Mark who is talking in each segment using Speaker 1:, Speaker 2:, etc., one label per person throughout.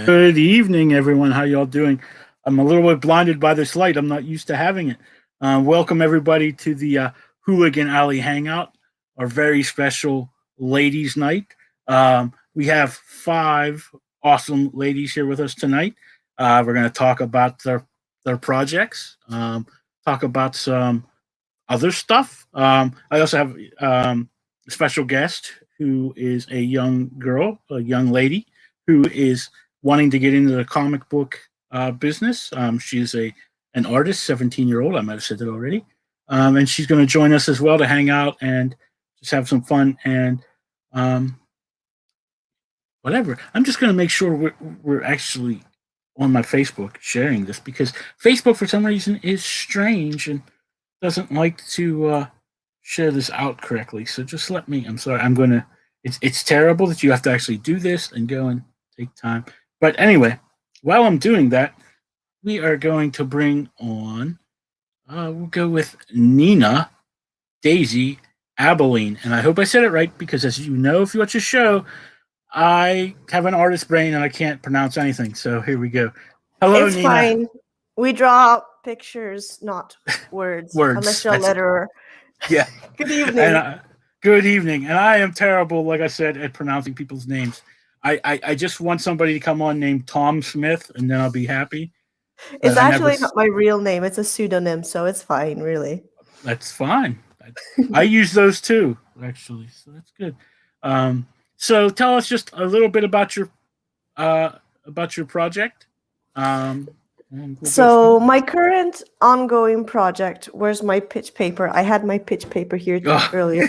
Speaker 1: Good evening, everyone. How y'all doing? I'm a little bit blinded by this light. I'm not used to having it. Welcome, everybody, to the Hooligan Alley Hangout, our very special ladies' night. We have 5 awesome ladies here with us tonight. We're going to talk about their projects, talk about some other stuff. I also have a special guest who is a young girl, a young lady who is wanting to get into the comic book business. She is an artist, 17-year-old. I might have said that already. And she's going to join us as well to hang out and just have some fun and whatever. I'm just going to make sure we're actually on my Facebook sharing this, because Facebook, for some reason, is strange and doesn't like to share this out correctly. So just let me. I'm sorry. I'm going to. It's terrible that you have to actually do this and go and take time. But anyway, while I'm doing that, we are going to bring on, we'll go with Nina Daisey Aberlein. And I hope I said it right, because as you know, if you watch the show, I have an artist brain and I can't pronounce anything. So here we go. Hello,
Speaker 2: it's
Speaker 1: Nina.
Speaker 2: Fine. We draw pictures, not words. Unless you're a letterer.
Speaker 1: Yeah.
Speaker 2: Good evening.
Speaker 1: And, good evening. And I am terrible, like I said, at pronouncing people's names. I just want somebody to come on named Tom Smith, and then I'll be happy.
Speaker 2: It's actually not my real name. It's a pseudonym, so it's fine, really.
Speaker 1: That's fine. I use those too, actually, so that's good. So tell us just a little bit about your project.
Speaker 2: So my current ongoing project, where's my pitch paper? I had my pitch paper here earlier.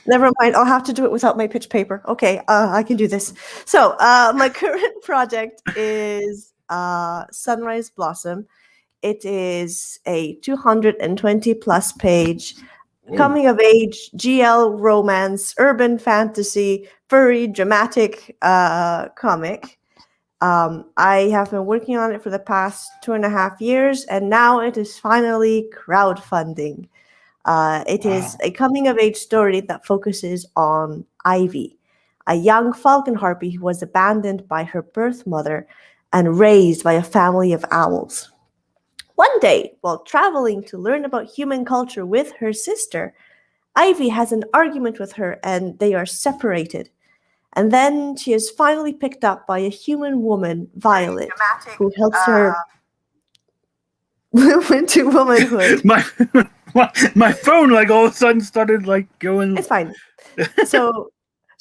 Speaker 2: Never mind, I'll have to do it without my pitch paper. Okay, I can do this. So my current project is Sunrise Blossom. It is a 220 plus page coming of age, GL romance, urban fantasy, furry, dramatic comic. I have been working on it for the past 2.5 years, and now it is finally crowdfunding. It is a coming-of-age story that focuses on Ivy, a young falcon harpy who was abandoned by her birth mother and raised by a family of owls. One day, while traveling to learn about human culture with her sister, Ivy has an argument with her, and they are separated. And then she is finally picked up by a human woman, Violet, who helps her move into womanhood.
Speaker 1: my phone, like, all of a sudden started, like, going.
Speaker 2: It's fine. So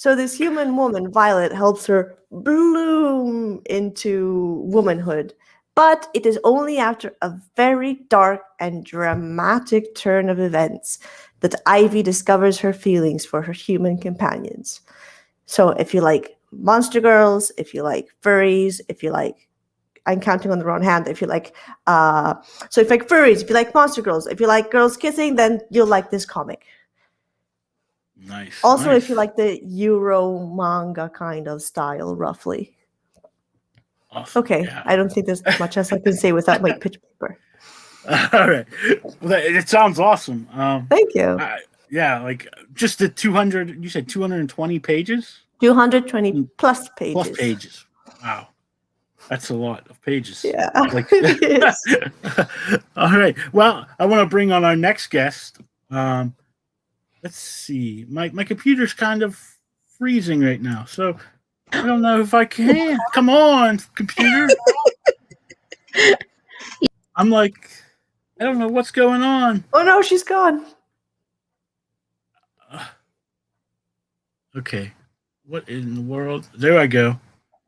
Speaker 2: this human woman, Violet, helps her bloom into womanhood. But it is only after a very dark and dramatic turn of events that Ivy discovers her feelings for her human companions. So if you like monster girls, if you like furries, if you like, I'm counting on the wrong hand, if you like, so if you like furries, if you like monster girls, if you like girls kissing, then you'll like this comic.
Speaker 1: Nice.
Speaker 2: Also, if you like the Euro manga kind of style, roughly.
Speaker 1: Awesome.
Speaker 2: Okay, yeah. I don't think there's much else I can say without my pitch paper.
Speaker 1: All right. Well, it sounds awesome.
Speaker 2: Thank you.
Speaker 1: Yeah, like just the 200, you said 220 pages?
Speaker 2: 220 plus pages.
Speaker 1: Plus pages. Wow. That's a lot of pages.
Speaker 2: Yeah,
Speaker 1: like,
Speaker 2: it is.
Speaker 1: All right. Well, I want to bring on our next guest. Let's see. My computer's kind of freezing right now, so I don't know if I can. Come on, computer. I'm like, I don't know what's going on.
Speaker 2: Oh, no, she's gone.
Speaker 1: Okay. What in the world? There I go.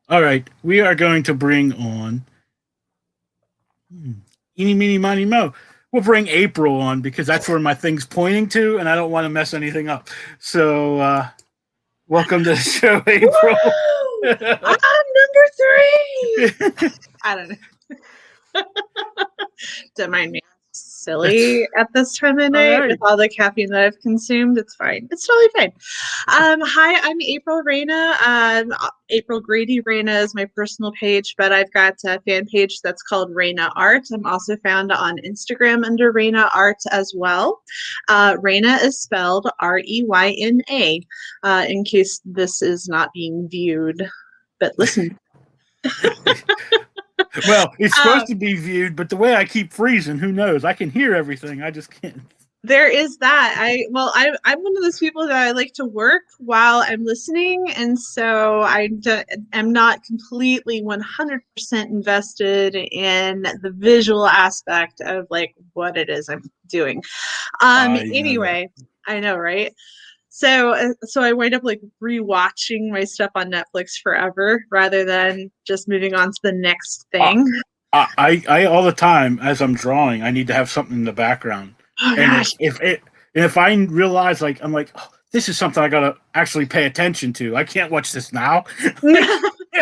Speaker 1: All right. We are going to bring on Eeny, Meeny, Miny, Mo. We'll bring April on because that's where my thing's pointing to, and I don't want to mess anything up. So, welcome to the show, April.
Speaker 3: I'm number 3. I don't know. Don't mind me. Silly at this time of night with all the caffeine that I've consumed. It's fine. It's totally fine. Hi, I'm April Reyna. April Grady-Reyna is my personal page, but I've got a fan page that's called Reyna Art. I'm also found on Instagram under Reyna Art as well. Reyna is spelled Reyna, in case this is not being viewed, but listen.
Speaker 1: Well, it's supposed to be viewed, but the way I keep freezing, who knows? I can hear everything. I just can't.
Speaker 3: There is that. I'm one of those people that I like to work while I'm listening, and so am not completely 100% invested in the visual aspect of like what it is I'm doing. Anyway, I know, right? So I wind up like rewatching my stuff on Netflix forever rather than just moving on to the next thing.
Speaker 1: I all the time as I'm drawing, I need to have something in the background.
Speaker 3: Oh,
Speaker 1: and
Speaker 3: gosh.
Speaker 1: if I realize like I'm like, oh, this is something I gotta actually pay attention to. I can't watch this now.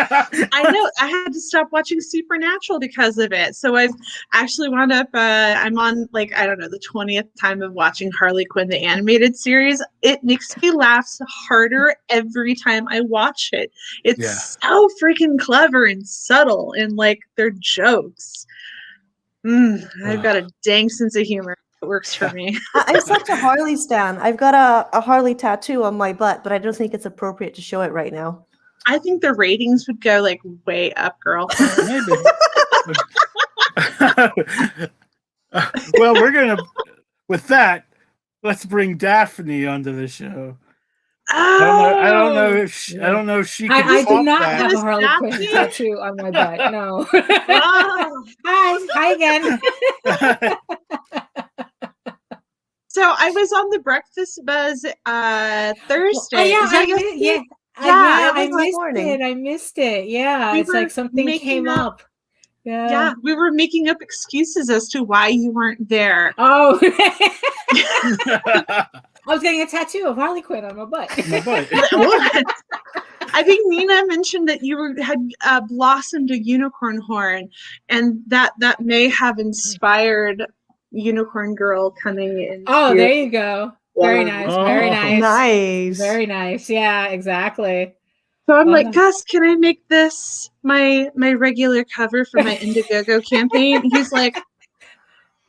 Speaker 3: I know. I had to stop watching Supernatural because of it. So I've actually wound up. I'm on like I don't know the 20th time of watching Harley Quinn the animated series. It makes me laugh harder every time I watch it. It's so freaking clever and subtle, and like their jokes. I've got a dang sense of humor. It works for me.
Speaker 2: I'm such a Harley stan. I've got a Harley tattoo on my butt, but I don't think it's appropriate to show it right now.
Speaker 3: I think the ratings would go like way up, girl.
Speaker 1: Maybe. Well, we're gonna. With that, let's bring Daphne onto the show.
Speaker 3: Oh,
Speaker 1: I don't know if she can.
Speaker 4: I do not
Speaker 1: that.
Speaker 4: have a Harley Quinn tattoo on my butt. No.
Speaker 3: Oh.
Speaker 4: Hi again.
Speaker 3: So I was on the Breakfast Buzz Thursday.
Speaker 4: I missed it. Yeah, it's like something came up.
Speaker 3: Yeah, we were making up excuses as to why you weren't there.
Speaker 4: Oh. I was getting a tattoo of Harley Quinn on my butt.
Speaker 3: I think Nina mentioned that you had blossomed a unicorn horn, and that may have inspired Unicorn Girl coming in.
Speaker 4: Oh, there you go. Very nice. Very nice.
Speaker 2: Nice.
Speaker 4: Very nice. Yeah, exactly.
Speaker 3: So I'm like, Gus, can I make this my regular cover for my Indiegogo campaign? And he's like,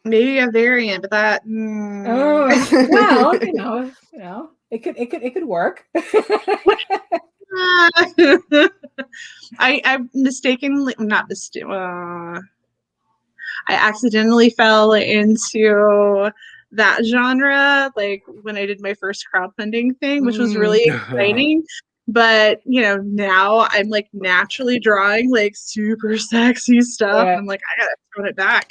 Speaker 3: maybe a variant, but that.
Speaker 4: Oh, well, you know, it could work.
Speaker 3: I accidentally fell into that genre, like when I did my first crowdfunding thing, which was really exciting. But now I'm like naturally drawing like super sexy stuff. Yeah. I'm like, I gotta tone it back.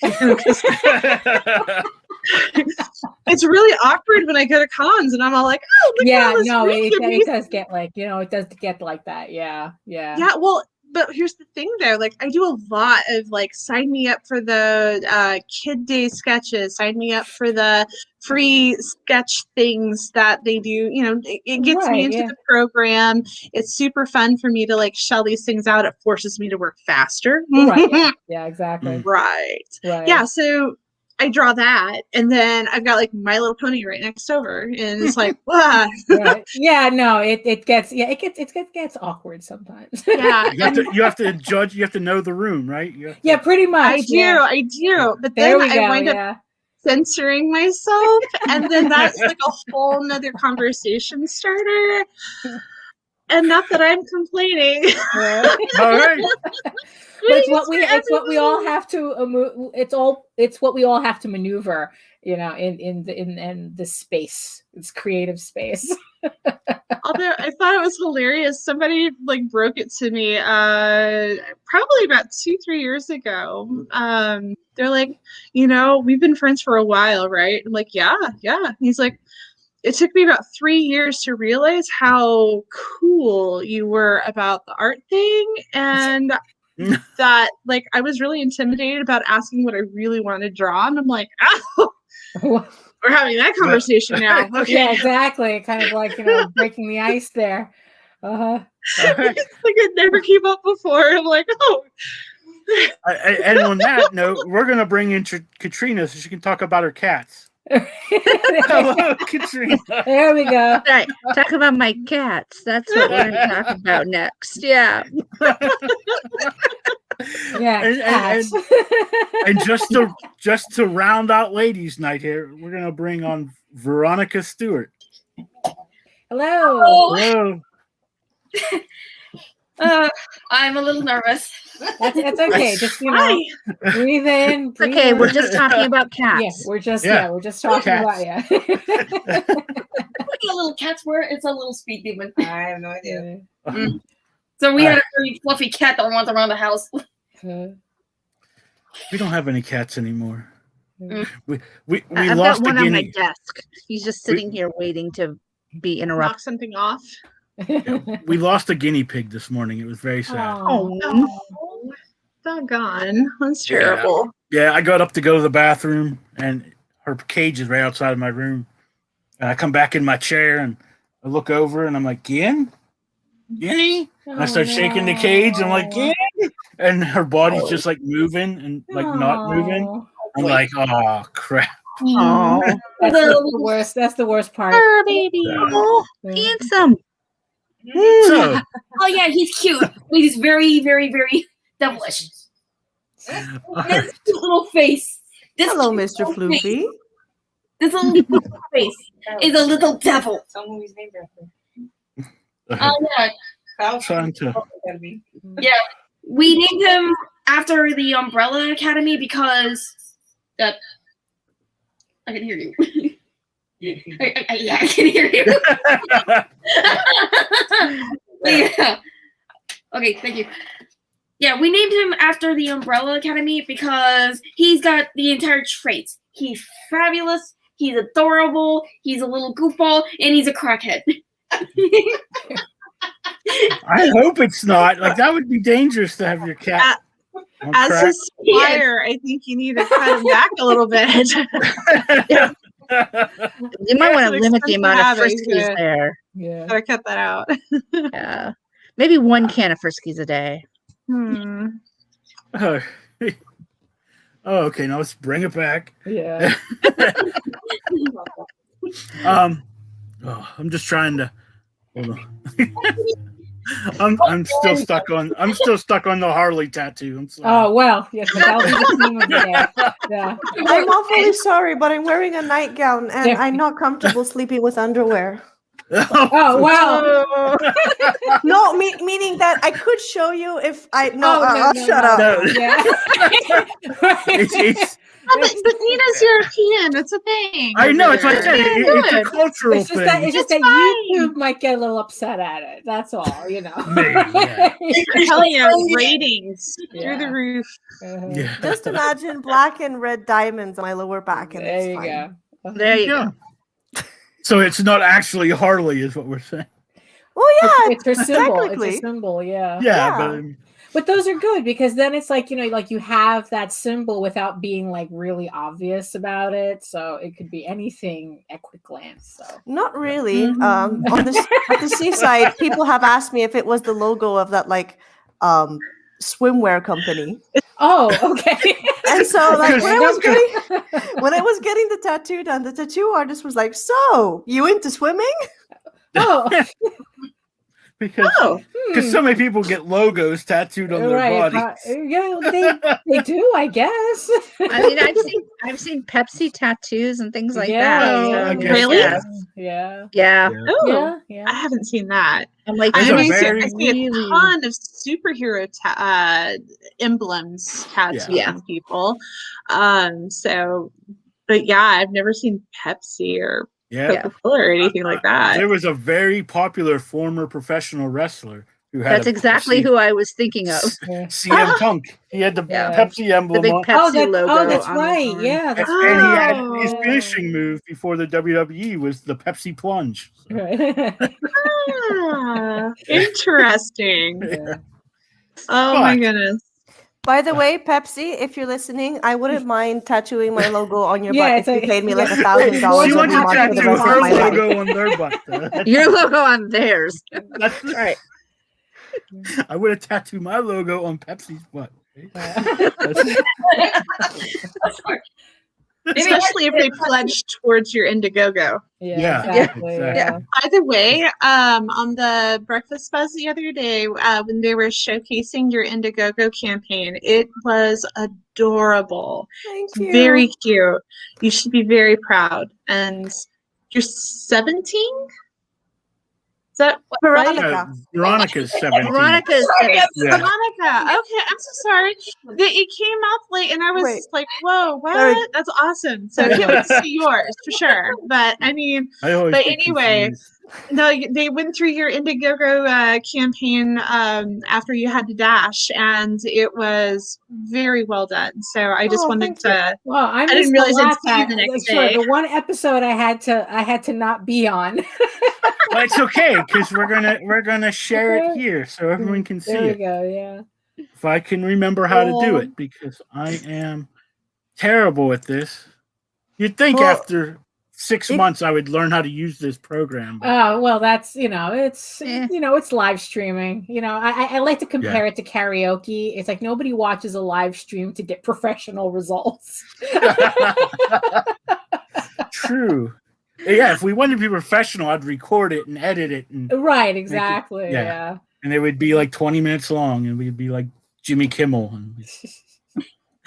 Speaker 3: It's really awkward when I go to cons and I'm all like, oh, look at all this
Speaker 4: it does get like, it does get like that. Yeah.
Speaker 3: Well, but here's the thing though, like I do a lot of like sign me up for the Kid Day sketches, sign me up for the free sketch things that they do. It gets me into the program. It's super fun for me to like shell these things out. It forces me to work faster.
Speaker 4: Right. Yeah, exactly.
Speaker 3: Right. Yeah. So I draw that, and then I've got like My Little Pony right next over, and it's like, wow.
Speaker 4: Right. Yeah, no, it gets awkward sometimes.
Speaker 3: Yeah,
Speaker 1: you have to judge. You have to know the room, right?
Speaker 4: Pretty much.
Speaker 3: I do. But then I wind up censoring myself, and then that's like a whole nother conversation starter. And not that I'm complaining.
Speaker 1: All right.
Speaker 4: But it's what we all have to it's what we all have to maneuver, in this space, this creative space.
Speaker 3: Although I thought it was hilarious. Somebody like broke it to me probably about 2-3 years ago. They're like, we've been friends for a while, right? I'm like, yeah. And he's like, it took me about 3 years to realize how cool you were about the art thing, and that like I was really intimidated about asking what I really want to draw, and I'm like, oh, we're having that conversation now. Okay.
Speaker 4: Yeah, exactly. Kind of like breaking the ice there.
Speaker 3: Like I never came up before. I'm like, oh.
Speaker 1: And on that note, we're gonna bring in Katrina so she can talk about her cats. Hello, Katrina.
Speaker 4: There we go.
Speaker 5: Right. Talk about my cats. That's what we're going to talk about next. Yeah.
Speaker 4: Yeah.
Speaker 1: And just to round out ladies' night here, we're gonna bring on Veronica Stewart.
Speaker 4: Hello.
Speaker 1: Hello.
Speaker 6: I'm a little nervous.
Speaker 4: That's okay. Just breathe in. Breathe
Speaker 5: Okay,
Speaker 4: out.
Speaker 5: we're just talking about cats.
Speaker 4: Yeah, we're just talking
Speaker 1: Cats.
Speaker 4: about
Speaker 6: What do little cats wear? It's a little speed demon. I have no idea. So we had a very fluffy cat that runs around the house.
Speaker 1: We don't have any cats anymore. We
Speaker 5: I've
Speaker 1: lost
Speaker 5: got one
Speaker 1: a
Speaker 5: on my
Speaker 1: guinea.
Speaker 5: desk. He's just sitting here waiting to be
Speaker 3: Knock
Speaker 5: interrupted.
Speaker 3: something off.
Speaker 1: We lost a guinea pig this morning. It was very sad.
Speaker 3: Oh, doggone. That's terrible.
Speaker 1: Yeah, I got up to go to the bathroom, and her cage is right outside of my room. And I come back in my chair, and I look over, and I'm like, Guinea? And I start shaking the cage. I'm like, Guinea? And her body's just like moving and like not moving. I'm like, oh, crap.
Speaker 5: Oh,
Speaker 4: That's the worst. That's the worst part.
Speaker 5: her baby. Oh, handsome.
Speaker 1: So,
Speaker 6: Oh yeah, he's cute. But he's very, very, very devilish. This cute little face. This
Speaker 2: Hello,
Speaker 6: cute
Speaker 2: Mr.
Speaker 6: little face.
Speaker 2: Floofy.
Speaker 6: This little face is a little devil.
Speaker 7: Someone who's named after.
Speaker 6: Oh yeah.
Speaker 1: trying to.
Speaker 6: Yeah. We named him after the Umbrella Academy because I can hear you. Yeah, I can hear you. Yeah. Okay, thank you. Yeah, we named him after the Umbrella Academy because he's got the entire traits. He's fabulous, he's adorable, he's a little goofball, and he's a crackhead.
Speaker 1: I hope it's not. Like, that would be dangerous to have your cat. on
Speaker 3: As
Speaker 1: crack.
Speaker 3: a supplier, I think you need to cut him back a little bit.
Speaker 5: You might want to
Speaker 3: An
Speaker 5: limit the amount of
Speaker 3: expensive habit,
Speaker 5: friskies there.
Speaker 4: Yeah.
Speaker 3: Gotta cut that out.
Speaker 5: Yeah, maybe one can of friskies a day.
Speaker 1: Oh, okay. Now let's bring it back.
Speaker 4: Yeah.
Speaker 1: I'm just trying to. Hold on. I'm still stuck on. I'm still stuck on the Harley tattoo. I'm sorry.
Speaker 4: Oh well, yes, that'll be the theme of the day. Yeah.
Speaker 2: I'm awfully sorry, but I'm wearing a nightgown and
Speaker 4: Yeah.
Speaker 2: I'm not comfortable sleeping with underwear.
Speaker 4: Oh wow.
Speaker 2: No, meaning that I could show you if I. No,
Speaker 4: Oh,
Speaker 2: I'll shut up.
Speaker 1: No.
Speaker 4: Yeah.
Speaker 1: It's
Speaker 3: But Nina's European. It's a thing.
Speaker 1: I know. It's like I said. It's a
Speaker 3: Good.
Speaker 1: cultural
Speaker 4: It's just
Speaker 1: thing.
Speaker 4: that it's just
Speaker 3: It's
Speaker 4: that
Speaker 3: fine.
Speaker 4: YouTube might get a little upset at it. That's all, you know.
Speaker 1: Maybe, yeah.
Speaker 3: I'm telling you, ratings
Speaker 4: Yeah.
Speaker 3: through the roof.
Speaker 1: Yeah.
Speaker 2: Just imagine black and red diamonds on my lower back, and
Speaker 4: There
Speaker 2: it's
Speaker 4: you
Speaker 2: fine.
Speaker 4: go.
Speaker 5: There you
Speaker 1: Yeah.
Speaker 5: go.
Speaker 1: So it's not actually Harley, is what we're saying.
Speaker 2: Well, yeah,
Speaker 4: It's her symbol. It's
Speaker 2: technically.
Speaker 4: a symbol, yeah.
Speaker 1: Yeah,
Speaker 4: But those are good because then it's like, you know, like you have that symbol without being like really obvious about it. So it could be anything at quick glance. So
Speaker 2: Not really. On at the seaside, people have asked me if it was the logo of that swimwear company.
Speaker 4: oh, okay.
Speaker 2: And so like
Speaker 1: Because-
Speaker 2: when I was getting the tattoo done, the tattoo artist was like, "So, you into swimming?"
Speaker 4: oh,
Speaker 1: because
Speaker 3: Oh,
Speaker 1: so many people get logos tattooed on their
Speaker 4: right.
Speaker 1: bodies.
Speaker 4: Yeah, they do, I guess.
Speaker 5: I mean, I've seen Pepsi tattoos and things like
Speaker 4: Yeah,
Speaker 5: that.
Speaker 4: yeah.
Speaker 5: so,
Speaker 1: I guess.
Speaker 3: Really?
Speaker 5: Yeah.
Speaker 4: Yeah.
Speaker 5: Yeah.
Speaker 3: oh.
Speaker 4: Yeah. Yeah.
Speaker 3: I haven't seen that.
Speaker 5: I'm like,
Speaker 1: Those
Speaker 3: I
Speaker 1: are
Speaker 3: mean,
Speaker 1: very-
Speaker 3: I see a ton of superhero emblems tattooed
Speaker 5: Yeah.
Speaker 3: on people. But yeah, I've never seen Pepsi or
Speaker 1: Yeah.
Speaker 3: Coca-Cola or anything like that.
Speaker 1: There was a very popular former professional wrestler who had
Speaker 5: That's exactly who I was thinking of.
Speaker 1: CM Punk. He had the
Speaker 5: Yeah.
Speaker 1: Pepsi emblem
Speaker 5: big
Speaker 1: on,
Speaker 5: Pepsi logo
Speaker 4: that's
Speaker 5: on his
Speaker 4: right.
Speaker 5: arm.
Speaker 4: Yeah. That's
Speaker 1: and he had his
Speaker 3: Oh.
Speaker 1: finishing move before the WWE was the Pepsi plunge. So,
Speaker 4: right.
Speaker 3: Ah, interesting.
Speaker 4: Yeah.
Speaker 3: Oh my
Speaker 1: But-
Speaker 3: goodness.
Speaker 2: By the way, Pepsi, if you're listening, I wouldn't mind tattooing my logo on your
Speaker 4: Yeah,
Speaker 2: butt
Speaker 4: it's
Speaker 2: if you
Speaker 4: like-
Speaker 2: paid me like
Speaker 4: yeah.
Speaker 2: $1,000
Speaker 1: she
Speaker 2: every
Speaker 1: wants to
Speaker 2: month for the
Speaker 1: tattoo
Speaker 2: rest
Speaker 1: her
Speaker 2: of my life.
Speaker 1: logo on their butt.
Speaker 5: Your logo on theirs.
Speaker 1: That's
Speaker 5: Right.
Speaker 1: I would have tattooed my logo on Pepsi's butt.
Speaker 3: Especially if they pledge towards your Indiegogo.
Speaker 1: Yeah,
Speaker 4: Exactly.
Speaker 1: exactly.
Speaker 4: Yeah.
Speaker 3: By the way, on the Breakfast Buzz the other day, when they were showcasing your Indiegogo campaign, it was adorable.
Speaker 2: Thank you.
Speaker 3: Very cute. You should be very proud. And you're 17? that
Speaker 2: Veronica.
Speaker 1: Veronica's 17.
Speaker 5: Veronica's
Speaker 3: Sorry,
Speaker 1: Yeah.
Speaker 3: Veronica. Okay, I'm so sorry. It came out late, and I was
Speaker 2: Wait.
Speaker 3: like, "Whoa, what?
Speaker 2: Sorry.
Speaker 3: That's awesome!" So I can't wait to see yours for sure. But I mean,
Speaker 1: I always
Speaker 3: but
Speaker 1: get
Speaker 3: anyway,
Speaker 1: confused.
Speaker 3: no, they went through your Indiegogo campaign after you had to dash, and it was very well done. So I just
Speaker 2: Oh,
Speaker 3: wanted
Speaker 2: thank you.
Speaker 3: to.
Speaker 4: Well, I
Speaker 3: didn't
Speaker 4: missed
Speaker 3: realize
Speaker 4: a
Speaker 3: I'd
Speaker 4: lot
Speaker 3: see you
Speaker 4: that
Speaker 3: the next
Speaker 4: sure
Speaker 3: day.
Speaker 4: the one episode I had to not be on.
Speaker 1: Well, it's okay because we're gonna share it here so everyone can see
Speaker 4: There we
Speaker 1: it.
Speaker 4: go. Yeah.
Speaker 1: If I can remember how to do it, because I am terrible at this. You'd think
Speaker 2: Well,
Speaker 1: after 6
Speaker 2: it-
Speaker 1: months I would learn how to use this program. but-
Speaker 4: Oh well, that's it's
Speaker 5: Eh.
Speaker 4: it's live streaming. I like to compare it to karaoke. It's like nobody watches a live stream to get professional results.
Speaker 1: True. Yeah, if we wanted to be professional, I'd record it and edit it, and
Speaker 4: Right. Exactly.
Speaker 1: yeah. it would be like 20 minutes long, and we'd be like Jimmy Kimmel.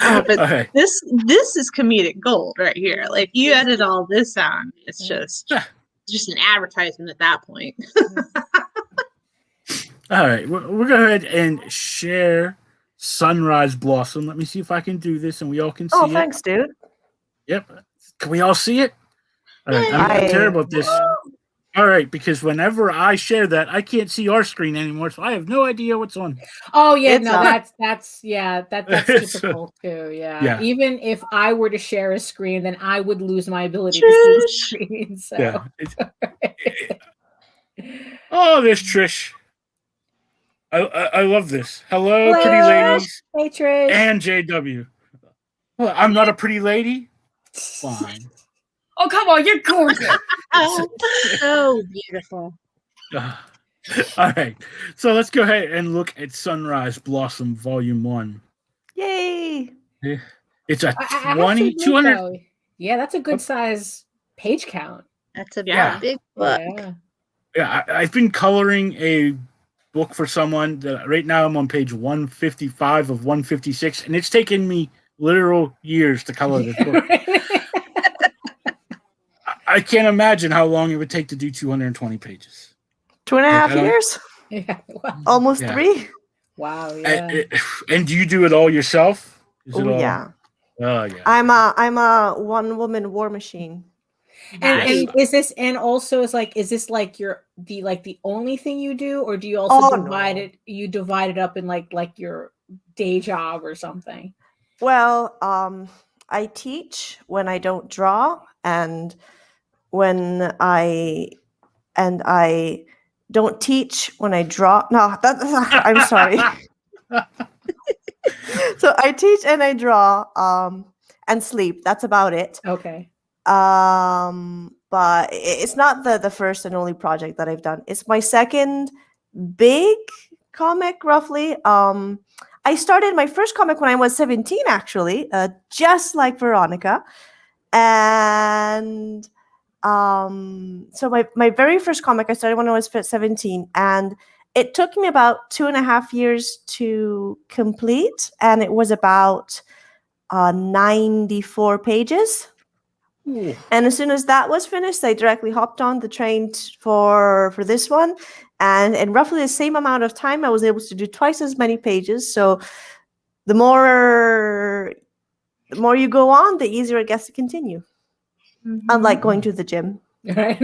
Speaker 3: Oh, but
Speaker 1: Okay.
Speaker 3: this is comedic gold right here. Like you edit all this out, it's just an advertisement at that point.
Speaker 1: All right, we're going to go ahead and share Sunrise Blossom. Let me see if I can do this, and we all can see
Speaker 2: Oh,
Speaker 1: it.
Speaker 2: thanks, dude.
Speaker 1: Yep. Can we all see it? All right, I'm
Speaker 2: Yay.
Speaker 1: terrible at this. All right, because whenever I share that, I can't see our screen anymore, so I have no idea what's on.
Speaker 4: Oh yeah,
Speaker 2: It's
Speaker 4: no,
Speaker 2: not.
Speaker 4: that's
Speaker 1: So-
Speaker 4: typical too. Yeah.
Speaker 1: Yeah.
Speaker 4: Even if I were to share a screen, then I would lose my ability to see the
Speaker 3: Trish.
Speaker 4: screen. So
Speaker 1: Yeah. Oh, there's Trish. I love this. Hello, pretty
Speaker 4: Hello.
Speaker 1: ladies,
Speaker 4: hey Trish.
Speaker 1: and JW. Well, I'm not a pretty lady. Fine.
Speaker 6: Oh, come on, you're gorgeous.
Speaker 3: Oh,
Speaker 5: So beautiful.
Speaker 1: All right, so let's go ahead and look at Sunrise Blossom Volume 1.
Speaker 2: Yay.
Speaker 1: It's a
Speaker 4: I have to
Speaker 1: 20,
Speaker 4: admit,
Speaker 1: 200.
Speaker 4: though, yeah, that's a good size page count.
Speaker 5: That's a
Speaker 1: Yeah.
Speaker 5: big book.
Speaker 4: Yeah.
Speaker 1: Yeah, I've been coloring a book for someone. Right now, I'm on page 155 of 156, and it's taken me literal years to color this book. I can't imagine how long it would take to do 220 pages.
Speaker 2: 2.5
Speaker 1: I don't-
Speaker 2: years?
Speaker 4: Yeah. Wow.
Speaker 2: Almost
Speaker 1: Yeah.
Speaker 2: 3?
Speaker 4: Wow. Yeah.
Speaker 1: And do you do it all yourself? Is it
Speaker 2: Oh,
Speaker 1: all-
Speaker 2: yeah.
Speaker 1: Oh, yeah.
Speaker 2: I'm a one-woman war machine.
Speaker 4: And is this like the only thing you do, or do you also
Speaker 2: Oh,
Speaker 4: divide
Speaker 2: no.
Speaker 4: it? You divide it up in like your day job or something.
Speaker 2: Well, I teach when I don't draw, and when I don't teach when I draw. No, I'm sorry. So I teach and I draw, and sleep. That's about it.
Speaker 4: Okay.
Speaker 2: But it's not the first and only project that I've done. It's my second big comic, roughly. I started my first comic when I was 17, actually, just like Veronica. And so my very first comic I started when I was 17, and it took me about 2.5 years to complete, and it was about 94 pages.
Speaker 1: Ooh.
Speaker 2: And as soon as that was finished, I directly hopped on the train for this one. And in roughly the same amount of time, I was able to do twice as many pages. So the more you go on, the easier it gets to continue. Unlike going to the gym.
Speaker 4: Right.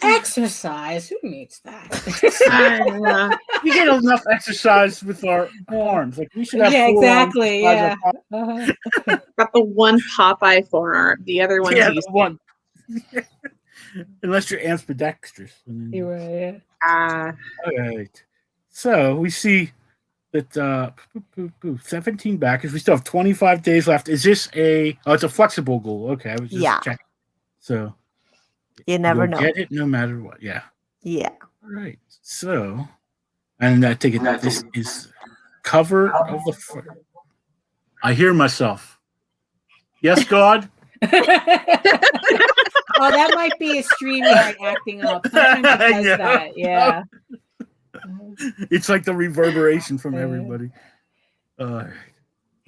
Speaker 4: Exercise. Who needs that?
Speaker 1: We get enough exercise with our arms. Like we should have.
Speaker 4: Yeah,
Speaker 1: forearms
Speaker 4: exactly.
Speaker 1: the size
Speaker 4: Yeah.
Speaker 1: of our-
Speaker 4: Uh-huh.
Speaker 3: got the one Popeye forearm. The other one's
Speaker 1: Yeah,
Speaker 3: used.
Speaker 1: the one. Unless you're ambidextrous.
Speaker 4: You were, yeah.
Speaker 1: All right. So we see that 17 backers. We still have 25 days left. Is this a? Oh, it's a flexible goal. Okay, I was just
Speaker 2: Yeah.
Speaker 1: checking. So
Speaker 2: You never
Speaker 1: you'll
Speaker 2: know.
Speaker 1: get it no matter what. Yeah.
Speaker 2: Yeah.
Speaker 1: All right. So, and I take it that this is cover of the. I hear myself. Yes, God.
Speaker 4: Oh, that might be a StreamYard acting up. Sometimes it does
Speaker 1: Yeah.
Speaker 4: that. Yeah.
Speaker 1: It's like the reverberation from
Speaker 4: Yeah.
Speaker 1: everybody. I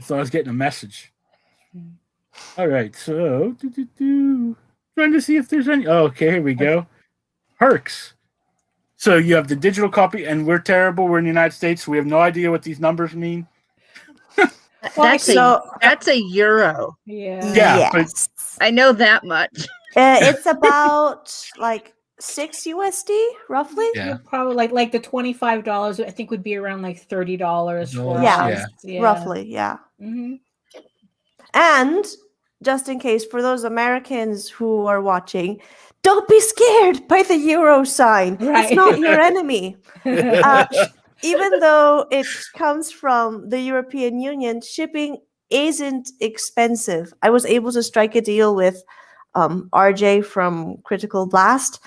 Speaker 1: thought I was getting a message. All right, so trying to see if there's any. Oh, okay, here we go. Perks. So you have the digital copy, and we're terrible. We're in the United States, so we have no idea what these numbers mean.
Speaker 5: That's a euro.
Speaker 4: Yeah.
Speaker 1: Yeah, but-
Speaker 2: Yes.
Speaker 5: I know that much.
Speaker 2: It's about like $6 roughly.
Speaker 1: Yeah.
Speaker 4: Probably like the $25 I think would be around like $30 for
Speaker 2: Yeah.
Speaker 4: us. Yeah.
Speaker 2: Roughly, yeah.
Speaker 4: Hmm.
Speaker 2: And just in case, for those Americans who are watching, don't be scared by the euro sign.
Speaker 4: Right.
Speaker 2: It's not your enemy. Even though it comes from the European Union, shipping isn't expensive. I was able to strike a deal with RJ from Critical Blast,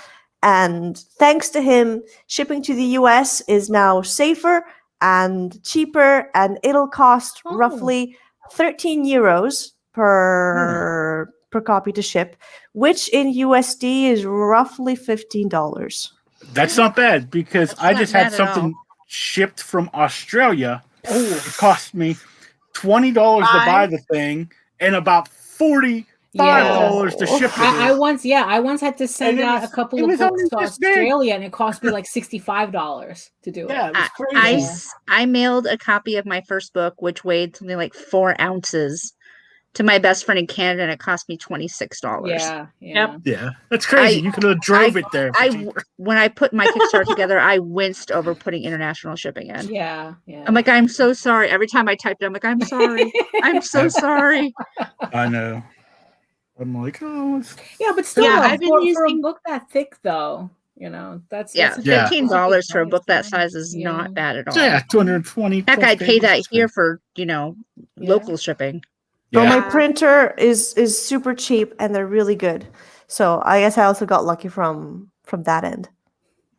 Speaker 2: and thanks to him, shipping to the US is now safer and cheaper, and it'll cost roughly 13 euros per copy to ship, which in USD is roughly $15.
Speaker 1: That's not bad because I
Speaker 5: not
Speaker 1: just had
Speaker 5: bad at all.
Speaker 1: something shipped from Australia. It cost me $20 to buy the thing and about $45 to ship it.
Speaker 4: I once had to send
Speaker 1: And it
Speaker 4: out
Speaker 1: was-
Speaker 4: a couple
Speaker 1: it
Speaker 4: of
Speaker 1: was
Speaker 4: books
Speaker 1: only
Speaker 4: to
Speaker 1: this big.
Speaker 4: Australia, and it cost me like $65 to do it.
Speaker 1: Yeah, it was crazy.
Speaker 5: I mailed a copy of my first book, which weighed something like 4 ounces, to my best friend in Canada, and it cost me $26.
Speaker 4: Yeah, yeah.
Speaker 1: Yeah, that's crazy. You could have drove it there.
Speaker 5: When I put my Kickstarter together, I winced over putting international shipping in.
Speaker 4: Yeah, yeah.
Speaker 5: I'm like, I'm so sorry. Every time I typed it, I'm like, I'm sorry. I'm so sorry.
Speaker 1: I know. I'm like, oh,
Speaker 4: Yeah, but still,
Speaker 3: Yeah,
Speaker 4: though,
Speaker 3: I've been
Speaker 4: for a
Speaker 3: using-
Speaker 4: book that thick, though, that's
Speaker 5: Yeah,
Speaker 4: a-
Speaker 1: Yeah.
Speaker 5: $15 for a book that size is
Speaker 4: Yeah.
Speaker 5: not bad at all.
Speaker 1: yeah, 220.
Speaker 5: Heck,
Speaker 1: plus
Speaker 5: I'd pay that
Speaker 1: pages.
Speaker 5: here for local shipping.
Speaker 2: So
Speaker 1: Yeah.
Speaker 2: my printer is super cheap, and they're really good. So I guess I also got lucky from that end.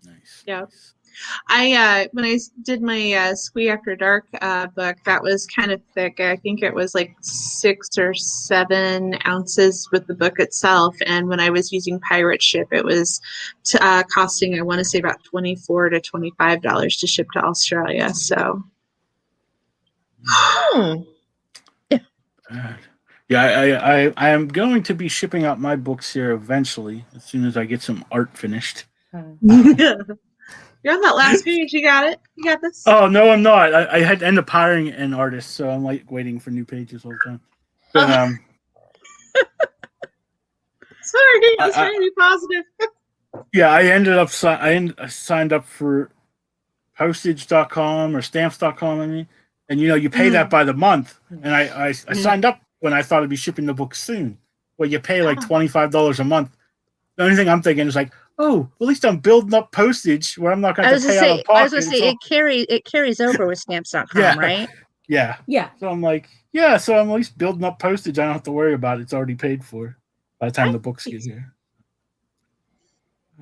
Speaker 1: Nice.
Speaker 3: Yeah.
Speaker 1: nice.
Speaker 3: I when I did my Squee After Dark book, that was kind of thick. I think it was like 6 or 7 ounces with the book itself. And when I was using pirate ship, it was costing, I want to say, about $24 to $25 to ship to Australia. So
Speaker 1: Yeah, I am going to be shipping out my books here eventually as soon as I get some art finished.
Speaker 3: you're on that last page. You got it. You got this.
Speaker 1: Oh no, I'm not. I had to end up hiring an artist, so I'm like waiting for new pages all the time. But
Speaker 3: Sorry, I was
Speaker 1: I-
Speaker 3: trying to be positive.
Speaker 1: yeah, I ended up I signed up for postage.com or stamps.com. I mean, and you pay that by the month, and I signed up when I thought I'd be shipping the book soon. Well, you pay like $25 a month. The only thing I'm thinking is like, oh, at least I'm building up postage where I'm not going to pay out of pocket.
Speaker 5: I was gonna say it carries over with stamps.com,
Speaker 1: Yeah.
Speaker 5: right?
Speaker 1: Yeah.
Speaker 4: Yeah.
Speaker 1: So I'm like, yeah, so I'm at least building up postage. I don't have to worry about it. It's already paid for by the time the books get here.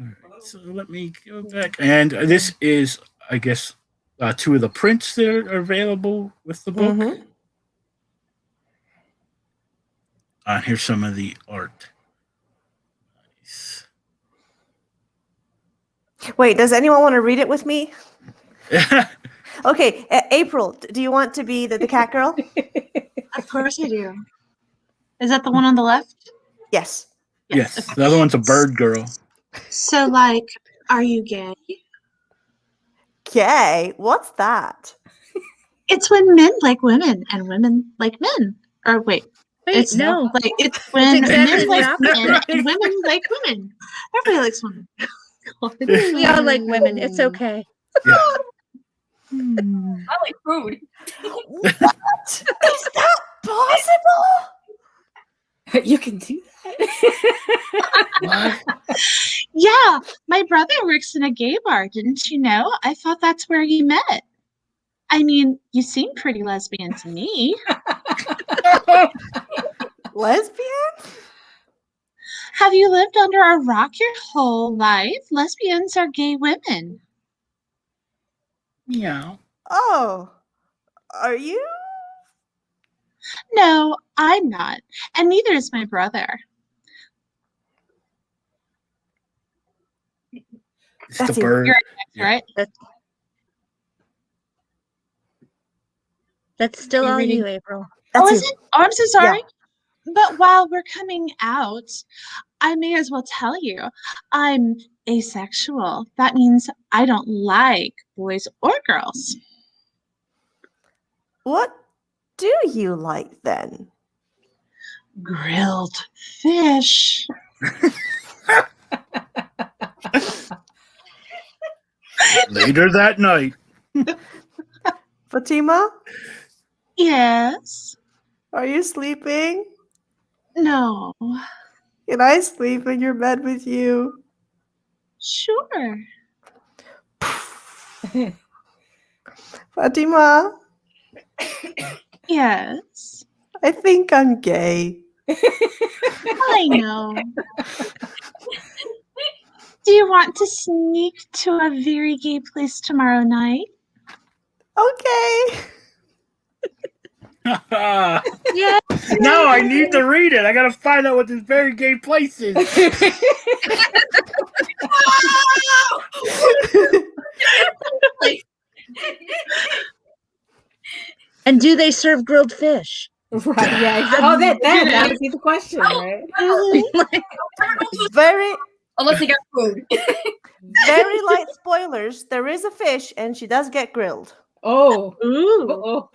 Speaker 1: All right, so let me go back. And this is, I guess, 2 of the prints that are available with the book.
Speaker 2: Mhm.
Speaker 1: Here's some of the art. Nice.
Speaker 2: Wait, does anyone want to read it with me? Okay, April, do you want to be the cat girl?
Speaker 3: Of course I do. Is that the one on the left?
Speaker 2: Yes.
Speaker 1: Yes, the other one's a bird girl.
Speaker 3: So, like, are you gay?
Speaker 2: Gay? What's that?
Speaker 3: It's when men like women and women like men. Or wait, it's
Speaker 5: no.
Speaker 3: like it's when
Speaker 5: exactly
Speaker 3: men like
Speaker 5: the
Speaker 3: men
Speaker 5: opposite.
Speaker 3: and women like women. Everybody likes women.
Speaker 5: We all like women. It's okay.
Speaker 6: I like food.
Speaker 2: What? Is that possible?
Speaker 4: You can do that.
Speaker 3: Yeah, my brother works in a gay bar. Didn't you know? I thought that's where you met. I mean, you seem pretty lesbian to me.
Speaker 2: Lesbian?
Speaker 3: Have you lived under a rock your whole life? Lesbians are gay women.
Speaker 1: Yeah.
Speaker 2: Oh, are you?
Speaker 3: No, I'm not. And neither is my brother.
Speaker 1: It's
Speaker 2: That's
Speaker 1: the
Speaker 2: it.
Speaker 1: bird.
Speaker 3: You're
Speaker 1: Yeah.
Speaker 3: right?
Speaker 5: That's still
Speaker 3: You're
Speaker 5: all
Speaker 3: reading-
Speaker 5: you, April.
Speaker 3: Oh,
Speaker 2: That's
Speaker 3: is
Speaker 2: you.
Speaker 3: it? Oh, I'm so sorry. But while we're coming out, I may as well tell you, I'm asexual. That means I don't like boys or girls.
Speaker 2: What do you like then?
Speaker 3: Grilled fish.
Speaker 1: Later that night.
Speaker 2: Fatima,
Speaker 3: Yes.
Speaker 2: are you sleeping?
Speaker 3: No.
Speaker 2: Can I sleep in your bed with you?
Speaker 3: Sure.
Speaker 2: Fatima,
Speaker 3: Yes.
Speaker 2: I think I'm gay.
Speaker 3: I know. Do you want to sneak to a very gay place tomorrow night?
Speaker 2: Okay.
Speaker 3: Yes.
Speaker 1: Now I need to read it. I gotta find out what this very gay place is.
Speaker 5: And do they serve grilled fish?
Speaker 4: Right, yeah. Oh, that would be the question, right?
Speaker 2: Very,
Speaker 6: Unless they got food.
Speaker 2: very light spoilers. There is a fish, and she does get grilled.
Speaker 4: Oh.
Speaker 3: Ooh.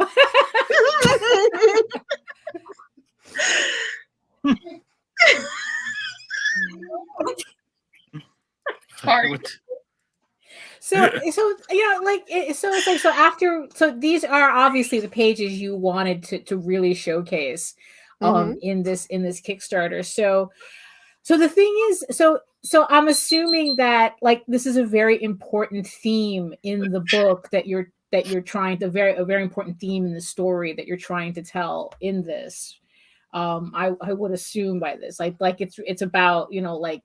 Speaker 6: Sorry.
Speaker 4: So yeah, like so it's like so these are obviously the pages you wanted to really showcase in this Kickstarter. So the thing is, so I'm assuming that like this is a very important theme in the book that you're trying to a very important theme in the story that you're trying to tell in this. I would assume by this like it's about, you know, like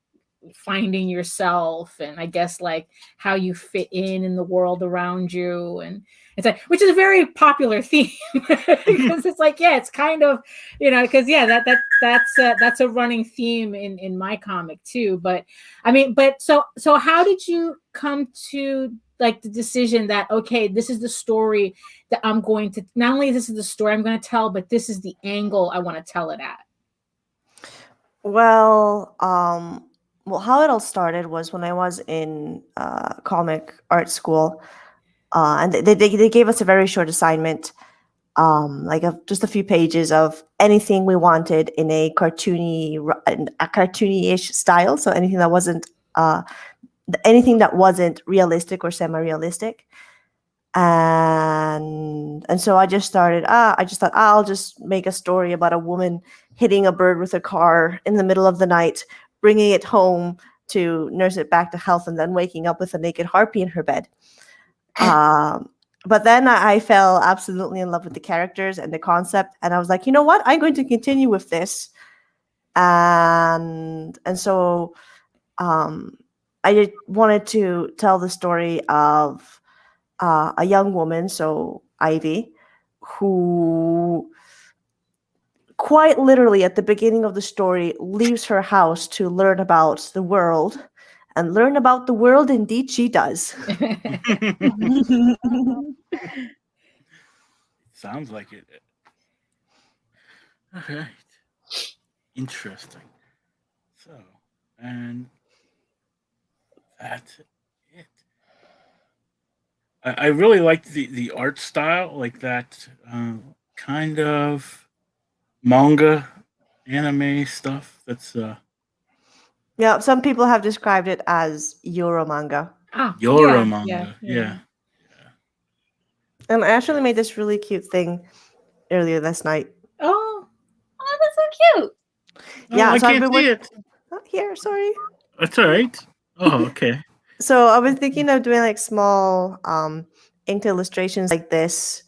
Speaker 4: finding yourself and I guess like how you fit in the world around you, and it's like, which is a very popular theme because it's like, yeah, it's kind of, you know, because yeah, that's a running theme in my comic too. But I mean, but so how did you come to like the decision that, okay, this is the story that I'm going to, not only this is the story I'm going to tell, but this is the angle I want to tell it at?
Speaker 2: Well, how it all started was when I was in comic art school, and they gave us a very short assignment, like just a few pages of anything we wanted in a cartoony-ish style. So anything that wasn't realistic or semi-realistic. And so I just started. I just thought I'll just make a story about a woman hitting a bird with a car in the middle of the night, bringing it home to nurse it back to health, and then waking up with a naked harpy in her bed. But then I fell absolutely in love with the characters and the concept, and I was like, you know what? I'm going to continue with this. And so I wanted to tell the story of a young woman, so Ivy, who quite literally at the beginning of the story leaves her house to learn about the world, and learn about the world indeed she does.
Speaker 1: Sounds like it. All right. Interesting. So, and that's it. I really liked the art style, like that kind of manga anime stuff. That's
Speaker 2: Yeah, some people have described it as Euro manga.
Speaker 1: Euro manga. Yeah.
Speaker 2: And I actually made this really cute thing earlier this night.
Speaker 6: Oh, that's so cute.
Speaker 2: Yeah,
Speaker 1: I
Speaker 2: so
Speaker 1: can't see it.
Speaker 2: Oh, here, sorry.
Speaker 1: That's all right. Oh, okay.
Speaker 2: So I was thinking of doing like small inked illustrations like this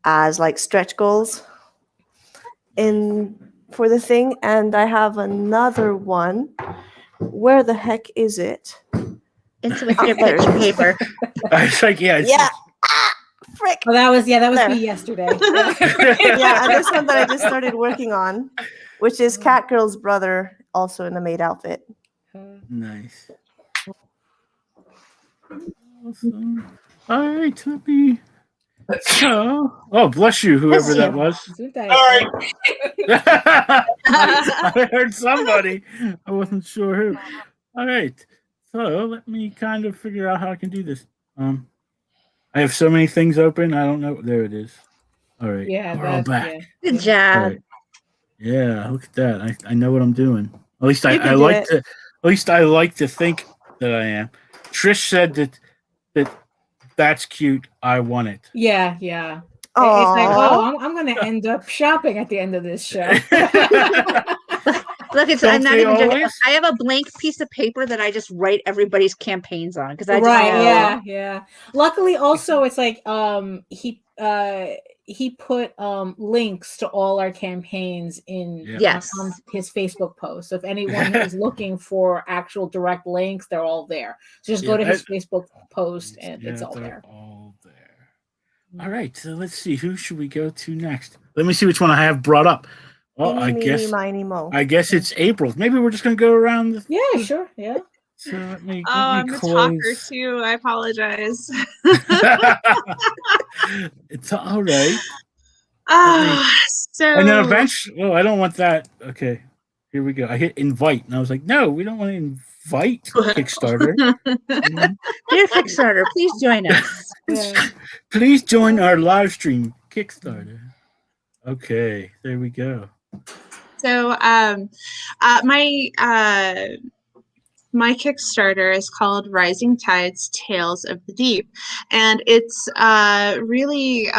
Speaker 2: as like stretch goals for the thing, and I have another one. Where the heck is it?
Speaker 5: It's with your picture paper.
Speaker 1: I was like, yeah.
Speaker 2: Yeah. Frick.
Speaker 4: Well, that was
Speaker 2: There.
Speaker 4: me yesterday.
Speaker 2: Yeah, and this one that I just started working on, which is Catgirl's brother, also in a maid outfit.
Speaker 1: Nice. Awesome. All right, let me Oh, bless you, whoever that was.
Speaker 4: Gesundheit.
Speaker 1: I heard somebody. I wasn't sure who. All right. So let me kind of figure out how I can do this. I have so many things open. I don't know. There it is. All right.
Speaker 4: Yeah,
Speaker 1: We're all
Speaker 4: that's
Speaker 1: back.
Speaker 5: Good
Speaker 1: All
Speaker 5: job.
Speaker 1: right. Yeah, look at that. I know what I'm doing. At least
Speaker 2: You
Speaker 1: I
Speaker 2: can do
Speaker 1: like
Speaker 2: it.
Speaker 1: to. At least I like to think that I am. Trish said that's cute. I want it.
Speaker 4: Yeah, yeah. It's like,
Speaker 2: Aw.
Speaker 4: I'm gonna end up shopping at the end of this show.
Speaker 5: Look,
Speaker 1: Don't
Speaker 5: I'm not
Speaker 1: they
Speaker 5: even joking.
Speaker 1: always?
Speaker 5: I have a blank piece of paper that I just write everybody's campaigns on because I just
Speaker 4: Right,
Speaker 5: know.
Speaker 4: yeah, yeah. Luckily, also, it's like he put links to all our campaigns in
Speaker 1: Yeah.
Speaker 5: Yes.
Speaker 4: on his Facebook post. So if anyone is looking for actual direct links, they're all there. So just go
Speaker 1: Yeah,
Speaker 4: to his Facebook post and it's all
Speaker 1: they're
Speaker 4: there.
Speaker 1: all there. All right, so let's see. Who should we go to next? Let me see which one I have brought up. Oh,
Speaker 2: Eeny,
Speaker 1: I
Speaker 2: meeny,
Speaker 1: guess
Speaker 2: miny, mo.
Speaker 1: it's April's. Maybe we're just gonna go around.
Speaker 4: Yeah, sure, yeah.
Speaker 1: So let me
Speaker 3: I'm a talker
Speaker 1: close.
Speaker 3: too. I apologize.
Speaker 1: It's all right.
Speaker 3: So
Speaker 1: And then eventually, oh, I don't want that. Okay, here we go. I hit invite, and I was like, no, we don't want to invite Kickstarter.
Speaker 5: Dear Kickstarter, please join us.
Speaker 4: Yeah.
Speaker 1: Please join our live stream Kickstarter. Okay, there we go.
Speaker 3: So my Kickstarter is called Rising Tides Tales of the Deep. And it's really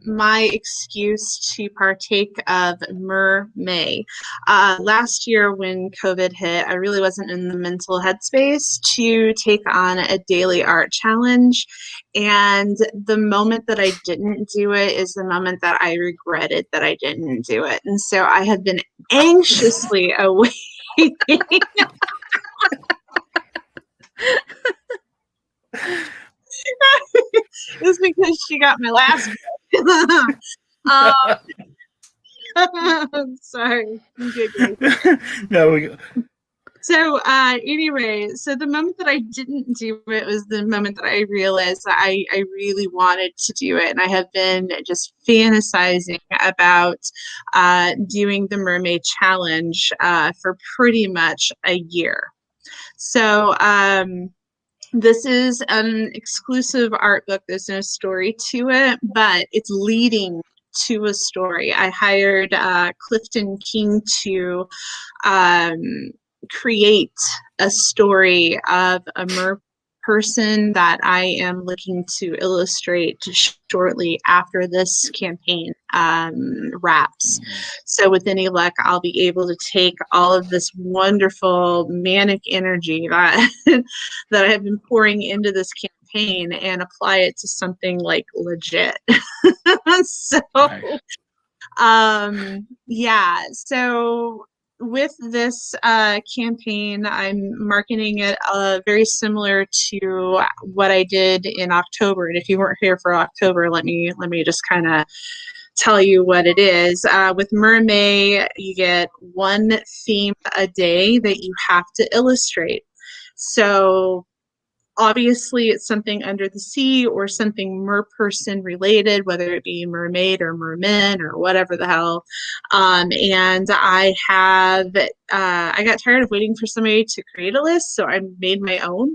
Speaker 3: my excuse to partake of MerMay. Last year when COVID hit, I really wasn't in the mental headspace to take on a daily art challenge. And the moment that I didn't do it is the moment that I regretted that I didn't do it. And so I have been anxiously awaiting. It's because she got my last sorry.
Speaker 1: There we go.
Speaker 3: So anyway, so the moment that I didn't do it was the moment that I realized that I really wanted to do it. And I have been just fantasizing about doing the Mermaid Challenge for pretty much a year. So this is an exclusive art book. There's no story to it, but it's leading to a story. I hired Clifton King to create a story of a mer person that I am looking to illustrate shortly after this campaign wraps. So with any luck, I'll be able to take all of this wonderful manic energy that that I have been pouring into this campaign and apply it to something like legit. So yeah, so with this campaign, I'm marketing it very similar to what I did in October. And if you weren't here for October, let me just kind of tell you what it is. With MerMay, you get one theme a day that you have to illustrate. So obviously it's something under the sea or something mer person related, whether it be mermaid or merman or whatever the hell. And I have, I got tired of waiting for somebody to create a list, so I made my own.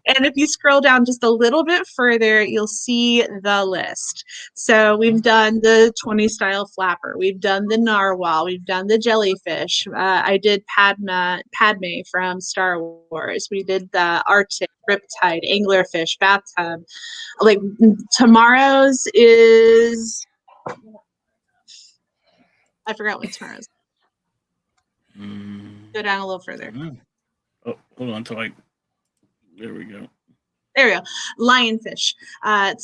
Speaker 3: And if you scroll down just a little bit further, you'll see the list. So we've done the 20 style flapper. We've done the narwhal. We've done the jellyfish. I did Padme from Star Wars. We did the Arctic, riptide, anglerfish, bathtub. Like tomorrow's is, I forgot what tomorrow's. Go down a little further.
Speaker 1: Oh, hold on till there we go.
Speaker 3: There we go. Lionfish.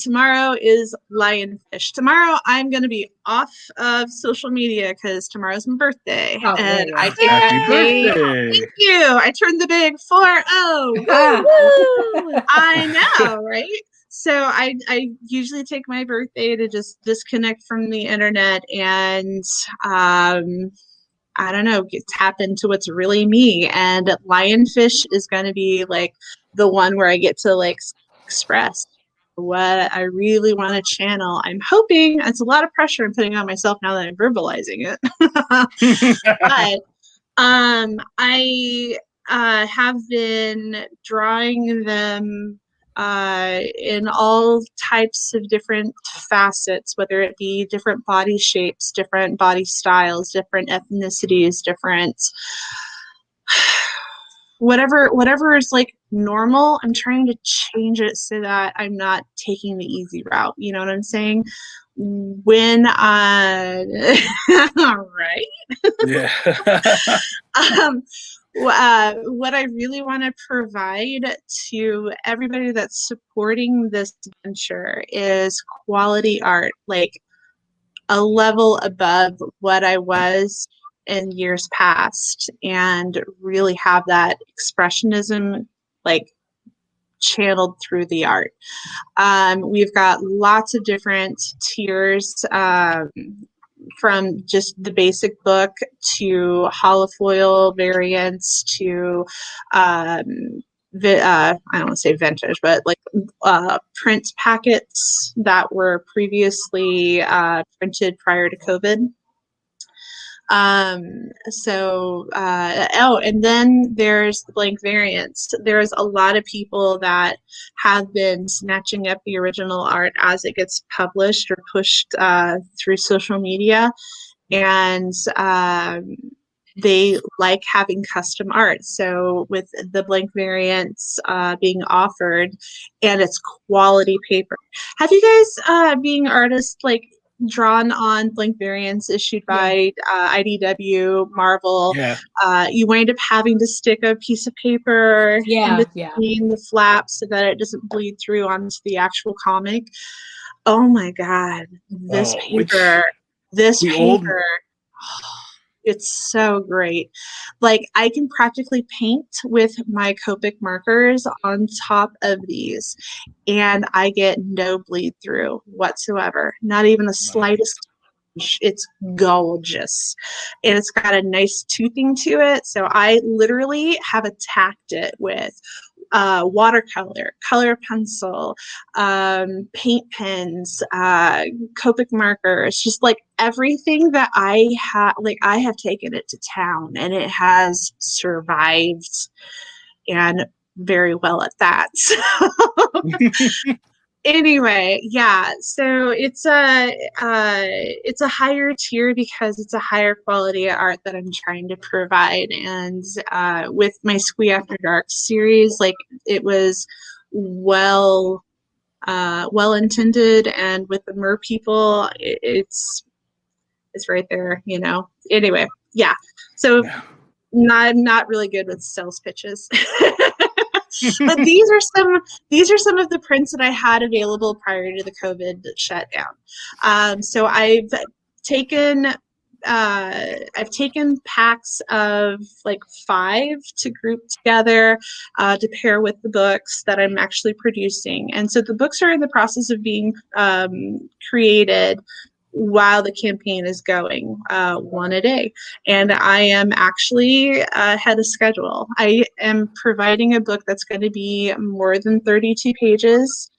Speaker 3: Tomorrow is lionfish. Tomorrow I'm going to be off of social media because tomorrow's my birthday.
Speaker 4: Oh,
Speaker 3: and I take
Speaker 1: Happy
Speaker 3: that day.
Speaker 1: birthday.
Speaker 3: Thank you. I turned the big 4-0. I know, right? So I usually take my birthday to just disconnect from the internet and I don't know, tap into what's really me. And lionfish is going to be like the one where I get to like express what I really want to channel. I'm hoping, it's a lot of pressure I'm putting on myself now that I'm verbalizing it. But I have been drawing them in all types of different facets, whether it be different body shapes, different body styles, different ethnicities, different whatever is like normal. I'm trying to change it so that I'm not taking the easy route. You know what I'm saying? When right.
Speaker 1: Yeah.
Speaker 3: What I really want to provide to everybody that's supporting this venture is quality art, like a level above what I was in years past, and really have that expressionism like channeled through the art. We've got lots of different tiers, from just the basic book to holofoil variants to I don't want to say vintage, but like print packets that were previously printed prior to COVID. And then there's the blank variants. There's a lot of people that have been snatching up the original art as it gets published or pushed through social media, and they like having custom art. So with the blank variants being offered, and it's quality paper. Have you guys, being artists, like drawn on blank variants issued by IDW, Marvel?
Speaker 1: Yeah.
Speaker 3: You wind up having to stick a piece of paper in
Speaker 4: Yeah.
Speaker 3: between the flaps so that it doesn't bleed through onto the actual comic. Oh my God, this paper, it's so great. Like, I can practically paint with my Copic markers on top of these, and I get no bleed through whatsoever. Not even the slightest. It's gorgeous, and it's got a nice toothing to it. So I literally have attacked it with watercolor, color pencil, paint pens, Copic markers, just like everything that I have. Like, I have taken it to town, and it has survived, and very well at that. So anyway, yeah, so it's a higher tier because it's a higher quality art that I'm trying to provide. And with my Squee After Dark series, like, it was well intended, and with the mer people, it's right there, you know. Anyway, yeah, so not really good with sales pitches. But these are some of the prints that I had available prior to the COVID shutdown. So I've taken packs of like 5 to group together to pair with the books that I'm actually producing. And so the books are in the process of being created while the campaign is going, one a day. And I am actually ahead of schedule. I am providing a book that's going to be more than 32 pages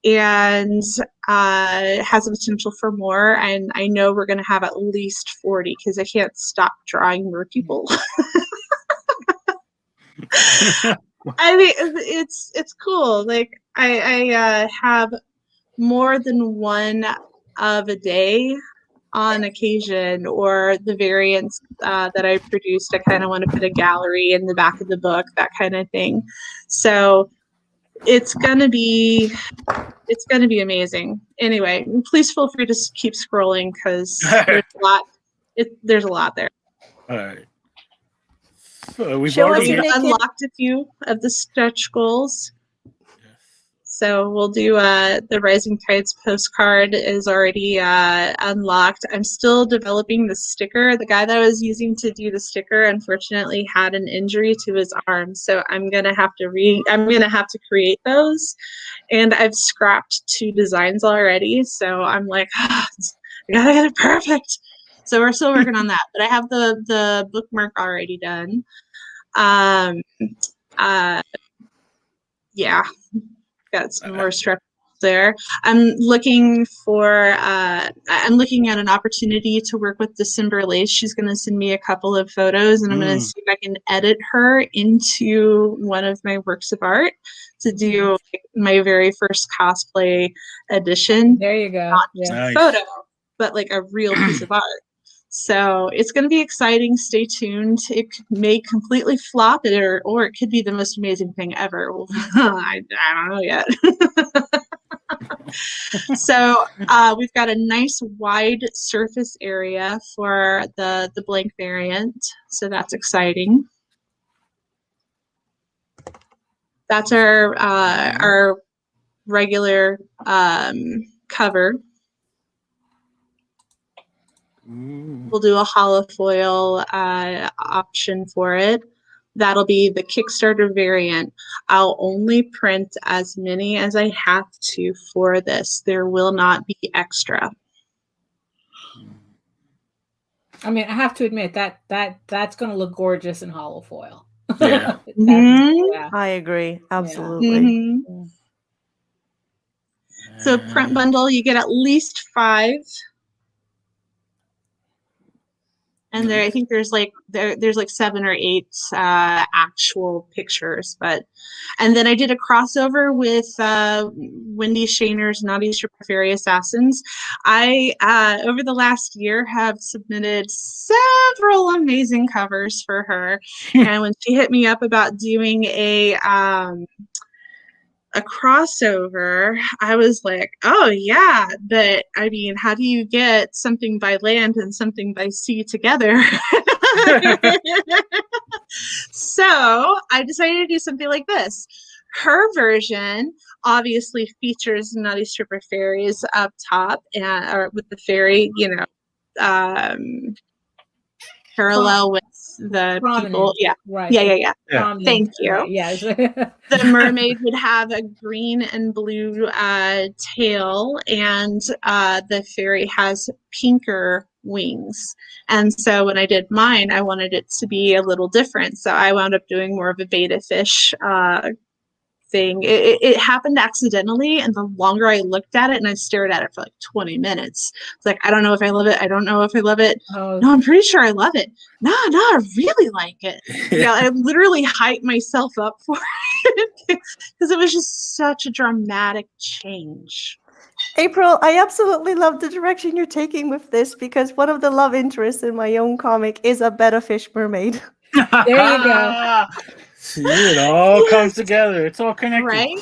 Speaker 3: and has the potential for more. And I know we're going to have at least 40 because I can't stop drawing more people. I mean, it's cool. Like, I have more than one of a day on occasion, or the variants that I produced. I kind of want to put a gallery in the back of the book, that kind of thing. So it's gonna be amazing. Anyway, please feel free to keep scrolling because there's a lot. There's a lot there.
Speaker 1: All right. So we've
Speaker 2: Show us
Speaker 1: already
Speaker 2: your naked-
Speaker 3: unlocked a few of the stretch goals. So we'll do the Rising Tides postcard is already unlocked. I'm still developing the sticker. The guy that I was using to do the sticker unfortunately had an injury to his arm, so I'm gonna have to create those. And I've scrapped 2 designs already, so I'm like, I gotta get it perfect. So we're still working on that, but I have the bookmark already done. Yeah. Got some more stretch there. I'm looking at an opportunity to work with December Lace. She's going to send me a couple of photos, and I'm going to see if I can edit her into one of my works of art to do my very first cosplay edition.
Speaker 4: There you go.
Speaker 3: Not just a photo, but like a real piece of art. So it's going to be exciting. Stay tuned. It may completely flop it, or it could be the most amazing thing ever. I don't know yet. So we've got a nice wide surface area for the blank variant. So that's exciting. That's our regular cover. We'll do a holofoil option for it. That'll be the Kickstarter variant. I'll only print as many as I have to for this. There will not be extra.
Speaker 4: I mean, I have to admit that's going to look gorgeous in holofoil.
Speaker 1: Yeah.
Speaker 2: Yeah. I agree. Absolutely.
Speaker 3: Yeah. So print bundle, you get at least 5. And there, I think there's like 7 or 8 actual pictures, and then I did a crossover with Wendy Shaner's Naughty Stripper Fairy Assassins. I over the last year have submitted several amazing covers for her, and when she hit me up about doing a crossover, I was like, oh yeah, but I mean, how do you get something by land and something by sea together? So I decided to do something like this. Her version obviously features Naughty Stripper Fairies up top, or with the fairy, parallel with the people. Yeah.
Speaker 4: Right.
Speaker 3: Yeah.
Speaker 4: Prominent.
Speaker 3: Thank you.
Speaker 4: Yeah.
Speaker 3: The mermaid would have a green and blue tail, and the fairy has pinker wings. And so when I did mine, I wanted it to be a little different. So I wound up doing more of a beta fish thing. It happened accidentally, and the longer I looked at it, and I stared at it for like 20 minutes. It's like, I don't know if I love it. I don't know if I love it.
Speaker 4: Oh.
Speaker 3: No, I'm pretty sure I love it. No, I really like it. Yeah, I literally hyped myself up for it because it was just such a dramatic change.
Speaker 2: April, I absolutely love the direction you're taking with this, because one of the love interests in my own comic is a betta fish mermaid.
Speaker 4: There you go.
Speaker 1: See, it all comes together. It's all connected.
Speaker 3: Right?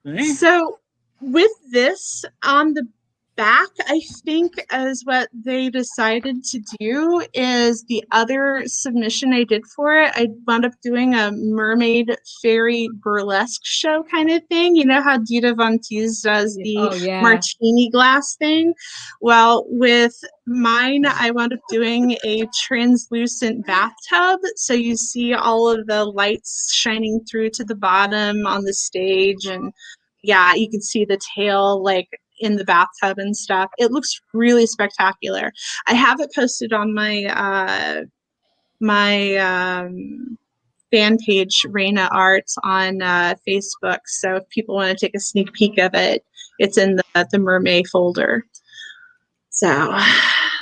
Speaker 1: See?
Speaker 3: So with this on the back, I think as what they decided to do is the other submission I did for it, I wound up doing a mermaid fairy burlesque show kind of thing. You know how Dita Von Teese does the martini glass thing? Well, with mine, I wound up doing a translucent bathtub. So you see all of the lights shining through to the bottom on the stage. And yeah, you can see the tail like in the bathtub and stuff. It looks really spectacular. I have it posted on my fan page, Reyna Arts, on Facebook. So if people want to take a sneak peek of it, it's in the mermaid folder. So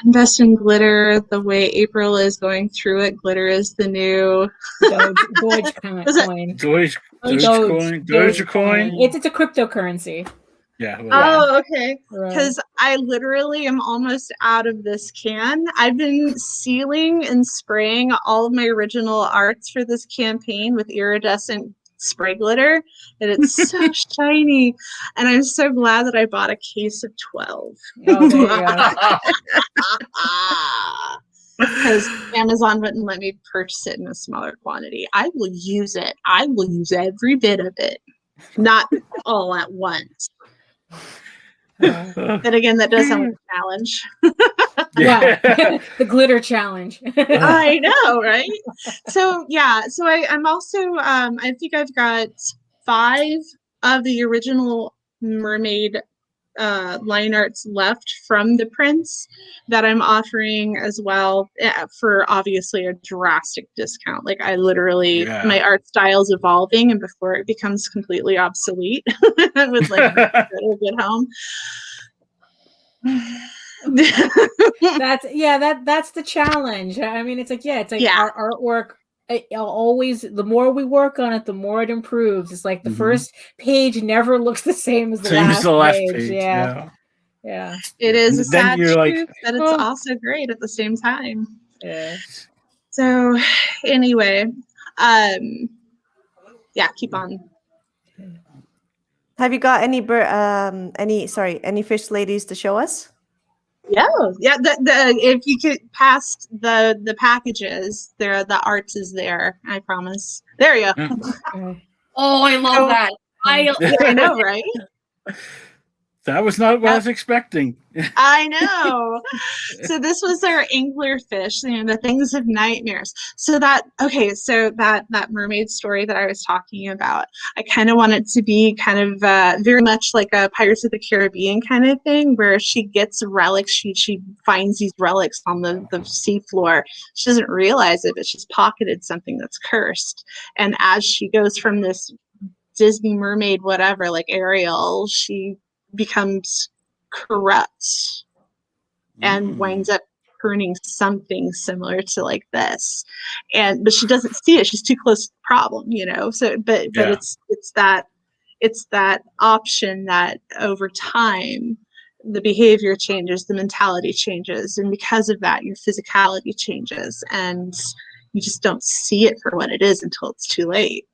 Speaker 3: invest in glitter the way April is going through it. Glitter is the new
Speaker 4: Dogecoin.
Speaker 1: Dogecoin.
Speaker 4: It's a cryptocurrency.
Speaker 1: Yeah.
Speaker 3: Oh, okay. Because I literally am almost out of this can. I've been sealing and spraying all of my original arts for this campaign with iridescent spray glitter, and it's so shiny. And I'm so glad that I bought a case of 12.
Speaker 4: Oh, there you go.
Speaker 3: Because Amazon wouldn't let me purchase it in a smaller quantity. I will use it. I will use every bit of it, not all at once. Then again, that does sound like a challenge.
Speaker 4: Yeah, the glitter challenge.
Speaker 3: I know, right? So yeah, so I'm also I think I've got 5 of the original mermaid line arts left from the prints that I'm offering as well for obviously a drastic discount. Like I literally, my art style is evolving, and before it becomes completely obsolete with like a good home.
Speaker 4: That's the challenge. I mean, it's like our artwork. Always, the more we work on it, the more it improves. It's like the first page never looks the same as the last page. Yeah.
Speaker 3: It is a sad truth, but it's also great at the same time.
Speaker 4: Yeah.
Speaker 3: So, anyway, keep on.
Speaker 2: Have you got any fish ladies to show us?
Speaker 3: Yeah. If you could pass the packages, the arts is there. I promise. There you go.
Speaker 6: Oh, I love that.
Speaker 3: I know, right?
Speaker 1: That was not what I was expecting.
Speaker 3: I know. So this was our anglerfish, the things of nightmares. So that mermaid story that I was talking about, I kind of want it to be kind of very much like a Pirates of the Caribbean kind of thing, where she gets relics. She finds these relics on the seafloor. She doesn't realize it, but she's pocketed something that's cursed. And as she goes from this Disney mermaid, whatever, like Ariel, she becomes corrupt and winds up turning something similar to like this, but she doesn't see it. She's too close to the problem, so but it's that option that over time the behavior changes, the mentality changes, and because of that your physicality changes, and you just don't see it for what it is until it's too late.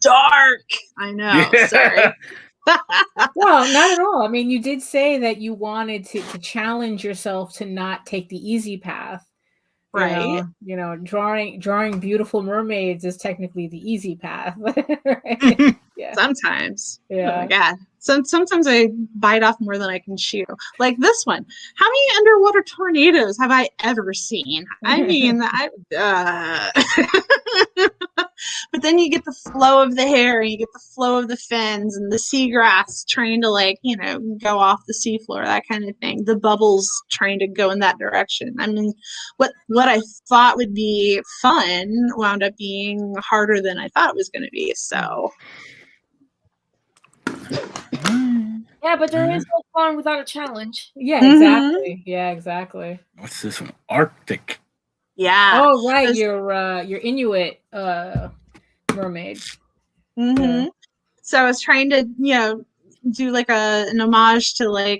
Speaker 3: Dark. I know. Sorry.
Speaker 4: Well, not at all. I mean, you did say that you wanted to challenge yourself to not take the easy path.
Speaker 3: Right.
Speaker 4: Drawing beautiful mermaids is technically the easy path. Right? Yeah.
Speaker 3: Sometimes.
Speaker 4: Yeah.
Speaker 3: Oh my God. Sometimes I bite off more than I can chew. Like this one. How many underwater tornadoes have I ever seen? I mean, but then you get the flow of the hair, you get the flow of the fins and the seagrass trying to go off the seafloor, that kind of thing. The bubbles trying to go in that direction. I mean, what I thought would be fun wound up being harder than I thought it was going to be. So.
Speaker 6: Yeah, but there is no fun without a challenge.
Speaker 4: Yeah, exactly. Yeah, exactly.
Speaker 1: What's this one? Arctic.
Speaker 3: Yeah.
Speaker 4: Oh, right. Your Inuit mermaid.
Speaker 3: Yeah. So I was trying to, do like an homage to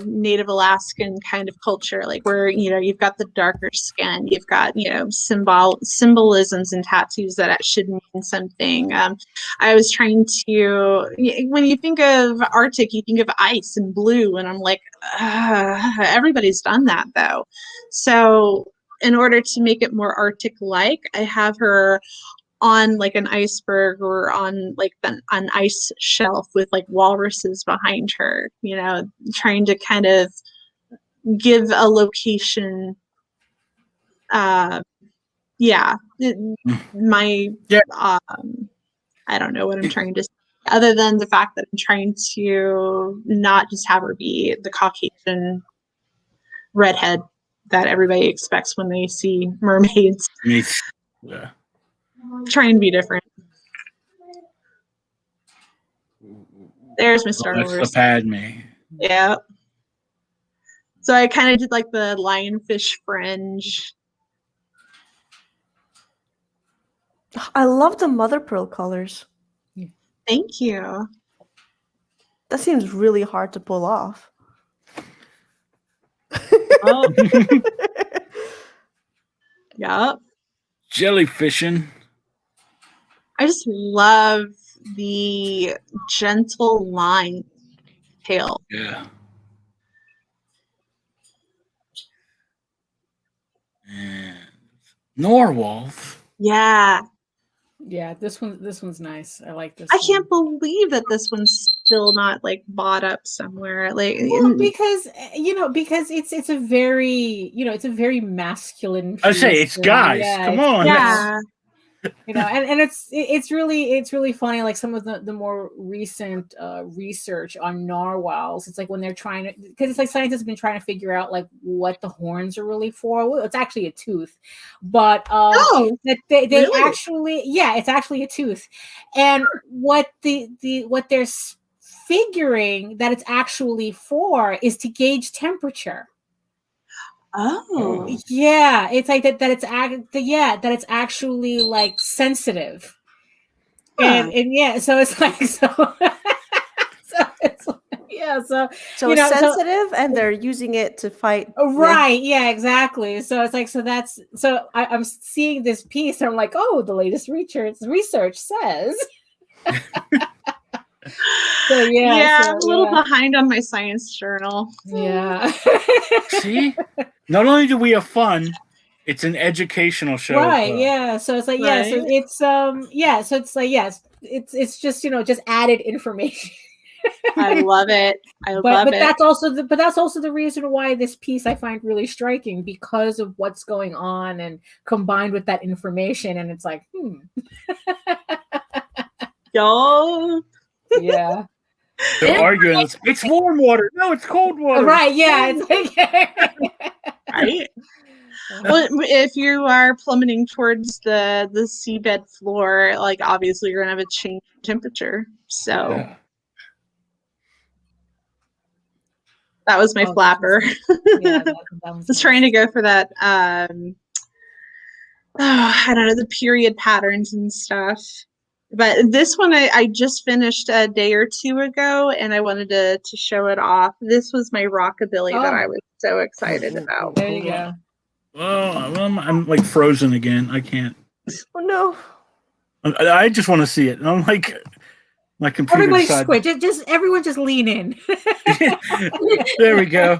Speaker 3: Native Alaskan kind of culture, like where, you've got the darker skin, you've got, symbolisms and tattoos that should mean something. I was trying to, when you think of Arctic, you think of ice and blue, and I'm like, everybody's done that though. So in order to make it more Arctic-like, I have her on like an iceberg or on like an ice shelf with like walruses behind her, trying to kind of give a location. I don't know what I'm trying to say, other than the fact that I'm trying to not just have her be the Caucasian redhead that everybody expects when they see mermaids.
Speaker 1: Yeah.
Speaker 3: Trying to be different. There's my Star Wars.
Speaker 1: That's the Padme.
Speaker 3: Yeah. So I kind of did like the lionfish fringe.
Speaker 2: I love the mother pearl colors.
Speaker 3: Thank you.
Speaker 2: That seems really hard to pull off.
Speaker 3: Oh. Yep.
Speaker 1: Jellyfishing.
Speaker 3: I just love the gentle line tail.
Speaker 1: Yeah. And narwhals.
Speaker 3: Yeah.
Speaker 4: Yeah, this one's nice. I like this.
Speaker 3: I can't believe that this one's still not like bought up somewhere.
Speaker 4: Because it's a very it's a very masculine.
Speaker 1: I say it's guys.
Speaker 4: Yeah,
Speaker 1: Come on.
Speaker 3: Yeah.
Speaker 4: And it's really funny. Like some of the more recent research on narwhals, it's like when they're trying to, because it's like scientists have been trying to figure out like what the horns are really for. Well, it's actually a tooth, but that they
Speaker 3: really?
Speaker 4: actually, yeah, it's actually a tooth, and what what they're figuring that it's actually for is to gauge temperature.
Speaker 3: Oh,
Speaker 4: Yeah, it's like that it's that it's actually like sensitive. And yeah, so it's like so it's yeah, so
Speaker 2: it's sensitive and they're using it to fight.
Speaker 4: Right, yeah, exactly. So it's like I'm seeing this piece and I'm like, oh, the latest research says. So
Speaker 3: I'm a little behind on my science journal.
Speaker 4: Yeah.
Speaker 1: See, not only do we have fun, it's an educational show.
Speaker 4: Right. Yeah. So it's like
Speaker 3: Right.
Speaker 4: so it's So it's like it's just just added information.
Speaker 3: I love it.
Speaker 4: But that's also the reason why this piece I find really striking, because of what's going on and combined with that information, and it's like
Speaker 3: Yo.
Speaker 4: Yeah.
Speaker 1: They're arguing. It's warm water. No, it's cold water.
Speaker 4: Right. Yeah. It's like,
Speaker 3: Right. Well, if you are plummeting towards the seabed floor, like obviously you're gonna have a change in temperature. So
Speaker 1: Yeah.
Speaker 3: that was my flapper.
Speaker 4: Yeah, that was
Speaker 3: I was trying to go for that. I don't know, the period patterns and stuff. But this one I just finished a day or two ago, and I wanted to show it off. This was my rockabilly that I was so excited about.
Speaker 4: There you go.
Speaker 1: Oh, I'm like frozen again. I can't.
Speaker 2: Oh no!
Speaker 1: I just want to see it. And I'm like, my computer.
Speaker 4: Everybody
Speaker 1: decided.
Speaker 4: just everyone just lean in.
Speaker 1: There we go.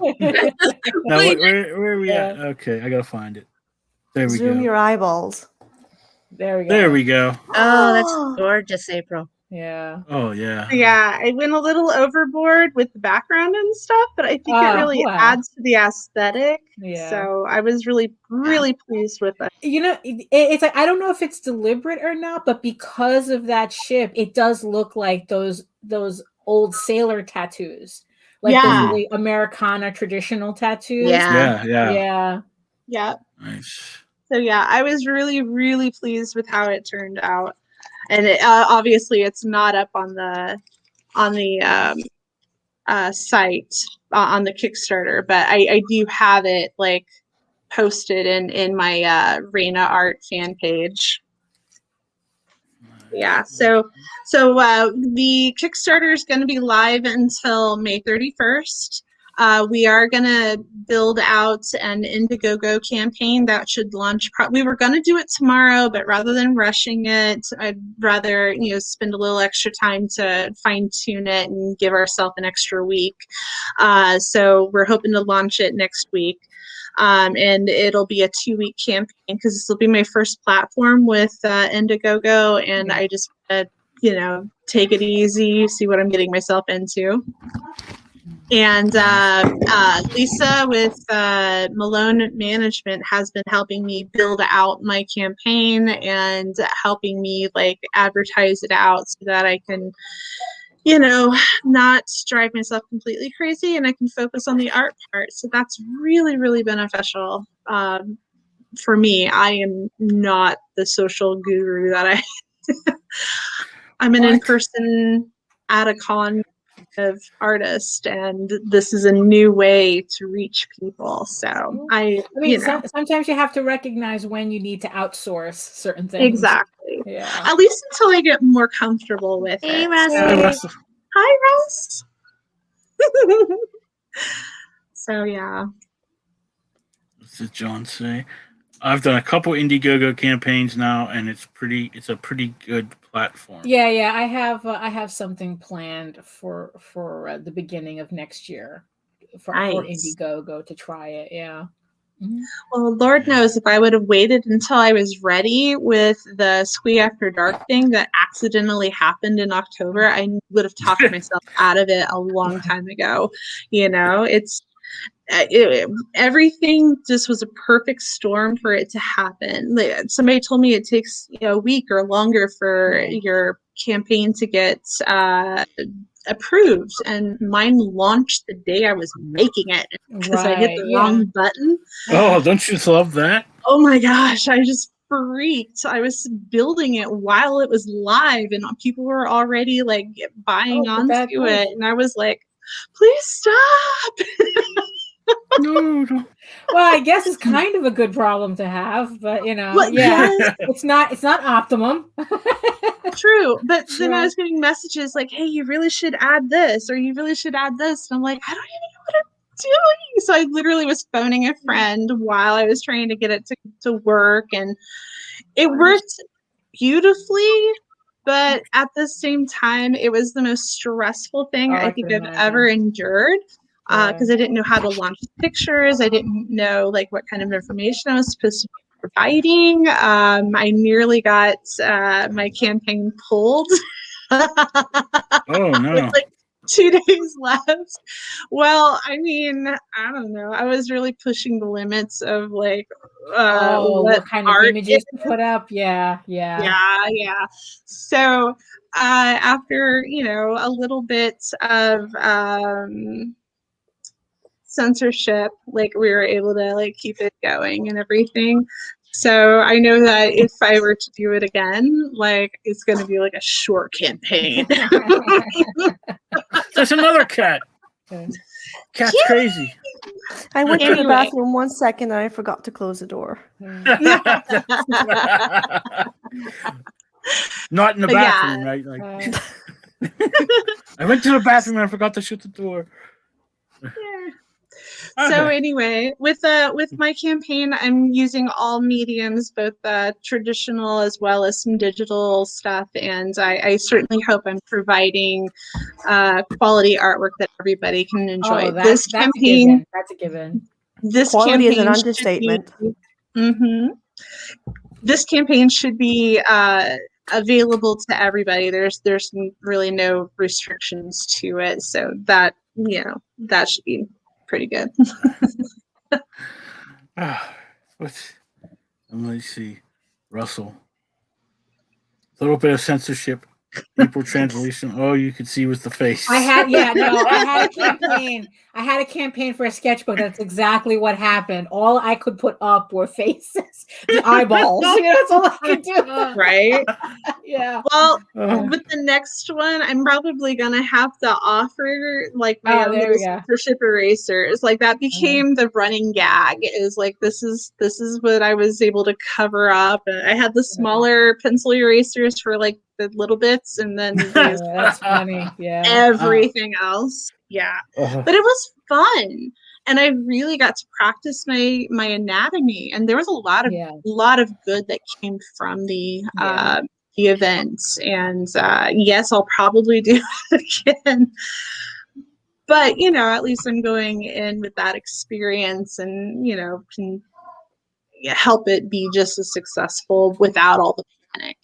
Speaker 1: Now, where are we at? Okay, I gotta find it. There we
Speaker 2: Zoom
Speaker 1: go.
Speaker 2: your eyeballs.
Speaker 4: There we go.
Speaker 1: There we go.
Speaker 5: Oh, that's gorgeous, April.
Speaker 4: Yeah.
Speaker 1: Oh yeah.
Speaker 3: Yeah, I went a little overboard with the background and stuff, but I think it really adds to the aesthetic.
Speaker 4: Yeah.
Speaker 3: So I was really pleased with it.
Speaker 4: It's like, I don't know if it's deliberate or not, but because of that ship, it does look like those old sailor tattoos, like those really Americana traditional tattoos.
Speaker 1: Yeah.
Speaker 3: Nice. So yeah, I was really pleased with how it turned out. And obviously, it's not up on the site on the Kickstarter, but I do have it like posted in my Reyna Art fan page. Yeah, so the Kickstarter is going to be live until May 31st. We are going to build out an Indiegogo campaign that should launch. We were going to do it tomorrow, but rather than rushing it, I'd rather spend a little extra time to fine tune it and give ourselves an extra week. So we're hoping to launch it next week. And it'll be a 2-week campaign because this will be my first platform with Indiegogo, and I just take it easy, see what I'm getting myself into. And Lisa with Malone Management has been helping me build out my campaign and helping me like advertise it out so that I can, not drive myself completely crazy and I can focus on the art part. So that's really beneficial for me. I am not the social guru that I'm an in-person at a con of artist, and this is a new way to reach people. So
Speaker 4: sometimes you have to recognize when you need to outsource certain things.
Speaker 3: Exactly.
Speaker 4: Yeah.
Speaker 3: At least until I get more comfortable with
Speaker 5: Hey,
Speaker 3: it.
Speaker 5: Russ.
Speaker 3: Hi, Russ. So yeah.
Speaker 1: What did John say? I've done a couple Indiegogo campaigns now, and it's a pretty good platform.
Speaker 4: Yeah. I have something planned for the beginning of next year for Indiegogo to try it. Yeah. Mm-hmm.
Speaker 3: Well, Lord knows if I would have waited until I was ready with the Squee After Dark thing that accidentally happened in October, I would have talked myself out of it a long time ago. everything just was a perfect storm for it to happen. Somebody told me it takes a week or longer for your campaign to get approved, and mine launched the day I was making it because I hit the wrong button.
Speaker 1: Oh, don't you love that?
Speaker 3: Oh my gosh, I just freaked. I was building it while it was live, and people were already like buying onto it, and I was like, please stop.
Speaker 1: No.
Speaker 4: Well, I guess it's kind of a good problem to have, but it's not optimum.
Speaker 3: True, but then I was getting messages like, hey, you really should add this, or you really should add this, and I'm like, I don't even know what I'm doing. So I literally was phoning a friend while I was trying to get it to work, and it worked beautifully, but at the same time it was the most stressful thing I think I've ever endured. Because I didn't know how to launch pictures. I didn't know like what kind of information I was supposed to be providing. I nearly got my campaign pulled.
Speaker 1: Oh no.
Speaker 3: With, like 2 days left. Well, I mean, I don't know. I was really pushing the limits of like
Speaker 4: what kind of images to put up. Yeah.
Speaker 3: So after a little bit of censorship, like we were able to like keep it going and everything. So I know that if I were to do it again, like it's going to be like a short campaign.
Speaker 1: There's another cat. Cat's crazy.
Speaker 2: I went to the bathroom 1 second and I forgot to close the door. Not in the bathroom, right? Like, I went to the bathroom and I forgot to shut the door.
Speaker 3: So anyway, with my campaign, I'm using all mediums, both traditional as well as some digital stuff, and I certainly hope I'm providing quality artwork that everybody can enjoy. This campaign,
Speaker 4: that's a given.
Speaker 3: This
Speaker 2: quality
Speaker 3: campaign
Speaker 2: is an understatement.
Speaker 3: This campaign should be available to everybody. There's really no restrictions to it, so that that should be pretty good.
Speaker 1: Let's see. Russell. A little bit of censorship. April translation. Oh, you could see with the face.
Speaker 4: I had a campaign. I had a campaign for a sketchbook. That's exactly what happened. All I could put up were faces, the eyeballs. That's all I could do.
Speaker 3: Right?
Speaker 4: Yeah.
Speaker 3: Well, with the next one, I'm probably gonna have to offer like my own little censorship erasers. Like that became the running gag. Is like this is what I was able to cover up. And I had the smaller pencil erasers for like the little bits, and then
Speaker 4: that's funny. Yeah.
Speaker 3: Everything else. Yeah. But it was fun. And I really got to practice my anatomy, and there was a lot of good that came from the events. And yes, I'll probably do it again. But at least I'm going in with that experience, and can help it be just as successful without all the panic.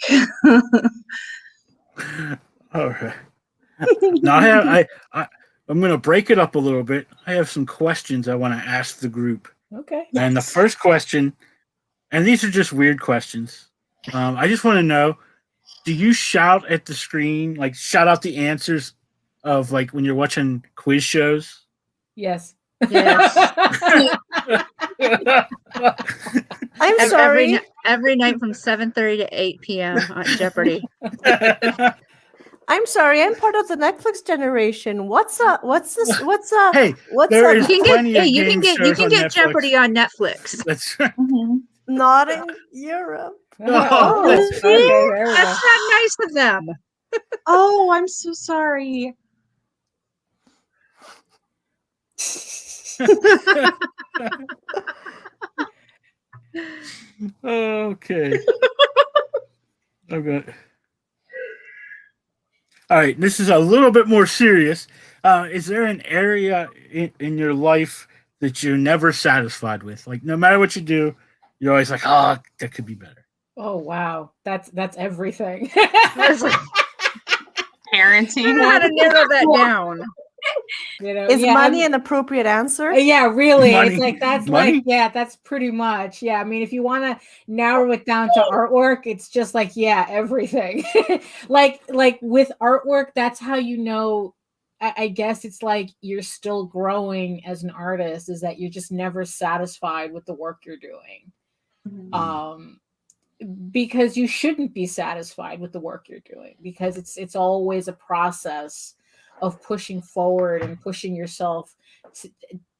Speaker 1: All right. Now I'm going to break it up a little bit. I have some questions I want to ask the group.
Speaker 4: Okay.
Speaker 1: And the first question, and these are just weird questions. I just want to know, do you shout at the screen, like shout out the answers of like when you're watching quiz shows?
Speaker 4: Yes.
Speaker 2: I'm sorry.
Speaker 5: Every night from 7:30 to 8 p.m. on Jeopardy.
Speaker 2: I'm sorry. I'm part of the Netflix generation. What's up? What's this? What's up?
Speaker 1: Hey,
Speaker 2: what's
Speaker 1: there
Speaker 2: up?
Speaker 1: is
Speaker 5: You can get Jeopardy on Netflix.
Speaker 1: That's
Speaker 2: Not in Europe.
Speaker 1: that's
Speaker 5: That's not nice of them.
Speaker 3: Oh, I'm so sorry.
Speaker 1: Okay. Okay. All right, this is a little bit more serious. Is there an area in your life that you're never satisfied with? Like, no matter what you do, you're always like, oh, that could be better.
Speaker 4: Oh, wow. That's everything.
Speaker 3: Parenting.
Speaker 5: How to narrow that down.
Speaker 4: You know,
Speaker 2: Is
Speaker 4: yeah,
Speaker 2: money an appropriate answer?
Speaker 4: Yeah, really.
Speaker 1: Money.
Speaker 4: It's like that's
Speaker 1: Money?
Speaker 4: like that's pretty much. Yeah, I mean, if you want to narrow it down to artwork, it's just like everything. like with artwork, that's how you know. I guess it's like you're still growing as an artist. Is that you're just never satisfied with the work you're doing. Because you shouldn't be satisfied with the work you're doing, because it's always a process of pushing forward and pushing yourself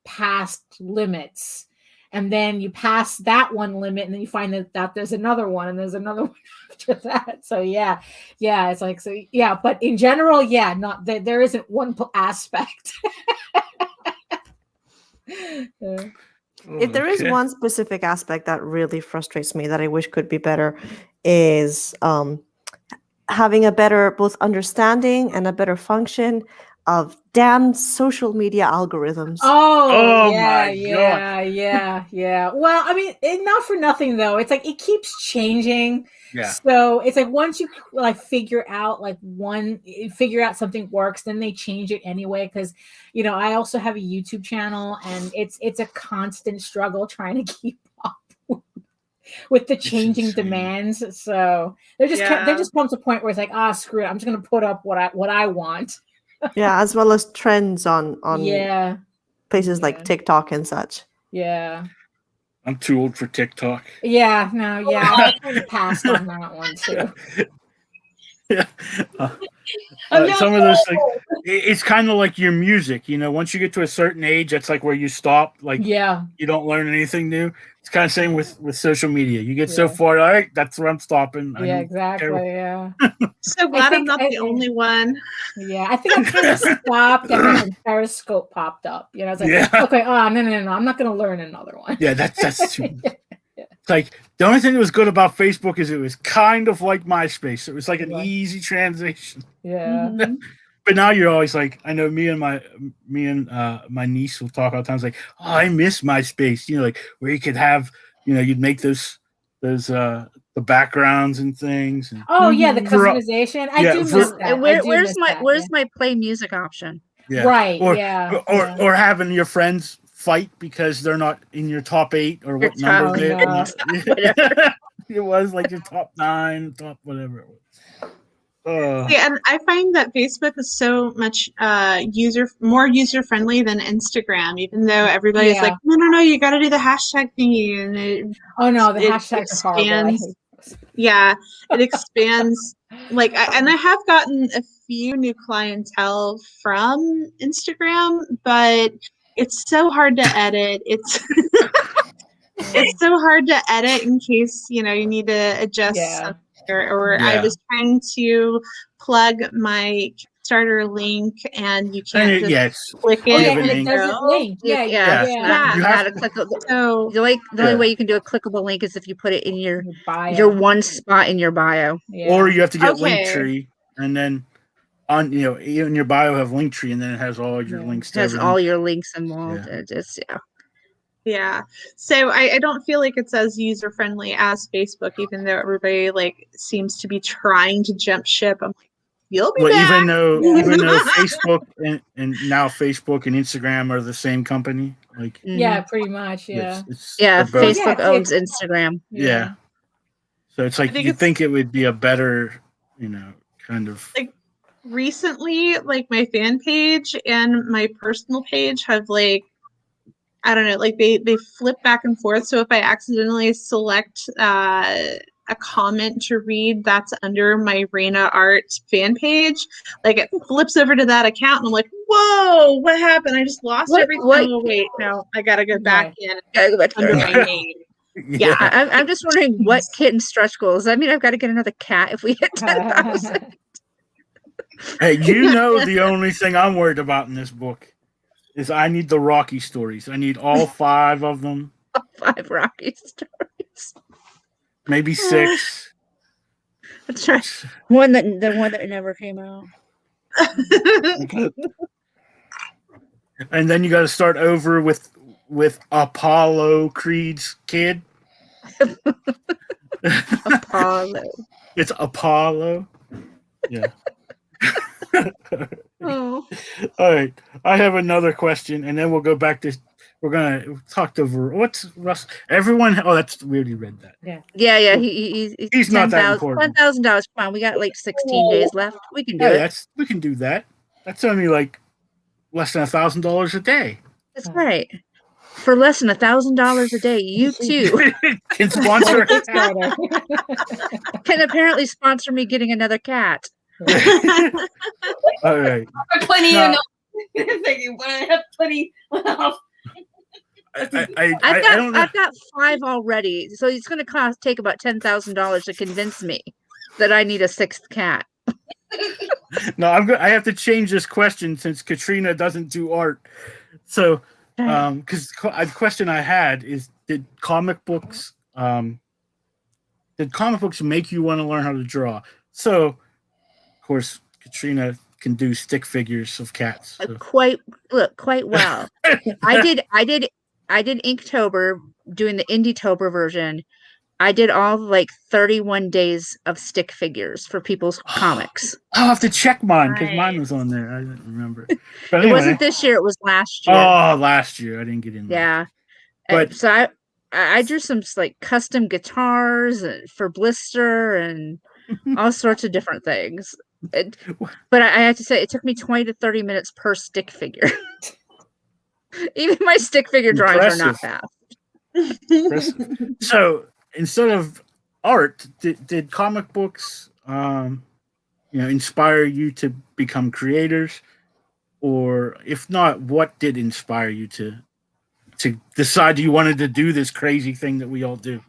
Speaker 4: past limits, and then you pass that one limit and then you find that there's another one and there's another one after that. So it's like, but in general, not there isn't one aspect.
Speaker 2: If there is one specific aspect that really frustrates me that I wish could be better, is having a better both understanding and a better function of damn social media algorithms.
Speaker 1: Oh
Speaker 4: yeah,
Speaker 1: my God.
Speaker 4: yeah. Well, I mean, not for nothing though. It's like it keeps changing.
Speaker 1: Yeah.
Speaker 4: So it's like once you like figure out something works, then they change it anyway. Because I also have a YouTube channel, and it's a constant struggle trying to keep up with the changing demands. So there just comes a point where it's like, screw it, I'm just gonna put up what I want.
Speaker 2: Yeah, as well as trends on places like TikTok and such.
Speaker 4: Yeah.
Speaker 1: I'm too old for TikTok.
Speaker 4: Yeah, no, I kind of passed on that one too.
Speaker 1: Some of those things, it's kind of like your music. Once you get to a certain age, that's like where you stop. Like, you don't learn anything new. It's kind of same with social media. You get so far, all right, that's where I'm stopping.
Speaker 4: Exactly. Yeah.
Speaker 3: So glad I'm not the only one.
Speaker 4: Yeah, I think I kind of stopped, and then Periscope popped up. I was like, okay, no, I'm not going to learn another one.
Speaker 1: Yeah, that's too. It's like the only thing that was good about Facebook is it was kind of like MySpace. It was like an easy transition.
Speaker 4: Yeah.
Speaker 3: Mm-hmm.
Speaker 1: But now you're always like, I know me and my niece will talk all the time. It's like, I miss MySpace. Like where you could have, you'd make those the backgrounds and things. And,
Speaker 4: the customization. I do miss that.
Speaker 5: Where's my play music option?
Speaker 1: Yeah.
Speaker 4: Right.
Speaker 1: Or having your friends fight because they're not in your top 8 or what number it was, like your top 9, top whatever it was.
Speaker 3: And I find that Facebook is so much more user friendly than Instagram, even though everybody's like, no, you got to do the hashtag thingy, and
Speaker 4: the hashtags are horrible.
Speaker 3: Yeah, it expands. And I have gotten a few new clientele from Instagram, but it's so hard to edit. It's so hard to edit in case you need to adjust something. Or I was trying to plug my Kickstarter link, and you can't click it.
Speaker 4: And it doesn't link.
Speaker 5: You have to click. So the only way you can do a clickable link is if you put it in your one spot in your bio.
Speaker 1: Yeah. Or you have to get Linktree, and then on in your bio have Linktree, and then it has all your links.
Speaker 5: It has all your links involved.
Speaker 3: Yeah. So I don't feel like it's as user friendly as Facebook, even though everybody seems to be trying to jump ship. I'm like, you'll be back.
Speaker 1: Even though Facebook and now Facebook and Instagram are the same company.
Speaker 4: Pretty much. Yeah.
Speaker 5: Facebook owns Instagram.
Speaker 1: Yeah. So it's like you'd think it would be a better, kind of
Speaker 3: recently, my fan page and my personal page have I don't know, they flip back and forth. So if I accidentally select a comment to read that's under my Reyna Art fan page, it flips over to that account, and I'm like, whoa, what happened? I just lost everything. Oh, wait, no, I gotta go back in. Under my name.
Speaker 5: Yeah, I'm just wondering what kitten stretch goals. I mean, I've got to get another cat if we hit 10,000.
Speaker 1: Hey, the only thing I'm worried about in this book is I need the Rocky stories. I need all 5 of them.
Speaker 5: 5 Rocky stories.
Speaker 1: Maybe 6.
Speaker 5: That's right. The one that never came out.
Speaker 1: And then you got to start over with Apollo Creed's kid.
Speaker 5: Apollo.
Speaker 1: It's Apollo. Yeah.
Speaker 5: Oh,
Speaker 1: All right. I have another question, and then we'll go back to. We're gonna talk to what's Russ. Everyone. Oh, that's we already read that.
Speaker 5: yeah.
Speaker 1: He's not that important.
Speaker 5: $10,000. Come on, we got like 16 days left. We can do
Speaker 1: Hey,
Speaker 5: it.
Speaker 1: we can do that. That's only like less than $1,000 a day.
Speaker 5: That's right. For less than $1,000 a day, you too
Speaker 1: Can sponsor a cat.
Speaker 5: can apparently sponsor me getting another cat.
Speaker 1: All right.
Speaker 6: Plenty
Speaker 1: Now-
Speaker 6: enough. Thank you. But I have plenty enough.
Speaker 5: I've got 5 already, so it's going to take about $10,000 to convince me that I need a 6th cat.
Speaker 1: No, I have to change this question since Katrina doesn't do art. So, because the question I had is, did comic books make you want to learn how to draw? So, of course, Katrina can do stick figures of cats. So.
Speaker 5: Quite well. I did Inktober, doing the Indietober version. I did all like 31 days of stick figures for people's comics.
Speaker 1: I'll have to check mine because mine was on there. I didn't remember. But
Speaker 5: It
Speaker 1: anyway.
Speaker 5: wasn't this year, it was last year.
Speaker 1: Oh, last year. I didn't get in there.
Speaker 5: Yeah.
Speaker 1: But
Speaker 5: so I drew some like custom guitars for Blister and all sorts of different things. But I have to say, it took me 20 to 30 minutes per stick figure. Even my stick figure drawings are not fast.
Speaker 1: Impressive. So instead of art, did comic books, inspire you to become creators, or if not, what did inspire you to decide you wanted to do this crazy thing that we all do?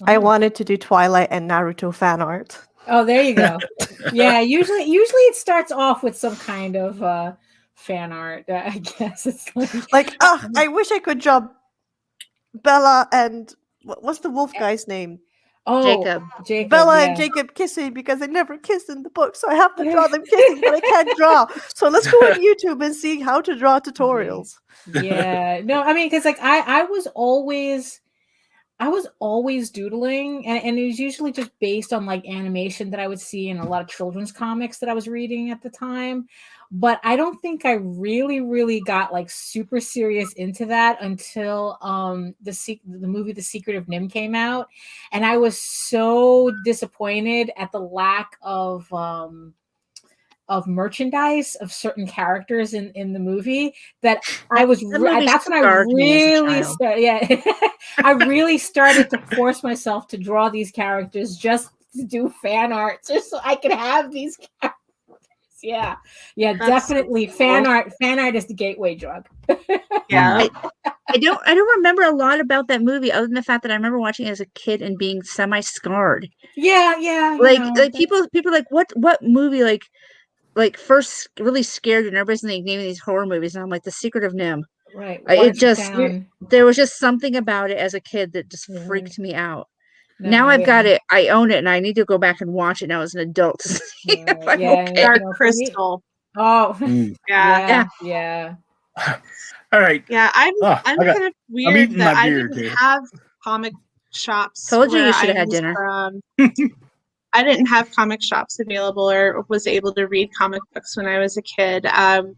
Speaker 2: I wanted to do Twilight and Naruto fan art.
Speaker 4: Oh, there you go. Yeah, usually it starts off with some kind of fan art. I guess it's like
Speaker 2: I wish I could draw Bella and what's the wolf guy's name?
Speaker 4: Oh,
Speaker 5: Jacob.
Speaker 2: Bella and Jacob kissing, because they never kissed in the book, so I have to draw them kissing, but I can't draw. So let's go on YouTube and see how to draw tutorials.
Speaker 4: Yeah, no, I mean, because like I was always doodling, and it was usually just based on like animation that I would see in a lot of children's comics that I was reading at the time. But I don't think I really got like super serious into that until the movie The Secret of NIMH came out, and I was so disappointed at the lack of merchandise of certain characters in the movie that I was that's when I really started. Yeah, I really started to force myself to draw these characters just to do fan art, just so I could have these characters. Yeah, that's definitely so cool. Fan art is the gateway drug.
Speaker 3: Yeah.
Speaker 5: I don't remember a lot about that movie other than the fact that I remember watching it as a kid and being semi-scarred.
Speaker 4: Yeah.
Speaker 5: Like people like what movie like first really scared you, and everybody's naming these horror movies, and I'm like, The Secret of NIMH.
Speaker 4: Right.
Speaker 5: There was just something about it as a kid that just freaked me out. Now I've got it. I own it, and I need to go back and watch it now as an adult to see if I'm okay.
Speaker 3: Dark Crystal.
Speaker 4: Oh,
Speaker 3: yeah.
Speaker 1: All right.
Speaker 3: Yeah, I'm kind of weird that I didn't have comic shops.
Speaker 5: Told you should have had dinner.
Speaker 3: I didn't have comic shops available or was able to read comic books when I was a kid.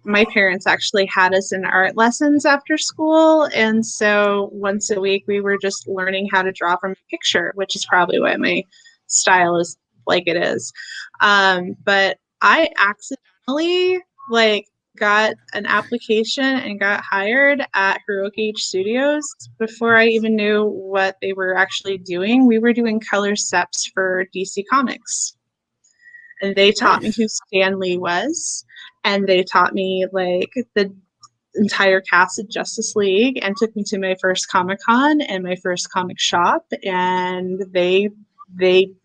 Speaker 3: My parents actually had us in art lessons after school. And so once a week, we were just learning how to draw from a picture, which is probably why my style is like it is. But I accidentally got an application and got hired at Heroic Age Studios before I even knew what they were actually doing. We were doing color steps for DC Comics. And they taught me who Stan Lee was. And they taught me the entire cast of Justice League and took me to my first Comic-Con and my first comic shop. And they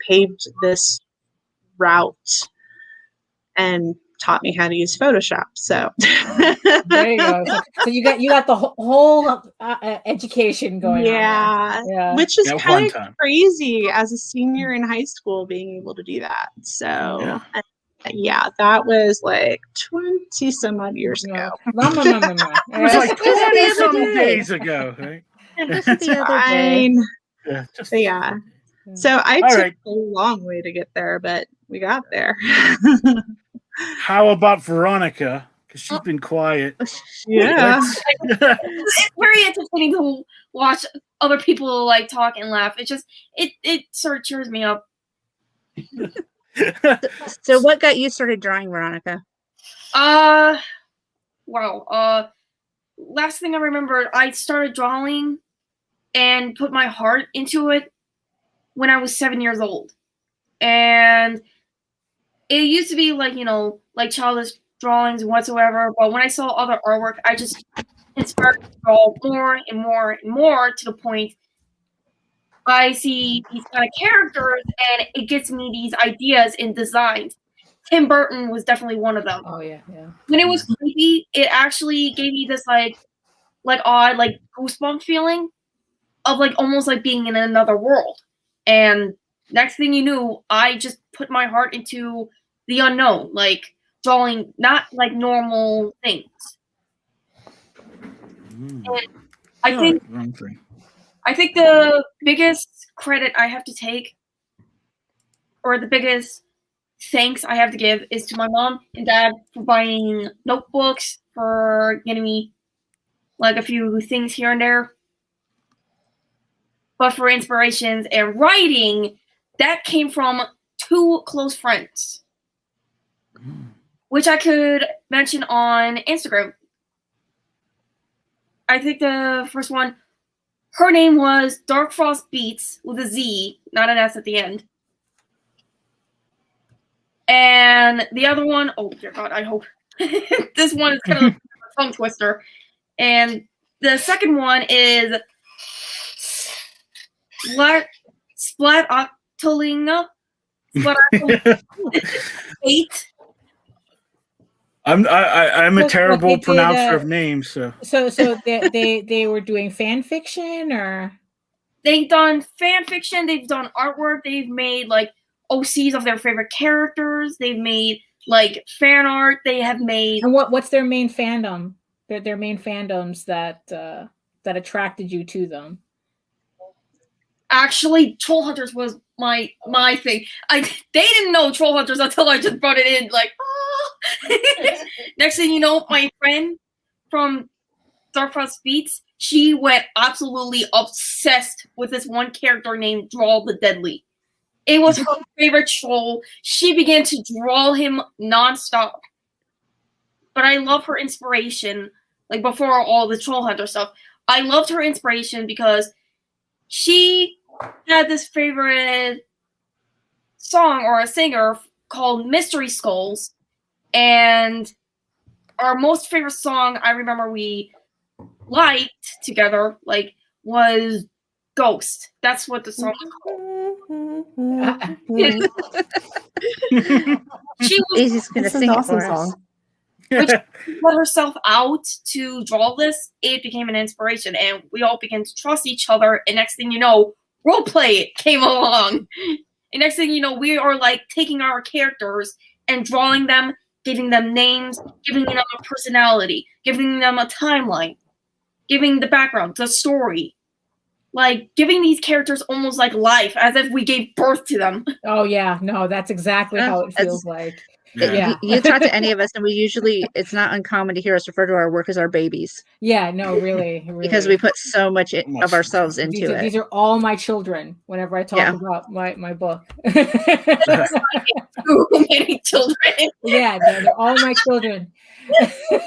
Speaker 3: paved this route and taught me how to use Photoshop. So
Speaker 4: there you go. So you got the whole education going on.
Speaker 3: Yeah, which is kind of crazy as a senior in high school being able to do that. So yeah, that was like 20 some odd years ago.
Speaker 1: It was like 20 some days ago, right?
Speaker 5: The other day.
Speaker 3: Yeah. So I took a long way to get there, but we got there.
Speaker 1: how about Veronica? Because she's been quiet.
Speaker 3: Yeah.
Speaker 6: It's very entertaining to watch other people like talk and laugh. It sort of cheers me up.
Speaker 5: So what got you started drawing, Veronica?
Speaker 6: Wow. Last thing I remember, I started drawing and put my heart into it when I was 7 years old. And it used to be like, like childish drawings and whatsoever, but when I saw other artwork, I just inspired to draw more and more and more, to the point I see these kind of characters and it gets me these ideas in designs. Tim Burton was definitely one of them.
Speaker 4: Oh yeah.
Speaker 6: When it was creepy, it actually gave me this like odd like goosebump feeling of like almost like being in another world. And next thing you knew, I just put my heart into the unknown, like drawing not like normal things. And I think the biggest credit I have to take, or the biggest thanks I have to give, is to my mom and dad for buying notebooks, for getting me like a few things here and there. But for inspirations and writing, that came from 2 close friends, which I could mention on Instagram. I think the first one, her name was Dark Frost Beats with a Z, not an S at the end. And the other one, oh dear God, I hope this one is kind of a tongue twister. And the second one is Splatatolinga. 8.
Speaker 1: I'm a terrible pronouncer of names, so
Speaker 4: they were doing fan fiction, or
Speaker 6: they've done fan fiction, they've done artwork, they've made like OCs of their favorite characters, they've made like fan art, they have made.
Speaker 4: And what's their main fandom? Their main fandoms that attracted you to them?
Speaker 6: Actually, Troll Hunters was my thing. They didn't know Troll Hunters until I just brought it in. Like, next thing you know, my friend from Dark Frost Beats, she went absolutely obsessed with this one character named Drawl the Deadly. It was her favorite troll. She began to draw him nonstop. But I love her inspiration. Like before all the Troll Hunter stuff, I loved her inspiration because she had this favorite song or a singer called Mystery Skulls, and our most favorite song I remember we liked together was Ghost. That's what the song was called. She was
Speaker 5: just gonna sing it for us.
Speaker 6: Which put herself out to draw this, it became an inspiration, and we all began to trust each other. And next thing you know, roleplay came along. And next thing you know, we are like taking our characters and drawing them, giving them names, giving them a personality, giving them a timeline, giving the background, the story. Like giving these characters almost like life, as if we gave birth to them.
Speaker 4: Oh yeah, no, that's exactly how it feels like.
Speaker 1: Yeah.
Speaker 5: You talk to any of us, and it's not uncommon to hear us refer to our work as our babies.
Speaker 4: Yeah, no, really.
Speaker 5: Because we put so much of ourselves into it.
Speaker 4: These are all my children. Whenever I talk about my book,
Speaker 6: Too many children.
Speaker 4: Yeah, they're all my children.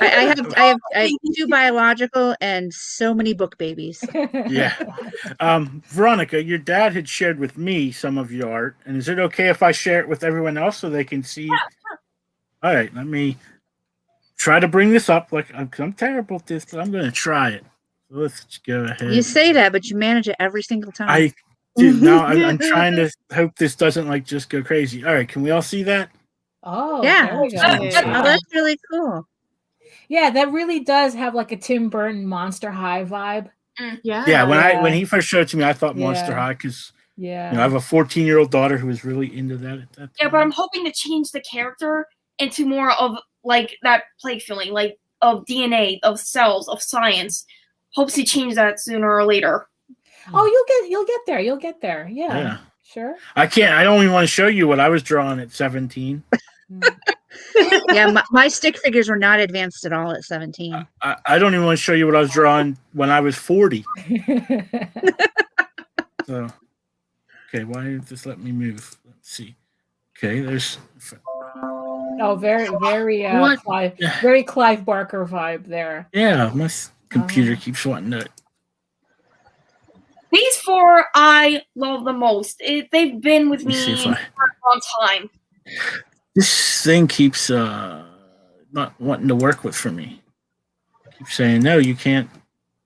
Speaker 5: I have 2 biological and so many book babies.
Speaker 1: Yeah. Veronica, your dad had shared with me some of your art, and is it okay if I share it with everyone else so they can see? All right, let me try to bring this up. I'm terrible at this, but I'm going to try it. So let's go ahead.
Speaker 5: You say that, but you manage it every single time.
Speaker 1: I'm trying to hope this doesn't just go crazy. All right, can we all see that?
Speaker 4: Oh,
Speaker 5: yeah.
Speaker 4: there we go.
Speaker 5: Oh, that's really cool.
Speaker 4: Yeah, that really does have like a Tim Burton Monster High vibe.
Speaker 3: Yeah.
Speaker 1: Yeah, when he first showed it to me, I thought Monster High because I have a 14-year-old daughter who was really into that at that time.
Speaker 6: Yeah, but I'm hoping to change the character into more of like that plague feeling, like of DNA, of cells, of science. Hopes to change that sooner or later.
Speaker 4: Oh, you'll get there. You'll get there. Yeah. Sure.
Speaker 1: I don't even want to show you what I was drawing at 17.
Speaker 5: Yeah, my stick figures were not advanced at all at 17.
Speaker 1: I don't even want to show you what I was drawing when I was 40. So, okay, why did this let me move? Let's see. Okay, there's.
Speaker 4: Oh, very
Speaker 1: What?
Speaker 4: Clive, very Clive Barker vibe there.
Speaker 1: Yeah, my computer keeps wanting to.
Speaker 6: These four I love the most. They've been with
Speaker 1: Let me see
Speaker 6: me
Speaker 1: if
Speaker 6: for a long time.
Speaker 1: This thing keeps not wanting to work with for me. Keeps saying no, you can't.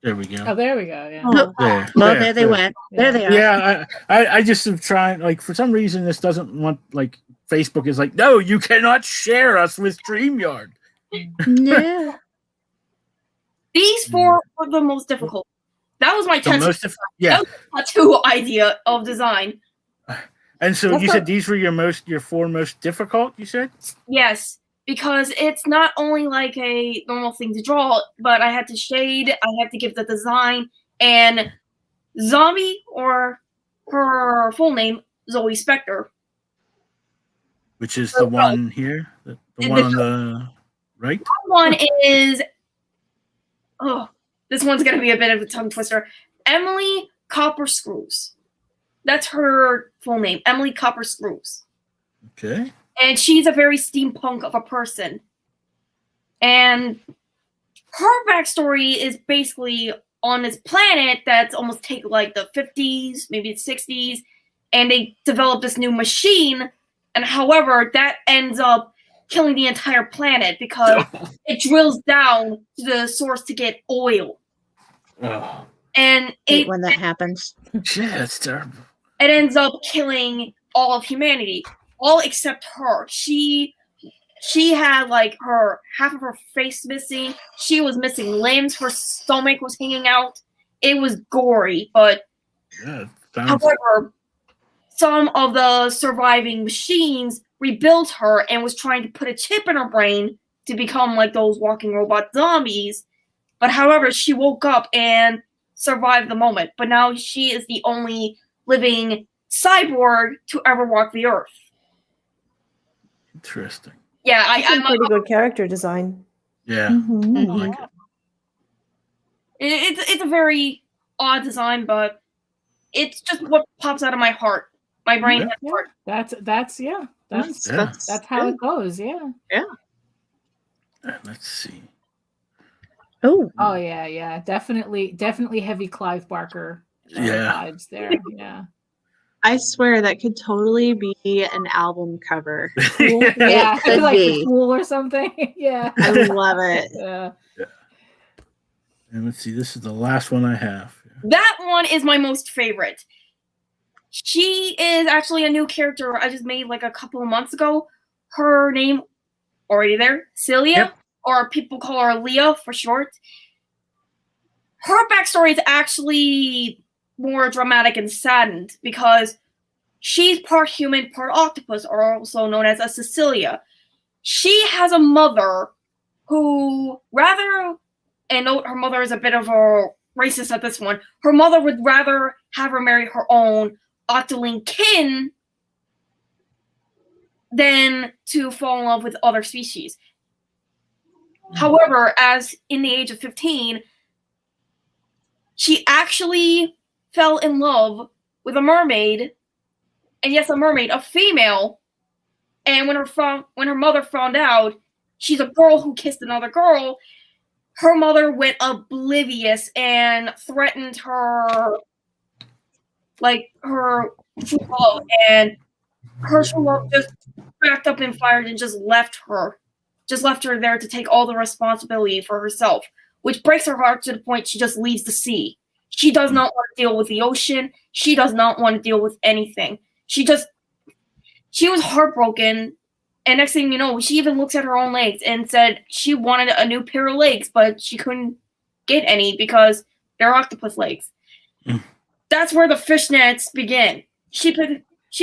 Speaker 1: There we go.
Speaker 4: Oh, there we go. Yeah.
Speaker 2: Oh.
Speaker 1: There,
Speaker 5: Well, there they went. There they are.
Speaker 1: Yeah, I just am trying. Like for some reason, this doesn't want like Facebook is like, no, you cannot share us with StreamYard.
Speaker 5: No.
Speaker 6: These four were the most difficult. That was my
Speaker 1: Yeah.
Speaker 6: tattoo idea of design.
Speaker 1: And so
Speaker 2: That's
Speaker 1: you
Speaker 2: not-
Speaker 1: said these were your four most difficult. You said.
Speaker 6: Yes, because it's not only like a normal thing to draw, but I had to shade, I had to give the design, and Zombie, or her full name, Zoe Spector.
Speaker 1: Which is the one here, the one on the right.
Speaker 6: One is, oh, this one's going to be a bit of a tongue twister. Emily Copper Screws. That's her full name, Emily Copper Screws.
Speaker 1: Okay.
Speaker 6: And she's a very steampunk of a person. And her backstory is basically on this planet that's almost take like the 50s, maybe the 60s, and they develop this new machine. And however, that ends up killing the entire planet because it drills down to the source to get oil.
Speaker 1: Oh,
Speaker 6: And
Speaker 5: Hate when that happens.
Speaker 1: shit, that's terrible.
Speaker 6: it ends up killing all of humanity, all except her. She had like her half of her face missing. She was missing limbs. Her stomach was hanging out. It was gory, but
Speaker 1: Yeah. Sounds,
Speaker 6: however, some of the surviving machines rebuilt her and was trying to put a chip in her brain to become like those walking robot zombies. But however, she woke up and survived the moment. But now she is the only living cyborg to ever walk the earth.
Speaker 1: interesting.
Speaker 6: Yeah,
Speaker 2: That's a pretty good character design.
Speaker 1: Yeah.
Speaker 5: Mm-hmm.
Speaker 1: I like it.
Speaker 6: it's a very odd design, but it's just what pops out of my heart. My brain
Speaker 1: Yeah.
Speaker 6: and heart.
Speaker 4: That's yeah. That's
Speaker 1: Yeah.
Speaker 4: that's how it goes. Yeah.
Speaker 1: Let's see.
Speaker 5: Oh,
Speaker 4: Oh yeah. Definitely heavy Clive Barker
Speaker 1: Yeah.
Speaker 4: vibes there. Yeah.
Speaker 3: I swear that could totally be an album cover.
Speaker 4: Cool. Yeah.
Speaker 5: could
Speaker 4: like
Speaker 5: be.
Speaker 4: the Fool or something. Yeah.
Speaker 3: I love it.
Speaker 4: Yeah.
Speaker 1: And let's see. This is the last one I have.
Speaker 6: That one is my most favorite. She is actually a new character I just made like a couple of months ago. Her name, already there, Celia,
Speaker 1: Yep.
Speaker 6: or people call her Leah for short. Her backstory is actually more dramatic and saddened because she's part human, part octopus, or also known as a Cecilia. She has a mother who and note her mother is a bit of a racist at this one. Her mother would rather have her marry her own octoling kin than to fall in love with other species. However, as in the age of 15, she actually fell in love with a mermaid, and yes, a mermaid, a female. And when her mother found out she's a girl who kissed another girl, her mother went oblivious and threatened her, like her true love, and her true love just backed up and fired and just left her there to take all the responsibility for herself, which breaks her heart to the point she just leaves the sea. She does not want to deal with the ocean. She does not want to deal with anything. She was heartbroken. And next thing you know, she even looks at her own legs and said she wanted a new pair of legs, but she couldn't get any because they're octopus legs.
Speaker 1: Mm.
Speaker 6: That's where the fishnets begin. She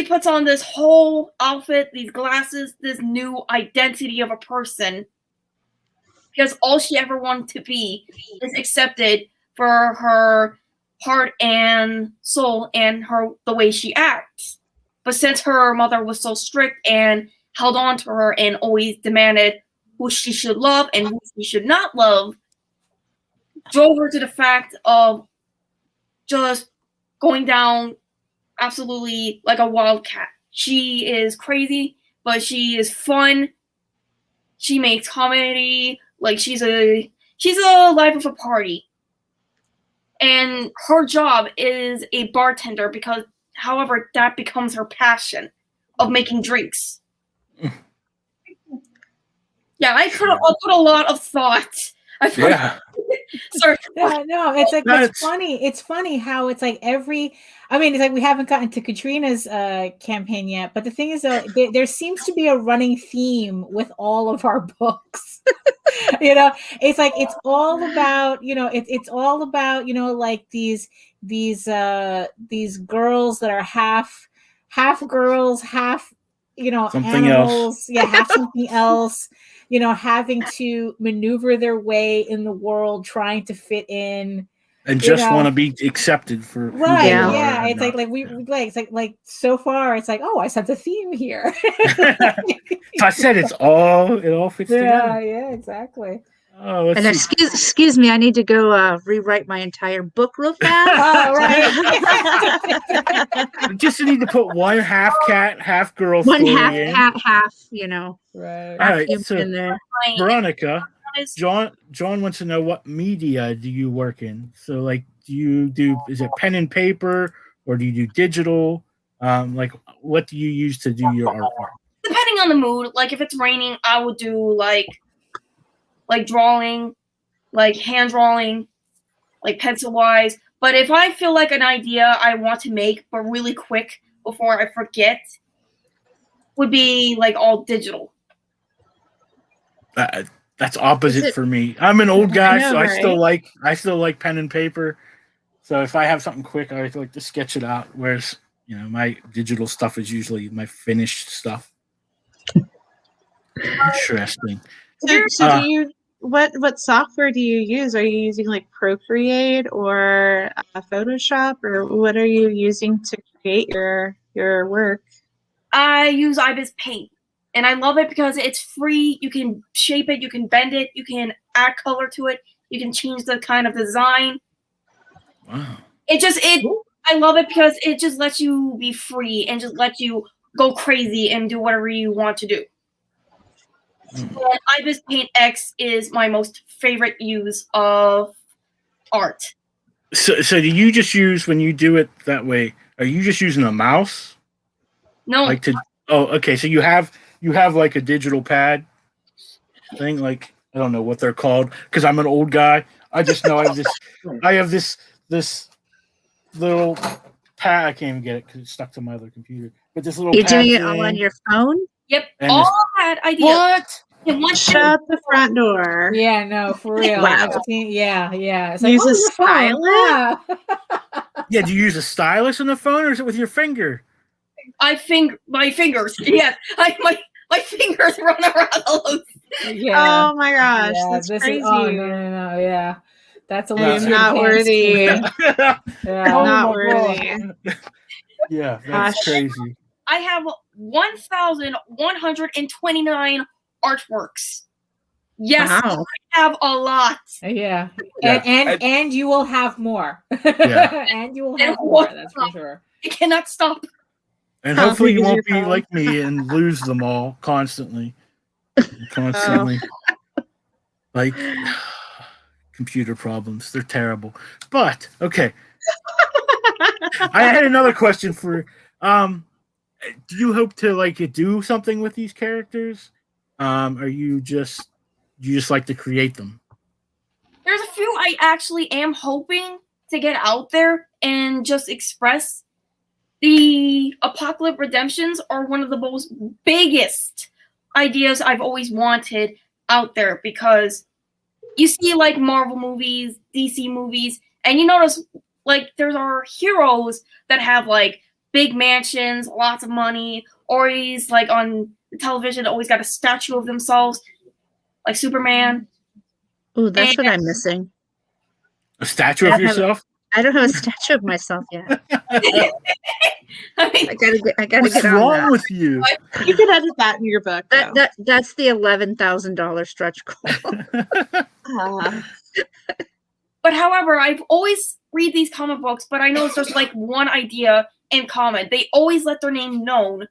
Speaker 6: puts on this whole outfit, these glasses, this new identity of a person, because all she ever wanted to be is accepted for her heart and soul and the way she acts. But since her mother was so strict and held on to her and always demanded who she should love and who she should not love, drove her to the fact of just going down absolutely like a wildcat. She is crazy, but she is fun. She makes comedy. Like she's a life of a party. And her job is a bartender because, however, that becomes her passion of making drinks. Yeah, I put a lot of thought.
Speaker 1: Yeah.
Speaker 6: Sorry.
Speaker 4: Yeah, no, it's like it's funny. It's funny how it's like it's like we haven't gotten to Katrina's campaign yet, but the thing is though, there seems to be a running theme with all of our books. It's like it's all about, it's all about, like these girls that are half girls, half
Speaker 1: Something
Speaker 4: animals,
Speaker 1: else.
Speaker 4: yeah, half something else. Having to maneuver their way in the world, trying to fit in,
Speaker 1: and just want to be accepted for who
Speaker 4: right.
Speaker 1: they are.
Speaker 4: Yeah, it's like so far, it's like, oh, I sense a theme here.
Speaker 1: So I said it all fits together.
Speaker 4: Yeah, exactly.
Speaker 1: Oh,
Speaker 5: And excuse me, I need to go rewrite my entire book real fast.
Speaker 4: Oh, right.
Speaker 1: We just need to put one half cat, half girl
Speaker 5: One
Speaker 1: story
Speaker 5: half
Speaker 1: in.
Speaker 5: cat, half,
Speaker 4: Right.
Speaker 1: All right,
Speaker 5: human
Speaker 1: so
Speaker 5: in there.
Speaker 1: Veronica, John wants to know, what media do you work in? So, like, is it pen and paper, or do you do digital? Like, what do you use to do your artwork?
Speaker 6: Depending on the mood, like if it's raining, I would do like drawing, like hand drawing, like pencil wise. But if I feel like an idea I want to make, but really quick before I forget, would be like all digital.
Speaker 1: That's opposite for me. I'm an old guy, so I still like pen and paper. So if I have something quick, I like to sketch it out. Whereas, my digital stuff is usually my finished stuff. Interesting.
Speaker 3: So do you what software do you use? Are you using like Procreate or Photoshop, or what are you using to create your work?
Speaker 6: I use IBIS Paint, and I love it because it's free. You can shape it, you can bend it, you can add color to it, you can change the kind of design.
Speaker 1: Wow.
Speaker 6: I love it because it just lets you be free and just lets you go crazy and do whatever you want to do. And IBIS Paint X is my most favorite use of art.
Speaker 1: So do you just use, when you do it that way, are you just using a mouse?
Speaker 6: No.
Speaker 1: Okay. So you have like a digital pad thing, like, I don't know what they're called because I'm an old guy. I just know I have this little pad. I can't even get it because it's stuck to my other computer. But this little
Speaker 5: You're
Speaker 1: pad
Speaker 5: doing it
Speaker 1: thing,
Speaker 5: all on your phone?
Speaker 6: Yep.
Speaker 1: And
Speaker 6: all had ideas.
Speaker 1: What?
Speaker 6: In one
Speaker 3: Shut the front door.
Speaker 4: Yeah, no, for real.
Speaker 3: Wow.
Speaker 4: Yeah. It's
Speaker 3: Use a
Speaker 4: your phone.
Speaker 3: stylus?
Speaker 4: Yeah.
Speaker 1: Yeah, do you use a stylus on the phone, or is it with your finger?
Speaker 6: My fingers. Yes. My fingers run around all over.
Speaker 4: Yeah.
Speaker 3: Oh my gosh,
Speaker 4: Yeah,
Speaker 3: that's
Speaker 4: this
Speaker 3: crazy.
Speaker 4: is no. Yeah. That's a
Speaker 3: I
Speaker 4: little
Speaker 3: am
Speaker 4: too
Speaker 3: not
Speaker 4: advanced
Speaker 3: worthy.
Speaker 4: for me. Yeah.
Speaker 3: Not
Speaker 4: my
Speaker 3: worthy.
Speaker 4: God.
Speaker 1: Yeah, that's crazy.
Speaker 6: I have 1,129 artworks. Yes,
Speaker 5: Wow.
Speaker 6: I have a lot.
Speaker 4: Yeah.
Speaker 1: Yeah.
Speaker 4: And you will have more.
Speaker 1: Yeah.
Speaker 4: And you will have more, that's for sure.
Speaker 6: I cannot stop.
Speaker 1: And
Speaker 3: How
Speaker 1: hopefully
Speaker 3: big
Speaker 1: you
Speaker 3: is
Speaker 1: won't
Speaker 3: your
Speaker 1: be
Speaker 3: phone?
Speaker 1: like me and lose them all constantly. Like, computer problems. They're terrible. But, okay. I had another question for, do you hope to like do something with these characters? Or you just like to create them?
Speaker 6: There's a few I actually am hoping to get out there and just express. The Apocalypse Redemptions are one of the most biggest ideas I've always wanted out there, because you see like Marvel movies, DC movies, and you notice like there are heroes that have like big mansions, lots of money, or he's like on the television always got a statue of themselves, like Superman.
Speaker 5: Oh, that's what I'm missing.
Speaker 1: A statue of yourself?
Speaker 5: I don't have a statue of myself yet.
Speaker 6: I mean,
Speaker 5: I gotta
Speaker 1: What's
Speaker 5: get on
Speaker 1: wrong
Speaker 5: that.
Speaker 1: with you?
Speaker 3: You can edit that in your book. though.
Speaker 5: That's the $11,000 stretch goal.
Speaker 6: but however, I've always read these comic books, but I noticed there's like one idea in common. They always let their name known.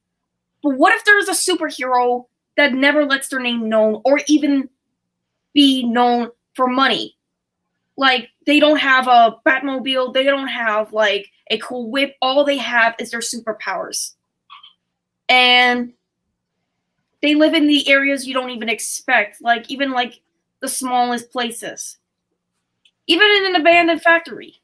Speaker 6: But what if there's a superhero that never lets their name known or even be known for money? Like, they don't have a Batmobile, they don't have like a cool whip, all they have is their superpowers. And they live in the areas you don't even expect, like even like the smallest places. Even in an abandoned factory.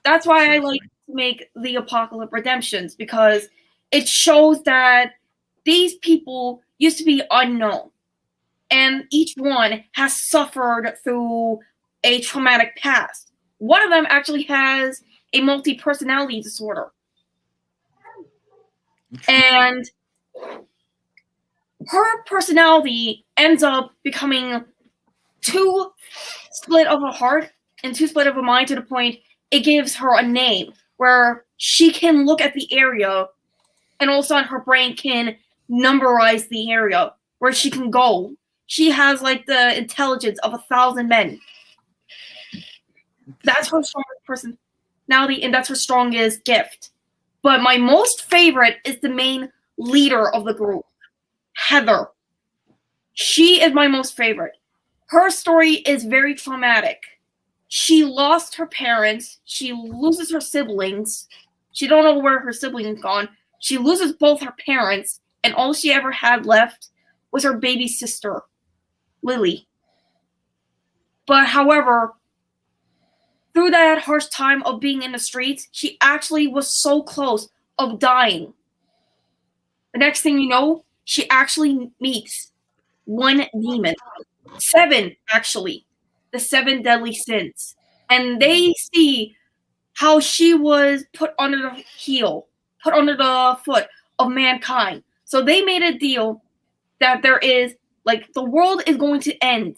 Speaker 6: That's why I like to make the Apocalypse Redemptions, because it shows that these people used to be unknown. And each one has suffered through a traumatic past. One of them actually has a multi-personality disorder. And her personality ends up becoming two split of a heart and two split of a mind, to the point it gives her a name where she can look at the area and all of a sudden her brain can numberize the area where she can go. She has like the intelligence of 1,000 men. That's her strongest personality, and that's her strongest gift. But my most favorite is the main leader of the group, Heather. She is my most favorite. Her story is very traumatic. She lost her parents. She loses her siblings. She don't know where her siblings gone. She loses both her parents, and all she ever had left was her baby sister, Lily. But however, through that harsh time of being in the streets, she actually was so close of dying. The next thing you know, she actually meets one demon. 7, actually. The 7 deadly sins. And they see how she was put under the foot of mankind. So they made a deal that there is, like, the world is going to end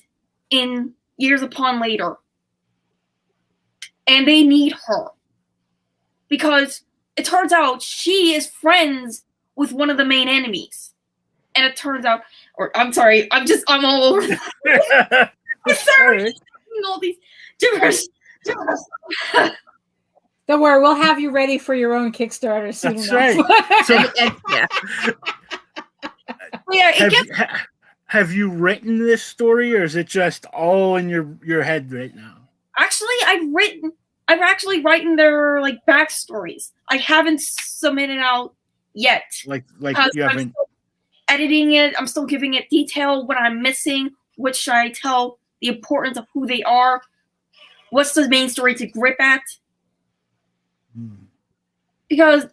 Speaker 6: in years upon later. And they need her. Because it turns out she is friends with one of the main enemies. And it turns out, or I'm sorry, I'm all over. I'm sorry. All these gibberish.
Speaker 4: Don't worry, we'll have you ready for your own Kickstarter soon
Speaker 1: That's
Speaker 4: enough.
Speaker 1: right. So,
Speaker 6: Yeah,
Speaker 1: have you written this story, or is it just all in your head right now?
Speaker 6: actually, I've actually written their like backstories. I haven't submitted out yet.
Speaker 1: Like you
Speaker 6: I'm
Speaker 1: haven't.
Speaker 6: still editing it. I'm still giving it detail, what I'm missing, which I tell the importance of who they are. What's the main story to grip at? Because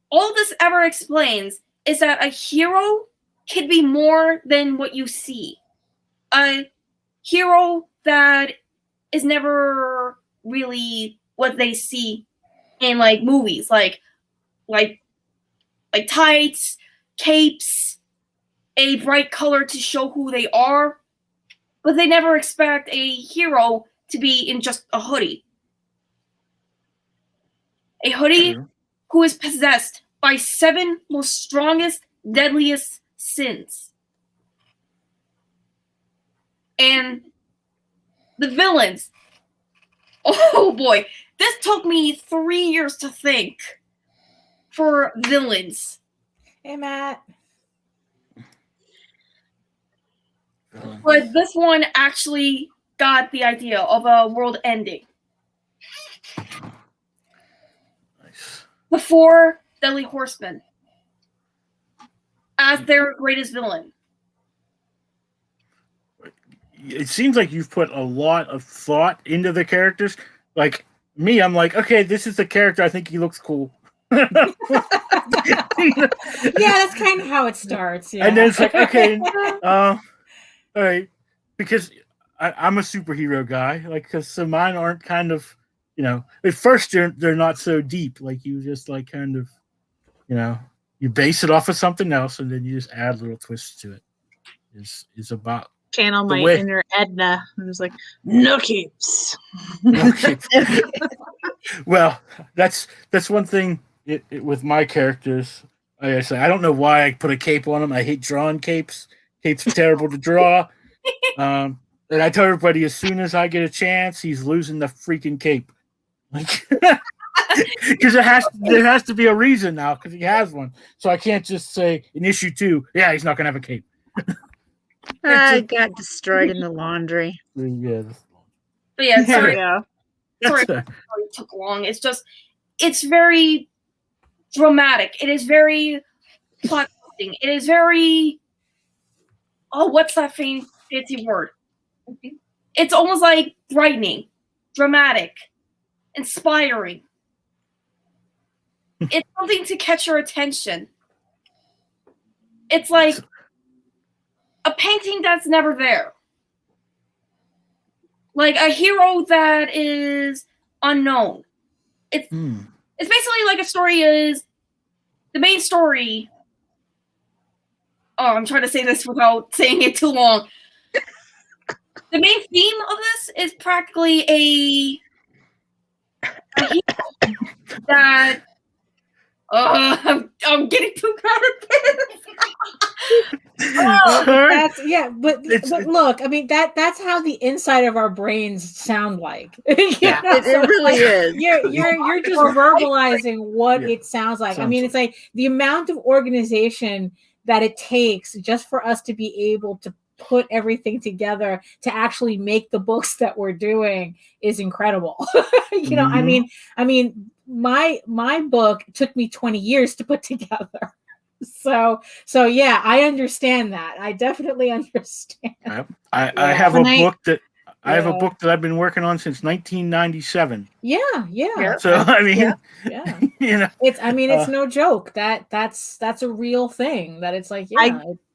Speaker 6: all this ever explains is that a hero can be more than what you see. A hero that is never really what they see in like movies, like tights, capes, a bright color to show who they are, but they never expect a hero to be in just a hoodie. A hoodie who is possessed by 7 most strongest, deadliest sins. And the villains. Oh boy, this took me 3 years to think for villains.
Speaker 4: Hey, Matt.
Speaker 6: But this one actually got the idea of a world ending.
Speaker 1: Nice.
Speaker 6: The 4 Deadly Horsemen as their greatest villain.
Speaker 1: It seems like you've put a lot of thought into the characters. Like me, I'm like, okay, this is the character. I think he looks cool.
Speaker 4: Yeah, that's kind of how it starts. Yeah.
Speaker 1: And then it's like, okay, all right, because I'm a superhero guy. Like, because so mine aren't kind of, at first they're not so deep. Like you just like kind of, you base it off of something else, and then you just add little twists to it. Is about
Speaker 3: channel
Speaker 1: The
Speaker 3: my
Speaker 1: way-
Speaker 3: inner Edna. I was like, no capes.
Speaker 1: Okay. Well, that's one thing with my characters. Like I say, I don't know why I put a cape on them. I hate drawing capes. Capes are terrible to draw. And I tell everybody as soon as I get a chance, he's losing the freaking cape. Like, because there has to be a reason now because he has one. So I can't just say in issue 2, yeah, he's not gonna have a cape.
Speaker 5: I got destroyed in the laundry.
Speaker 1: Yeah.
Speaker 6: But yeah,
Speaker 3: There
Speaker 6: sorry,
Speaker 3: we go.
Speaker 6: sorry
Speaker 1: That's
Speaker 6: it took long. It's just, it's very dramatic. It is very plot twisting. It is very, oh, what's that fancy word? It's almost like frightening, dramatic, inspiring. It's something to catch your attention. It's like a painting that's never there. Like a hero that is unknown. It's basically like a story is the main story. Oh, I'm trying to say this without saying it too long. The main theme of this is practically a hero that I'm getting too crowded.
Speaker 4: That's but look, I mean that's how the inside of our brains sound like.
Speaker 5: Yeah,
Speaker 4: know?
Speaker 5: it really is.
Speaker 4: You're just verbalizing what it sounds like. I mean, it's like the amount of organization that it takes just for us to be able to put everything together to actually make the books that we're doing is incredible. I mean my book took me 20 years to put together. So yeah, I understand that. I definitely understand.
Speaker 1: I have a book that I've been working on since 1997.
Speaker 4: Yeah.
Speaker 1: So I mean,
Speaker 4: yeah. It's no joke. That's a real thing. That it's like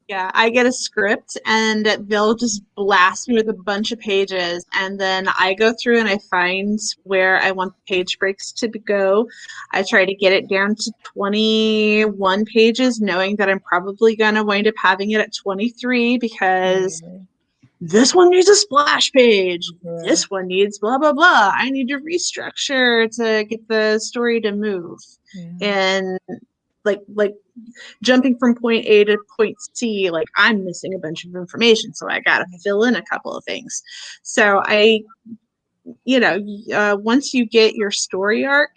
Speaker 3: I get a script and they'll just blast me with a bunch of pages, and then I go through and I find where I want the page breaks to go. I try to get it down to 21 pages, knowing that I'm probably going to wind up having it at 23 because this one needs a splash page. This one needs blah, blah, blah. I need to restructure to get the story to move. And like jumping from point A to point C, like I'm missing a bunch of information, so I gotta fill in a couple of things. So once you get your story arc,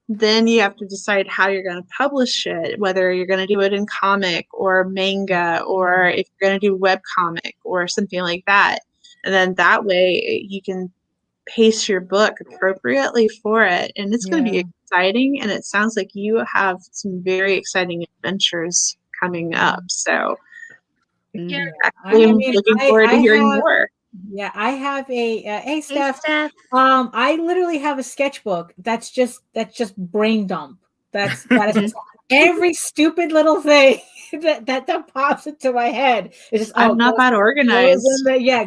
Speaker 3: then you have to decide how you're going to publish it, whether you're going to do it in comic or manga, or if you're going to do web comic or something like that. And then that way you can pace your book appropriately for it, and it's going to be exciting, and it sounds like you have some very exciting adventures coming up, so I'm looking forward to hearing more.
Speaker 4: I have a Steph. I literally have a sketchbook that's just brain dump. That is every stupid little thing that pops into my head. It's just
Speaker 3: I'm not that organized.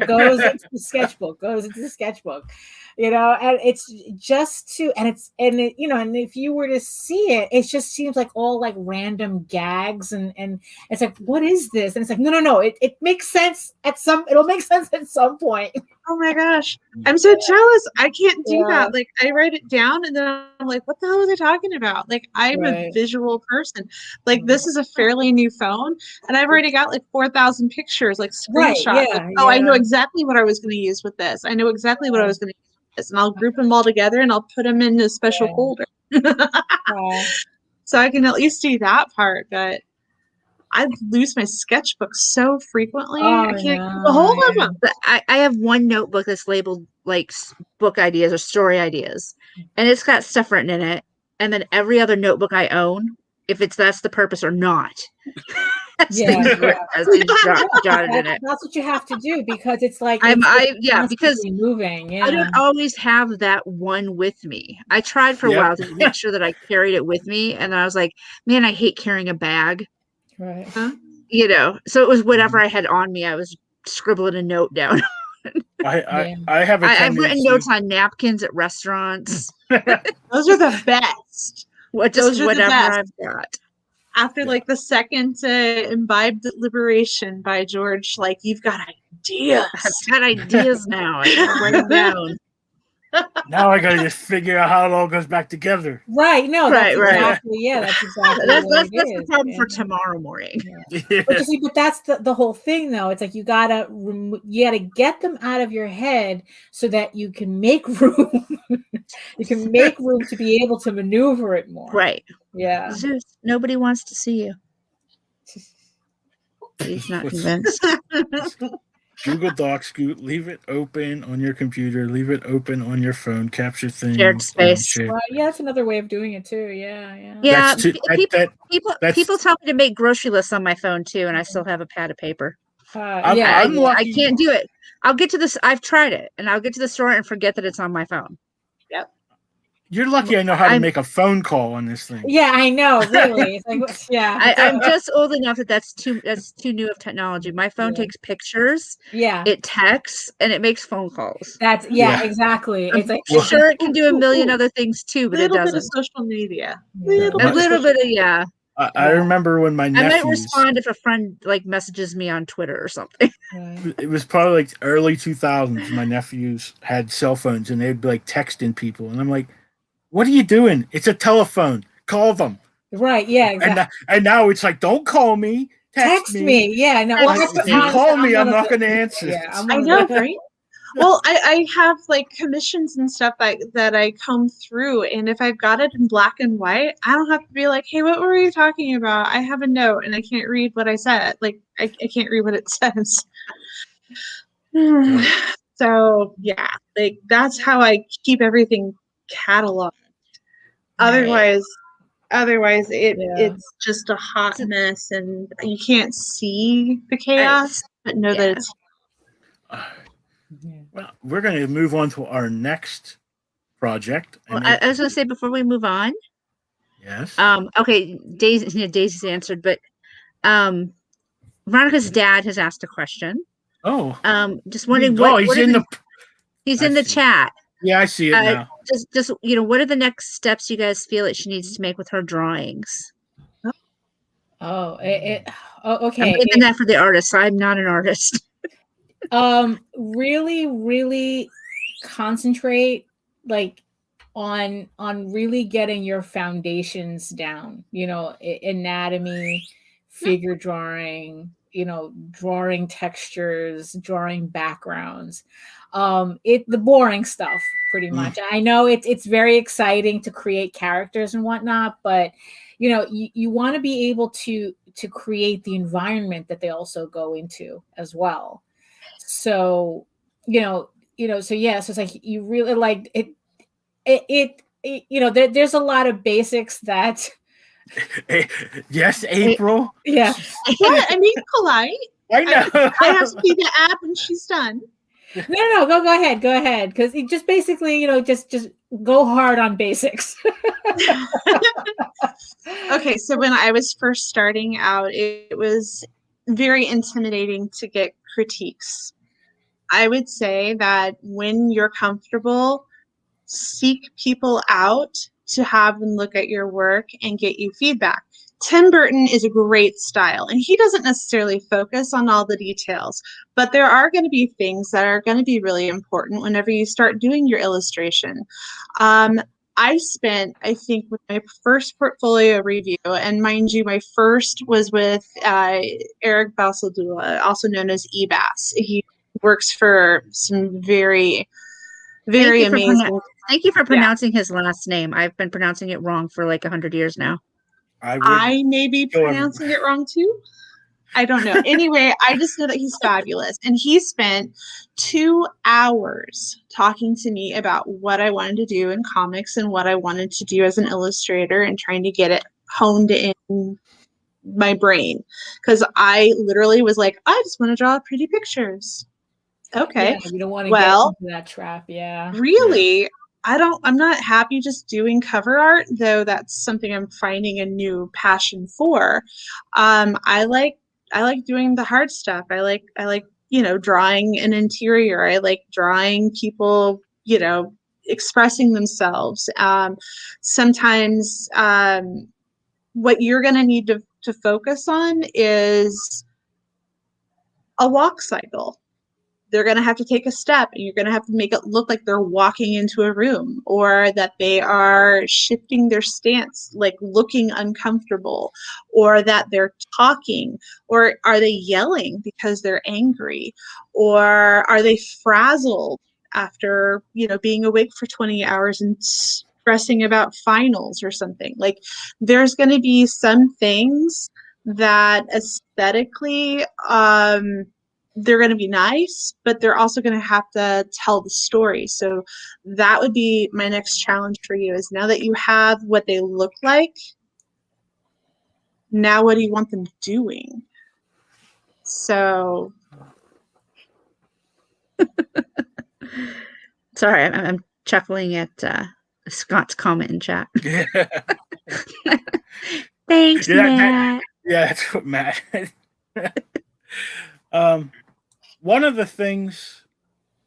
Speaker 4: Goes into the sketchbook. And it's just and if you were to see it, it just seems like all like random gags and it's like, what is this? And it's like, no, it makes sense it'll make sense at some point.
Speaker 3: Oh my gosh, I'm so jealous. I can't do that. Like I write it down and then I'm like, what the hell are they talking about? Like I'm a visual person. Like this is a fairly new phone and I've already got like 4,000 pictures, like screenshots. I know exactly what I was going to use with this. I know exactly what I was going to use with this, and I'll group them all together and I'll put them in a special folder. So I can at least do that part, but I lose my sketchbook so frequently. I can't keep a hold of them.
Speaker 5: I have one notebook that's labeled like book ideas or story ideas, and it's got stuff written in it. And then every other notebook I own, if that's the purpose or not, jotted in it.
Speaker 4: That's what you have to do because it's like
Speaker 5: because
Speaker 4: moving.
Speaker 5: I don't always have that one with me. I tried for a while to make sure that I carried it with me, and then I was like, man, I hate carrying a bag.
Speaker 4: Right.
Speaker 5: So it was whatever I had on me. I was scribbling a note down.
Speaker 1: I have
Speaker 5: I've written notes on napkins at restaurants.
Speaker 3: Those are the best.
Speaker 5: Whatever I've got.
Speaker 3: After like the second imbibed liberation by George, like you've got ideas.
Speaker 5: I've got ideas now. I gotta write them down.
Speaker 1: Now I gotta just figure out how it all goes back together.
Speaker 4: Right. No, that's
Speaker 5: Right.
Speaker 4: exactly, yeah, that's exactly
Speaker 5: That's
Speaker 4: what it
Speaker 5: the
Speaker 4: is.
Speaker 5: problem for
Speaker 4: Yeah.
Speaker 5: tomorrow morning.
Speaker 1: Yeah.
Speaker 4: But you see, but that's the whole thing, though. It's like you gotta get them out of your head so that you can make room. You can make room to be able to maneuver it more.
Speaker 5: Right.
Speaker 4: Yeah.
Speaker 5: Zeus, nobody wants to see you. He's not convinced.
Speaker 1: Google Docs, Scoot, leave it open on your computer, leave it open on your phone, capture things.
Speaker 5: Shared space.
Speaker 1: share.
Speaker 4: Well, yeah, that's another way of doing it too. Yeah, yeah.
Speaker 5: Yeah,
Speaker 1: That's too-
Speaker 5: people tell me to make grocery lists on my phone too, and I still have a pad of paper.
Speaker 4: Yeah,
Speaker 1: I'm
Speaker 5: I
Speaker 1: lucky.
Speaker 5: can't do it. I'll get to this. I've tried it, and I'll get to the store and forget that it's on my phone.
Speaker 1: You're lucky I know how to make a phone call on this thing.
Speaker 4: Yeah, I know. Really, it's like, yeah.
Speaker 5: I'm just old enough that's too new of technology. My phone takes pictures.
Speaker 4: Yeah,
Speaker 5: it texts and it makes phone calls.
Speaker 4: That's exactly.
Speaker 5: I'm
Speaker 4: It's like
Speaker 5: sure it can do a million other things too, but it
Speaker 3: little bit of
Speaker 5: doesn't.
Speaker 3: social media.
Speaker 5: A little bit of
Speaker 1: I remember when my
Speaker 5: I might
Speaker 1: nephews.
Speaker 5: respond if a friend like messages me on Twitter or something.
Speaker 1: It was probably like early 2000s. My nephews had cell phones and they'd be like texting people, and I'm like, "What are you doing? It's a telephone. Call them."
Speaker 4: Right? Yeah. Exactly.
Speaker 1: And now it's like, "Don't call me. Text me."
Speaker 4: Yeah. No.
Speaker 1: Well, if you call me, I'm not going to answer.
Speaker 4: Yeah,
Speaker 3: I know, right? Well, I have like commissions and stuff that I comb through, and if I've got it in black and white, I don't have to be like, "Hey, what were you talking about?" I have a note, and I can't read what I said. Like, I can't read what it says. So yeah, like that's how I keep everything cataloged. Otherwise, it's just a hot mess, and you can't see the chaos, but know that it's.
Speaker 1: Well, we're going to move on to our next project.
Speaker 5: Well, I was going to say before we move on.
Speaker 1: Yes.
Speaker 5: Okay, Daisy's answered, but Veronica's dad has asked a question.
Speaker 1: Oh.
Speaker 5: Just wondering he's in the chat.
Speaker 1: Yeah, I see it now.
Speaker 5: Just what are the next steps you guys feel that she needs to make with her drawings?
Speaker 4: Okay.
Speaker 5: I'm leaving that for the artist. I'm not an artist.
Speaker 4: Really concentrate on really getting your foundations down, anatomy, figure drawing, drawing textures, drawing backgrounds, the boring stuff pretty much. I know it's very exciting to create characters and whatnot, but you want to be able to create the environment that they also go into as well. So, so it's like you really like it there's a lot of basics that.
Speaker 1: Yes, April.
Speaker 4: Yeah.
Speaker 3: What? I'm being polite.
Speaker 1: I know.
Speaker 3: I have to be the app when she's done.
Speaker 4: No. Go ahead. Because it just basically, just go hard on basics.
Speaker 3: Okay, so when I was first starting out, it was very intimidating to get critiques. I would say that when you're comfortable, seek people out to have them look at your work and get you feedback. Tim Burton is a great style, and he doesn't necessarily focus on all the details, but there are going to be things that are going to be really important whenever you start doing your illustration. I spent, I think, with my first portfolio review, and mind you, my first was with Eric Basildua, also known as EBAS. He works for some very amazing.
Speaker 5: Thank you for pronouncing his last name. I've been pronouncing it wrong for like 100 years now.
Speaker 3: I may be pronouncing it wrong too. I don't know. Anyway, I just know that he's fabulous. And he spent 2 hours talking to me about what I wanted to do in comics and what I wanted to do as an illustrator and trying to get it honed in my brain. Because I literally was like, I just want to draw pretty pictures. Okay.
Speaker 4: Yeah, you don't want to get into that trap. Yeah.
Speaker 3: Really? I'm not happy just doing cover art, though that's something I'm finding a new passion for. I like doing the hard stuff. I like drawing an interior. I like drawing people, expressing themselves. Sometimes what you're going to need to focus on is a walk cycle. They're going to have to take a step, and you're going to have to make it look like they're walking into a room, or that they are shifting their stance, like looking uncomfortable, or that they're talking, or are they yelling because they're angry, or are they frazzled after, being awake for 20 hours and stressing about finals or something. Like, there's going to be some things that aesthetically, they're going to be nice, but they're also going to have to tell the story. So that would be my next challenge for you, is now that you have what they look like, now what do you want them doing? So
Speaker 5: sorry, I'm chuckling at Scott's comment in chat.
Speaker 1: Yeah.
Speaker 5: Thanks, Matt.
Speaker 1: Yeah, that's what Matt. One of the things,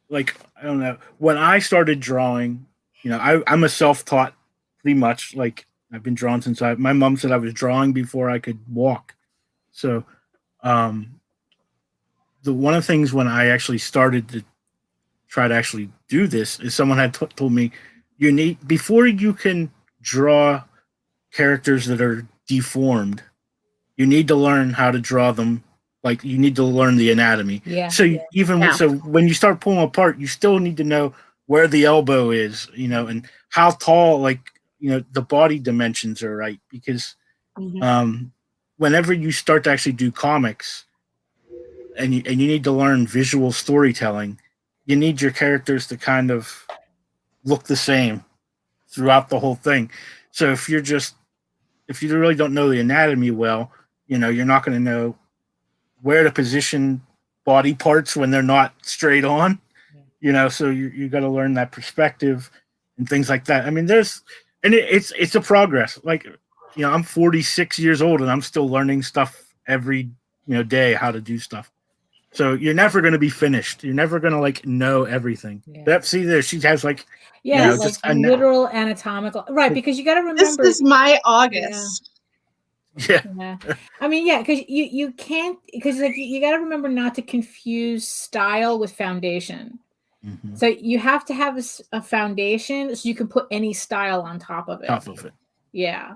Speaker 1: like, I don't know, when I started drawing, I'm a self-taught, pretty much. Like, I've been drawing since my mom said I was drawing before I could walk. So, one of the things when I actually started to try to actually do this is someone had told me, before you can draw characters that are deformed, you need to learn how to draw them. Like, you need to learn the anatomy.
Speaker 4: Yeah.
Speaker 1: So when you start pulling apart, you still need to know where the elbow is, and how tall, the body dimensions are right. Because whenever you start to actually do comics, and you need to learn visual storytelling, you need your characters to kind of look the same throughout the whole thing. So if you really don't know the anatomy well, you're not going to know where to position body parts when they're not straight on, so you got to learn that perspective and things like that. I mean, it's a progress. Like, I'm 46 years old and I'm still learning stuff every, day, how to do stuff. So you're never going to be finished. You're never going to know everything.
Speaker 4: Yeah.
Speaker 1: See there, she has
Speaker 4: just literal anatomical, right? Because you got to remember,
Speaker 3: this is my August.
Speaker 1: Yeah.
Speaker 4: I mean, because you can't, because you got to remember not to confuse style with foundation. Mm-hmm. So you have to have a foundation so you can put any style on top of it. Yeah.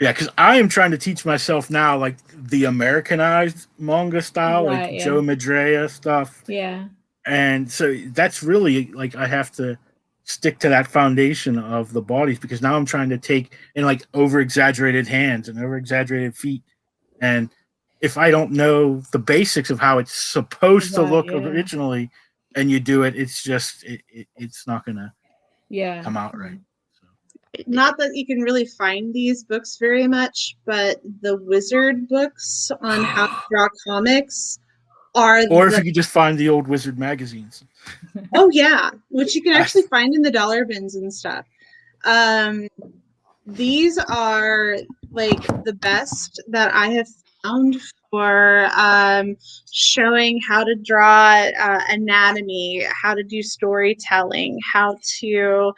Speaker 1: Yeah, because I am trying to teach myself now, like, the Americanized manga style,
Speaker 4: right,
Speaker 1: Joe Madureira stuff.
Speaker 4: Yeah.
Speaker 1: And so that's really, I have to stick to that foundation of the bodies, because now I'm trying to take in, over-exaggerated hands and over-exaggerated feet. And if I don't know the basics of how it's supposed to look originally, and you do it, it's just, it's not going to come out right.
Speaker 3: Not that you can really find these books very much, but the Wizard books on how to draw comics are.
Speaker 1: Or if you could just find the old Wizard magazines.
Speaker 3: Oh yeah, which you can actually find in the dollar bins and stuff. These are the best that I have found for showing how to draw anatomy, how to do storytelling, how to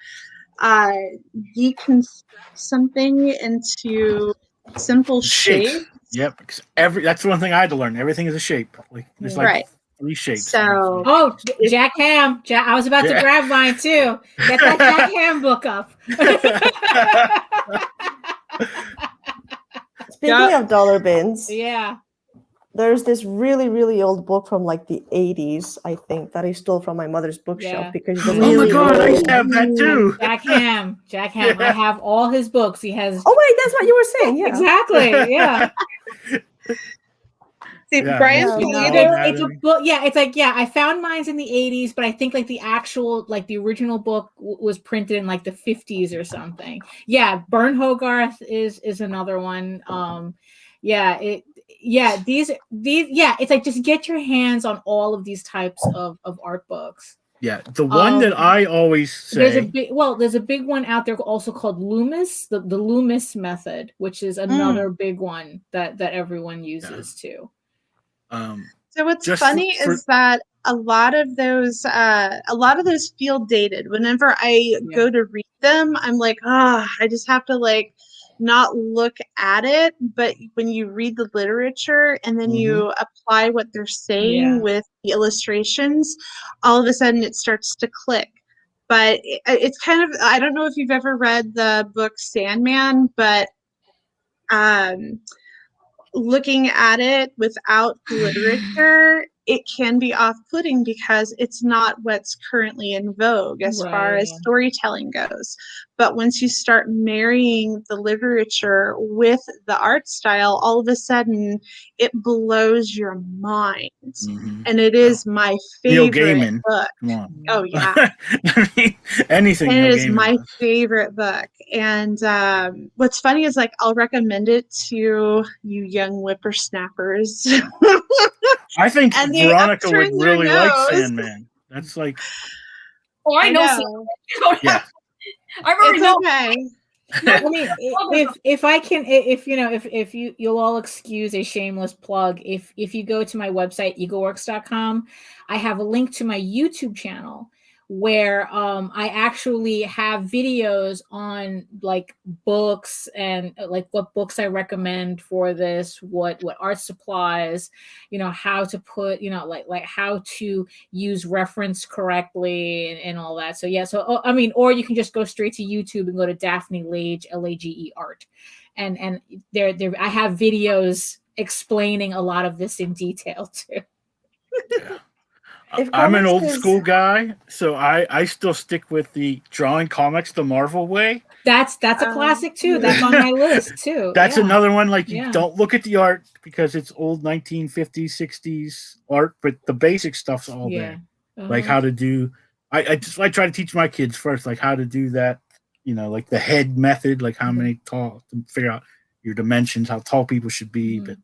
Speaker 3: deconstruct something into simple shapes.
Speaker 1: Yep, because that's one thing I had to learn. Everything is a shape. There's 3 shapes.
Speaker 3: So,
Speaker 4: Jack Ham. I was about to grab mine too. Get that Jack Ham book up.
Speaker 2: Speaking of dollar bins,
Speaker 4: there's
Speaker 2: this really, really old book from the 80s, I think, that I stole from my mother's bookshelf because
Speaker 1: oh my god, I used to have that too.
Speaker 4: Jack Ham. Yeah. I have all his books. He has.
Speaker 2: Oh wait, that's what you were saying. Yeah,
Speaker 4: exactly. Yeah.
Speaker 3: See, Brian's
Speaker 4: it's a book. Yeah, it's I found mine in the 80s, but I think the actual, the original book was printed in the 50s or something. Yeah, Burn Hogarth is another one. These it's just get your hands on all of these types of art books.
Speaker 1: Yeah, the one that I always say,
Speaker 4: there's a big one out there also called Loomis, the Loomis method, which is another big one that everyone uses too.
Speaker 3: So what's funny is that a lot of those feel dated. Whenever I go to read them, I'm I just have to not look at it, but when you read the literature and then you apply what they're saying with the illustrations, all of a sudden it starts to click. But it's kind of, I don't know if you've ever read the book Sandman, but looking at it without literature, it can be off-putting because it's not what's currently in vogue as far as storytelling goes. But once you start marrying the literature with the art style, all of a sudden it blows your mind. And it is my favorite book.
Speaker 1: Come on.
Speaker 3: Oh yeah.
Speaker 1: I mean, anything.
Speaker 3: It is my favorite book. And what's funny is like I'll recommend it to you young whippersnappers.
Speaker 1: I think
Speaker 3: And they
Speaker 1: Veronica would
Speaker 3: upturn their
Speaker 1: really like
Speaker 3: nose.
Speaker 1: Sandman. That's like,
Speaker 6: Oh, I know.
Speaker 1: yeah.
Speaker 6: I already know.
Speaker 3: Okay.
Speaker 4: I mean, if I can, if you know, if you'll all excuse a shameless plug, if you go to my website egoworks.com, I have a link to my YouTube channel where I actually have videos on like books and like what books I recommend for this, what art supplies, you know, how to put, you know, like how to use reference correctly and all that. So yeah, so I mean, or you can just go straight to YouTube and go to Daphne Lage, Lage art, and there I have videos explaining a lot of this in detail too.
Speaker 1: Yeah. I'm an old school guy, so I still stick with the drawing comics the Marvel way.
Speaker 4: That's a classic too. That's on my list too.
Speaker 1: That's another one. Like you
Speaker 4: Yeah.
Speaker 1: don't look at the art because it's old 1950s, 60s art, but the basic stuff's all there. Like how to do. I try to teach my kids first, like how to do that. You know, like the head method, like how many tall to figure out your dimensions, how tall people should be. But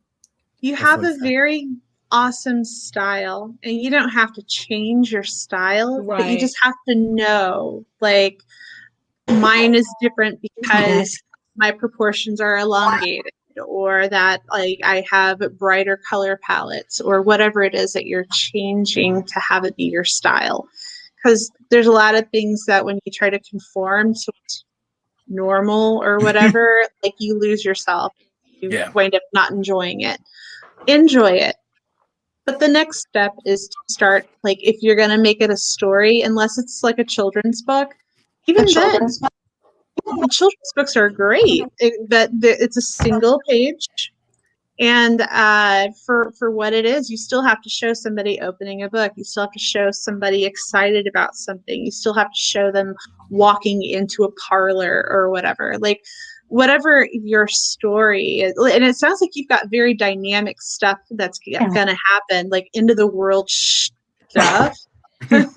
Speaker 3: you have a very awesome style, and you don't have to change your style, but you just have to know, like, mine is different because my proportions are elongated, or that like I have brighter color palettes, or whatever it is that you're changing to have it be your style. Because there's a lot of things that when you try to conform to what's normal or whatever, like you lose yourself. You wind up not enjoying it. Enjoy it. But the next step is to start, like, if you're going to make it a story, unless it's like a children's book, even then, children's books are great. It's a single page. And for what it is, you still have to show somebody opening a book. You still have to show somebody excited about something. You still have to show them walking into a parlor or whatever. Like, whatever your story is, and it sounds like you've got very dynamic stuff that's going to happen, like into the world stuff. Into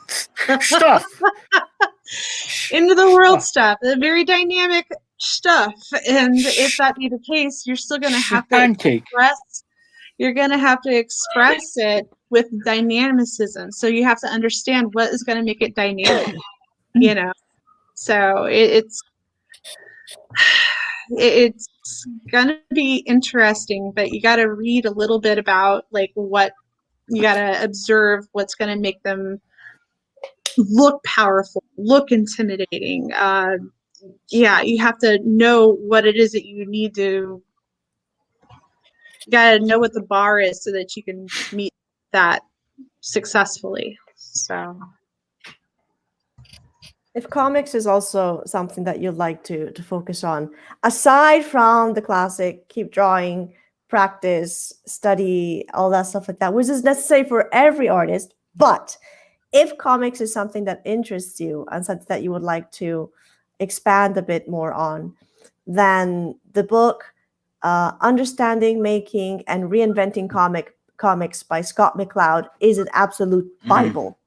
Speaker 3: the world stuff, very dynamic stuff. And if that be the case, you're still going to have to express. You're going to have to express it with dynamicism. So you have to understand what is going to make it dynamic. You know, so it's gonna be interesting, but you got to read a little bit about like what you got to observe, what's going to make them look powerful, look intimidating. Yeah, you have to know what it is that you need to. You got to know what the bar is so that you can meet that successfully. So.
Speaker 2: If comics is also something that you'd like to focus on, aside from the classic, keep drawing, practice, study, all that stuff like that, which is necessary for every artist, but if comics is something that interests you and something that you would like to expand a bit more on, then the book, Understanding, Making, and Reinventing Comics by Scott McCloud is an absolute Bible.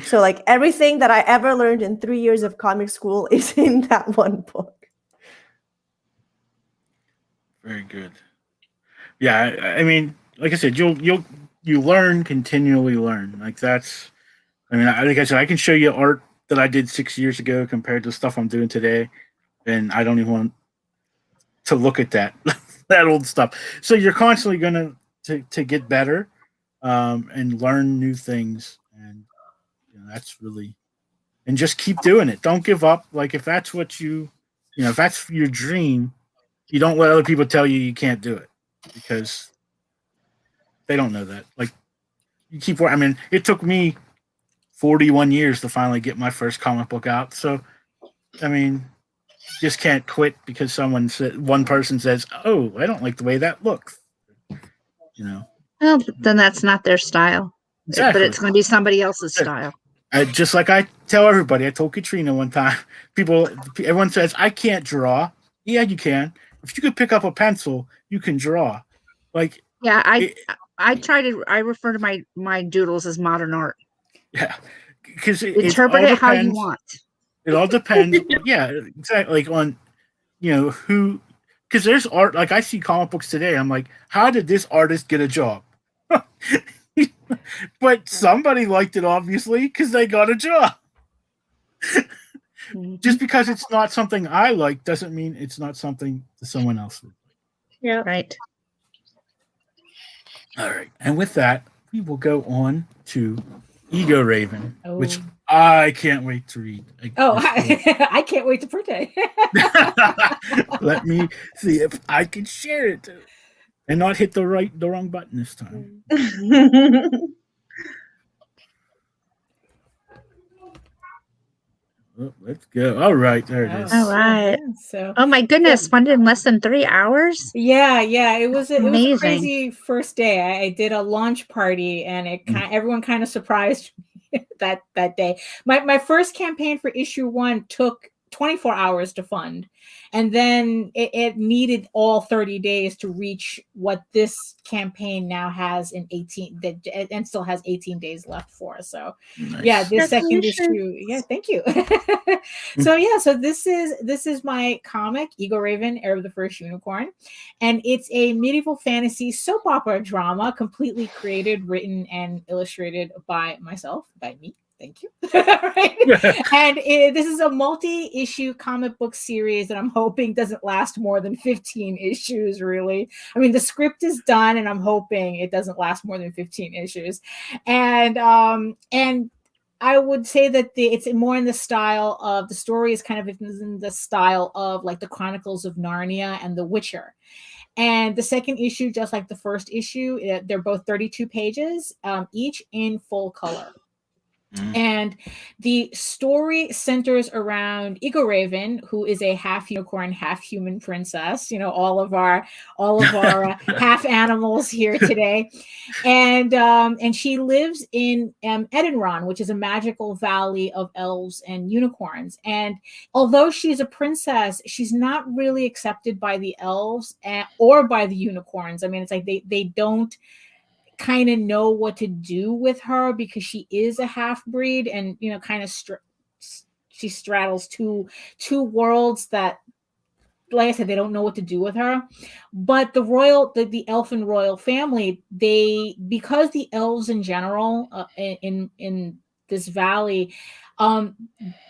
Speaker 2: So like everything that I ever learned in 3 years of comic school is in that one book.
Speaker 1: Very good. Yeah, I mean, like I said, you learn, continually learn. Like that's, I mean, like I said, I can show you art that I did 6 years ago compared to stuff I'm doing today, and I don't even want to look at that that old stuff. So you're constantly going to get better and learn new things. And that's really, and just keep doing it. Don't give up. Like if that's what you You know, if that's your dream, you don't let other people tell you can't do it, because they don't know that. Like, you keep working. I mean, it took me 41 years to finally get my first comic book out. So, I mean, just can't quit because one person says, "Oh, I don't like the way that looks." You know.
Speaker 5: Well, then that's not their style.
Speaker 1: Exactly.
Speaker 5: But it's going to be somebody else's style.
Speaker 1: Just like I tell everybody, I told Katrina one time, everyone says, "I can't draw." Yeah, you can. If you could pick up a pencil, you can draw. Like,
Speaker 5: yeah, I refer to my doodles as modern art.
Speaker 1: Yeah, because
Speaker 5: interpret it how you want.
Speaker 1: It all depends. Yeah, exactly. Like, on, you know, who, because there's art. Like, I see comic books today. I'm like, how did this artist get a job? But somebody liked it, obviously, because they got a job. Just because it's not something I like doesn't mean it's not something that someone else would like.
Speaker 3: Yeah.
Speaker 5: Right.
Speaker 1: All right. And with that, we will go on to Egoraven, which I can't wait to read.
Speaker 4: I can't wait to print it.
Speaker 1: Let me see if I can share it and not hit the wrong button this time. Oh, let's go. All right, there it is.
Speaker 5: All right.
Speaker 4: So,
Speaker 5: oh my goodness, funded in less than 3 hours.
Speaker 4: Yeah. It was
Speaker 5: amazing.
Speaker 4: A crazy first day. I did a launch party, and everyone kind of surprised me that day. My first campaign for issue 1 took 24 hours to fund, and then it needed all 30 days to reach what this campaign now has in 18 and still has 18 days left for. So
Speaker 1: Nice.
Speaker 4: Yeah, this second issue. Yeah, thank you. So this is my comic, Egoraven, Heir of the First Unicorn, and it's a medieval fantasy soap opera drama, completely created, written, and illustrated by myself, by me. Thank you. Right? And this is a multi-issue comic book series that I'm hoping doesn't last more than 15 issues, really. I mean, the script is done, and I'm hoping it doesn't last more than 15 issues. And I would say that it's more in the style of, the story is kind of in the style of like the Chronicles of Narnia and The Witcher. And the second issue, just like the first issue, they're both 32 pages, each in full color. And the story centers around Egoraven, who is a half unicorn, half human princess. You know, all of our half animals here today, and she lives in Edenron, which is a magical valley of elves and unicorns. And although she's a princess, she's not really accepted by the elves or by the unicorns. I mean, it's like they don't kind of know what to do with her, because she is a half-breed, and you know, kind of she straddles two worlds that, like I said, they don't know what to do with her. But the elfin royal family, because the elves in general in this valley,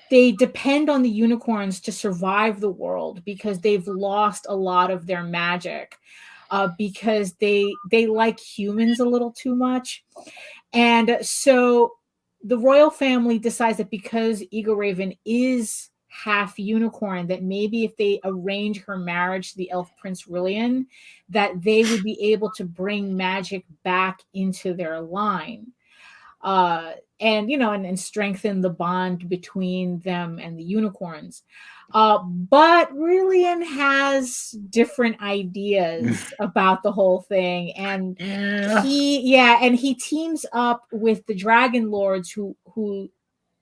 Speaker 4: they depend on the unicorns to survive the world, because they've lost a lot of their magic. Because they like humans a little too much. And so the royal family decides that because Egoraven is half unicorn, that maybe if they arrange her marriage to the elf prince Rillian, that they would be able to bring magic back into their line. And you know, and strengthen the bond between them and the unicorns. But Rillian has different ideas about the whole thing, and he teams up with the dragon lords who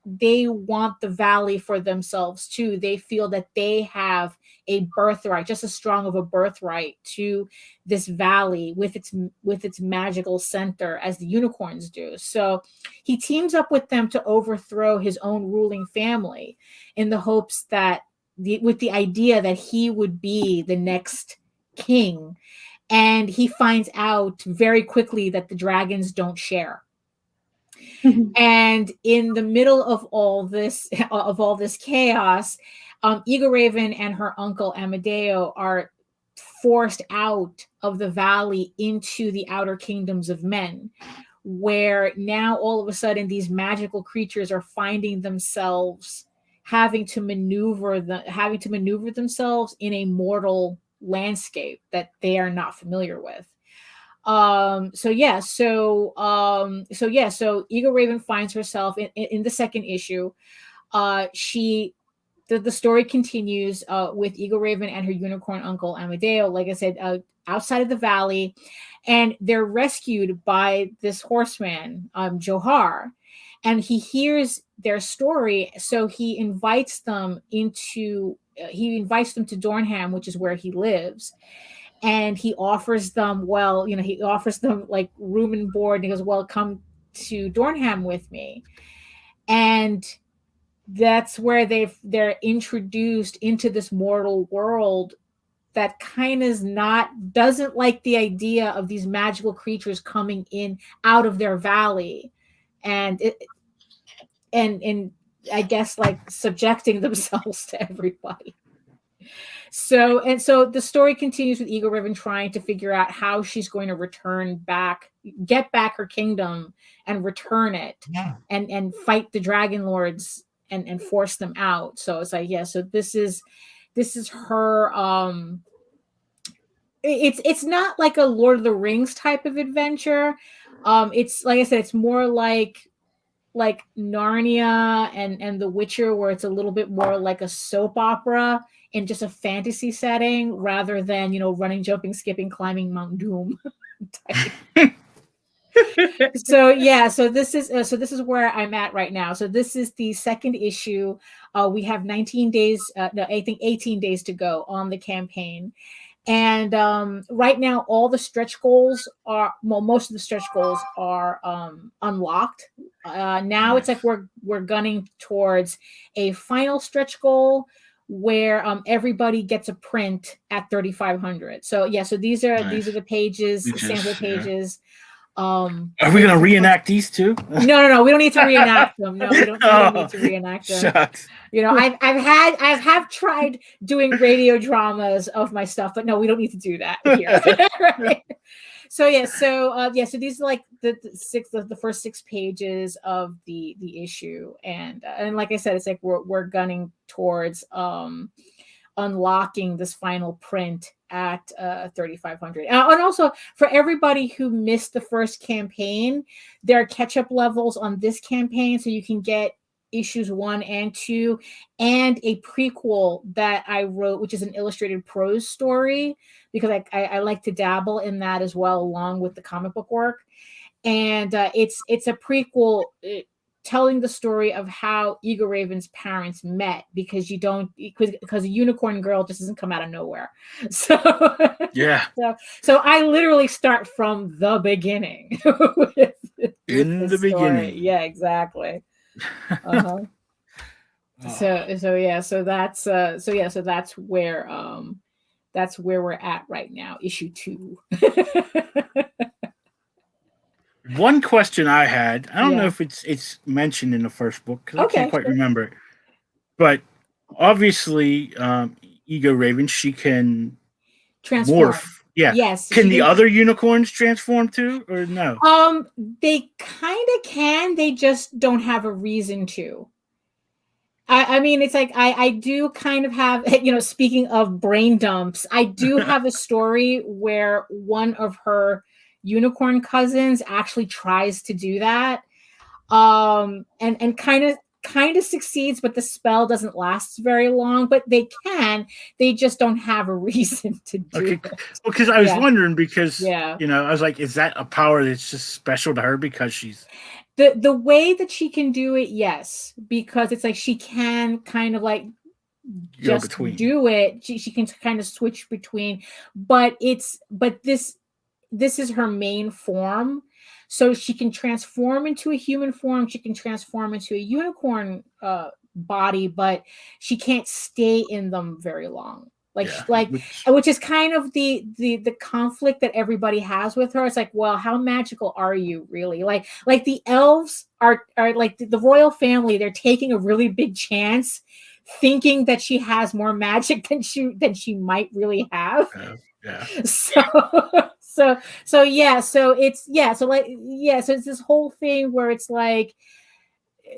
Speaker 4: they want the valley for themselves too. They feel that they have a birthright, just as strong of a birthright to this valley with its magical center as the unicorns do. So he teams up with them to overthrow his own ruling family, in the hopes that with the idea that he would be the next king. And he finds out very quickly that the dragons don't share. And in the middle of all this chaos, Egoraven and her uncle Amadeo are forced out of the valley into the outer kingdoms of men, where now all of a sudden these magical creatures are finding themselves having to maneuver themselves in a mortal landscape that they are not familiar with. So Egoraven finds herself in the second issue. The story continues with Egoraven and her unicorn uncle Amadeo, like I said, outside of the valley, and they're rescued by this horseman, Johar, and he hears their story, so he invites them to Dornham, which is where he lives. And he offers them, like room and board. And he goes, well, come to Dornham with me. And that's where they're introduced into this mortal world that kind of doesn't like the idea of these magical creatures coming in out of their valley. And I guess like subjecting themselves to everybody. So the story continues with Egoraven trying to figure out how she's going to get back her kingdom and return it, and fight the dragon lords and force them out. So it's like, so this is her. It's not like a Lord of the Rings type of adventure. It's like I said, it's more like Narnia and The Witcher, where it's a little bit more like a soap opera in just a fantasy setting rather than, running, jumping, skipping, climbing Mount Doom. So this is where I'm at right now. So this is the second issue. We have 19 days, I think 18 days to go on the campaign. And right now, all the stretch goals most of the stretch goals are unlocked. Now it's like we're gunning towards a final stretch goal where everybody gets a print at 3,500. So these are the pages, sample pages.
Speaker 1: Are we gonna reenact these two?
Speaker 4: No, we don't need to reenact them. No, we don't need to reenact them.
Speaker 1: Shucks.
Speaker 4: I've tried doing radio dramas of my stuff, but no, we don't need to do that here. Right? So these are like the first 6 pages of the issue, and like I said, it's like we're gunning towards unlocking this final print at 3,500. And also for everybody who missed the first campaign, there are catch-up levels on this campaign, so you can get issues 1 and 2 and a prequel that I wrote, which is an illustrated prose story, because I like to dabble in that as well, along with the comic book work. And it's a prequel telling the story of how Egoraven's parents met, because a unicorn girl just doesn't come out of nowhere. So so I literally start from the beginning. with the beginning. Yeah, exactly. Uh-huh. So that's where we're at right now, issue 2.
Speaker 1: One question I had, I don't know if it's mentioned in the first book, because I can't quite remember it. But obviously, Egoraven, she can
Speaker 4: transform.
Speaker 1: Morph. Yeah.
Speaker 4: Yes.
Speaker 1: Can the other unicorns transform too, or no?
Speaker 4: They kind of can. They just don't have a reason to. I mean, it's like I do kind of have, speaking of brain dumps, I do have a story where one of her unicorn cousins actually tries to do that, and kind of succeeds, but the spell doesn't last very long. But they just don't have a reason to do it.
Speaker 1: Because I was wondering, because I was like, is that a power that's just special to her because she's
Speaker 4: the way that she can do it? Yes, because it's like she can kind of like just do it. She can kind of switch between, but this is her main form. So she can transform into a human form. She can transform into a unicorn body, but she can't stay in them very long. Which is kind of the conflict that everybody has with her. It's like, well, how magical are you really? Like the elves are like the royal family. They're taking a really big chance, thinking that she has more magic than she might really have. So it's this whole thing where it's like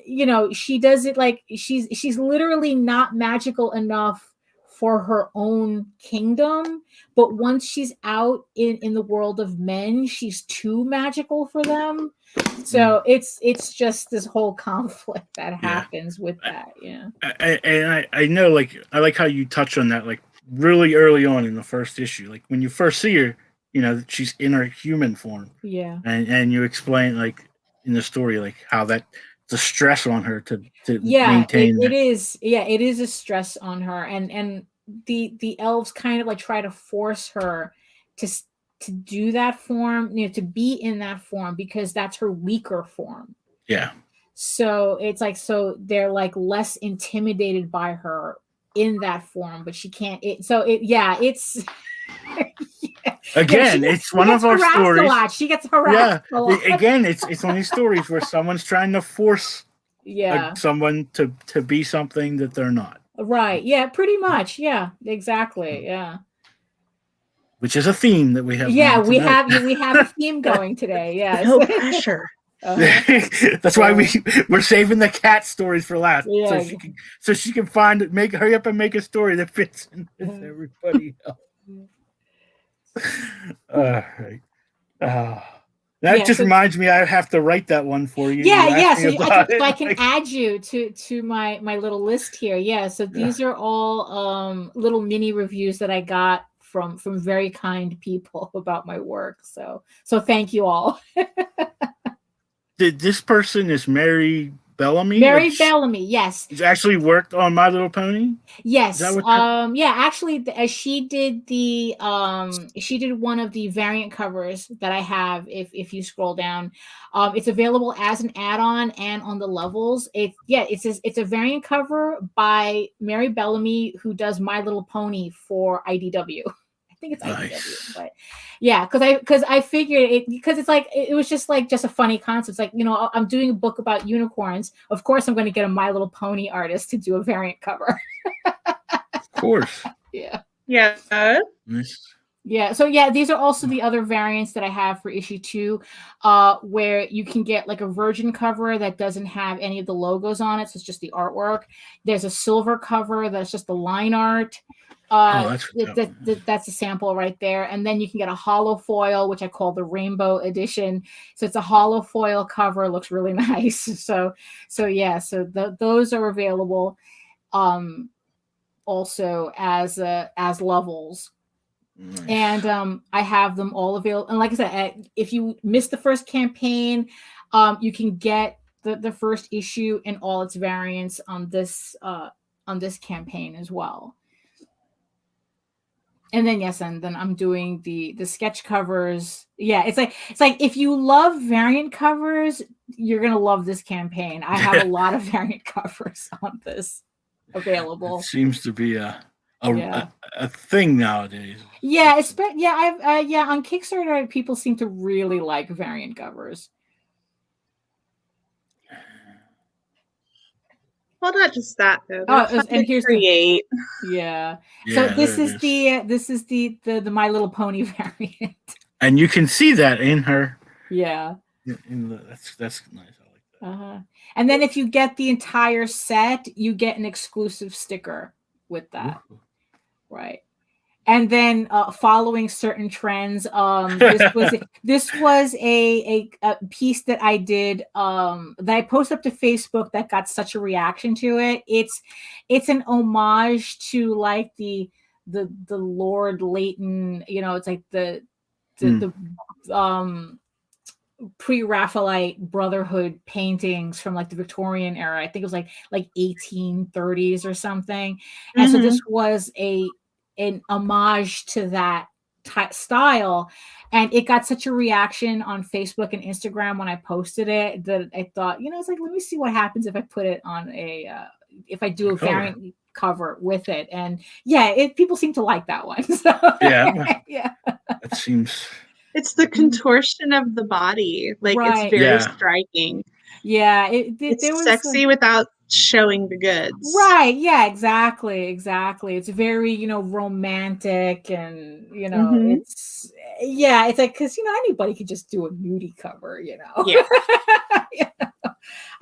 Speaker 4: you know, she does it like she's literally not magical enough for her own kingdom, but once she's out in the world of men, she's too magical for them. So it's just this whole conflict that happens with that. Yeah.
Speaker 1: And I know, like, I like how you touch on that, like, really early on in the first issue. Like, when you first see her, you know, she's in her human form.
Speaker 4: Yeah.
Speaker 1: And you explain, like, in the story, like, how that the stress on her to
Speaker 4: maintain
Speaker 1: it
Speaker 4: is. Yeah, it is a stress on her. And the elves kind of like try to force her to do that form, you know, to be in that form because that's her weaker form.
Speaker 1: Yeah.
Speaker 4: So it's like, so they're like less intimidated by her in that form, but she can't. It's
Speaker 1: again, it's one of our stories.
Speaker 4: A lot. She gets harassed a lot.
Speaker 1: Again, it's one of these stories where someone's trying to force someone to be something that they're not.
Speaker 4: Right. Yeah, pretty much. Yeah, exactly. Yeah.
Speaker 1: Which is a theme that we have.
Speaker 4: Yeah, we have a theme going today. Yeah.
Speaker 5: No pressure.
Speaker 1: That's why we're saving the cat stories for last,
Speaker 4: yeah.
Speaker 1: so she can hurry up and make a story that fits in with everybody else. Right. That just reminds me, I have to write that one for you.
Speaker 4: Yeah. So I can add you to my little list here. Yeah. So these are all little mini reviews that I got from very kind people about my work. So thank you all.
Speaker 1: This person is Mary Bellamy.
Speaker 4: Mary Bellamy, yes.
Speaker 1: She's actually worked on My Little Pony.
Speaker 4: Yes. Yeah, actually, she did one of the variant covers that I have. If you scroll down, it's available as an add-on and on the levels. It's a variant cover by Mary Bellamy, who does My Little Pony for IDW. I think it's IDW, but yeah, because I figured it, because it's like it was just a funny concept. It's like, you know, I'm doing a book about unicorns. Of course, I'm going to get a My Little Pony artist to do a variant cover.
Speaker 1: Of course.
Speaker 3: Yeah.
Speaker 1: Nice.
Speaker 4: Yeah. So these are also the other variants that I have for issue 2, where you can get like a virgin cover that doesn't have any of the logos on it, so it's just the artwork. There's a silver cover that's just the line art. That's a sample right there. And then you can get a hollow foil, which I call the rainbow edition. So it's a hollow foil cover, looks really nice. So those are available also as levels.
Speaker 1: Nice.
Speaker 4: And I have them all available. And like I said, if you missed the first campaign, you can get the first issue and all its variants on this campaign as well. And then then I'm doing the sketch covers. Yeah, it's like if you love variant covers, you're gonna love this campaign. I have a lot of variant covers on this available.
Speaker 1: It seems to be a thing nowadays.
Speaker 4: Yeah, on Kickstarter, people seem to really like variant covers.
Speaker 3: Well, not just that though.
Speaker 4: And here's
Speaker 3: create.
Speaker 4: So this is the My Little Pony variant.
Speaker 1: And you can see that in her.
Speaker 4: Yeah.
Speaker 1: That's nice. I like that.
Speaker 4: And then if you get the entire set, you get an exclusive sticker with that. Ooh. Right. And then following certain trends, this was a piece that I did that I posted up to Facebook that got such a reaction to it. It's an homage to like the Lord Leighton, you know, it's like the pre-Raphaelite Brotherhood paintings from like the Victorian era. I think it was like 1830s or something. And so this was an homage to that style, and it got such a reaction on Facebook and Instagram when I posted it that I thought, you know, it's like, let me see what happens if I put it on if I do a variant cover with it. And people seem to like that one. So,
Speaker 1: yeah. That seems.
Speaker 3: It's the contortion of the body, like it's very striking.
Speaker 4: Yeah,
Speaker 3: it's sexy without showing the goods.
Speaker 4: Right. Yeah, exactly. It's very, romantic, and,
Speaker 3: Mhm.
Speaker 4: it's like, because, anybody could just do a nudie cover,
Speaker 3: Yeah.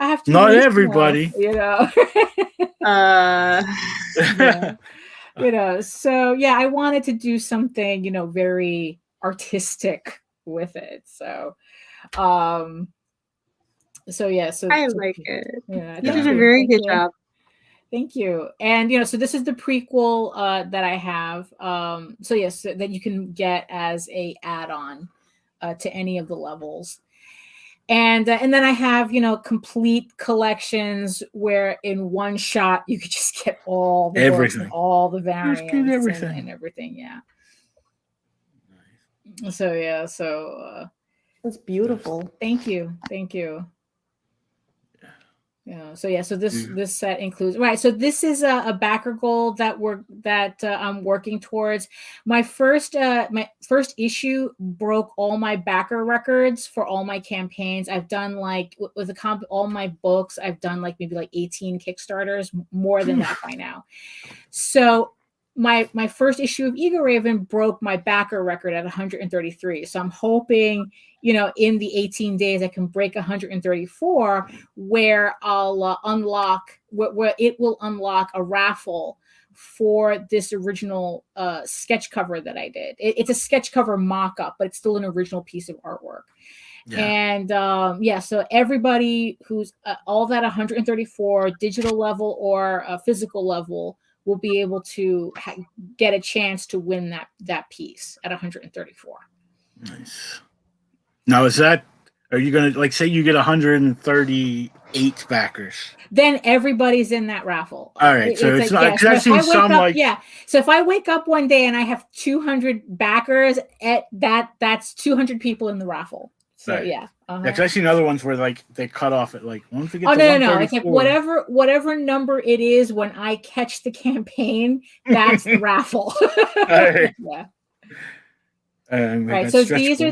Speaker 4: I have to
Speaker 1: Not
Speaker 4: at least
Speaker 1: everybody.
Speaker 4: Yeah. So yeah, I wanted to do something, very artistic with it. So yeah,
Speaker 3: I like it.
Speaker 4: yeah,
Speaker 3: You
Speaker 1: Yeah.
Speaker 3: did
Speaker 4: thank
Speaker 3: a
Speaker 4: you,
Speaker 3: very
Speaker 4: thank
Speaker 3: good
Speaker 4: you.
Speaker 3: job.
Speaker 4: Thank you. And so this is the prequel that I have. So yes, that you can get as a add-on to any of the levels. And then I have complete collections where in one shot you could just get all the books and
Speaker 1: Everything.
Speaker 4: all the
Speaker 1: Just get
Speaker 4: variants
Speaker 1: everything.
Speaker 4: and everything. Yeah. So yeah. So
Speaker 2: It's beautiful.
Speaker 4: thank you. Yeah. So yeah. So this set includes, right. So this is a backer goal that I'm working towards. My first issue broke all my backer records for all my campaigns. I've done like with all my books. I've done like maybe like 18 Kickstarters, more than that by now. So my first issue of Egoraven broke my backer record at 133. So I'm hoping, in the 18 days I can break 134, where I'll unlock where it will unlock a raffle for this original sketch cover that I did. It's a sketch cover mock-up, but it's still an original piece of artwork. Yeah. And so everybody who's all that 134 digital level or physical level will be able to get a chance to win that piece at 134.
Speaker 1: Nice. Now, are you going to, like, say you get 138 backers? Then
Speaker 4: everybody's in that raffle.
Speaker 1: All right. So it's not, because I've seen some like.
Speaker 4: Yeah. So if I wake up one day and I have 200 backers, that's 200 people in the raffle. So
Speaker 1: right.
Speaker 4: Yeah.
Speaker 1: Yeah, because I've seen other ones where like they cut off at like once we get.
Speaker 4: Oh no! It's like whatever number it is when I catch the campaign, that's the raffle.
Speaker 1: Right.
Speaker 4: Yeah.
Speaker 1: Right.
Speaker 4: So these are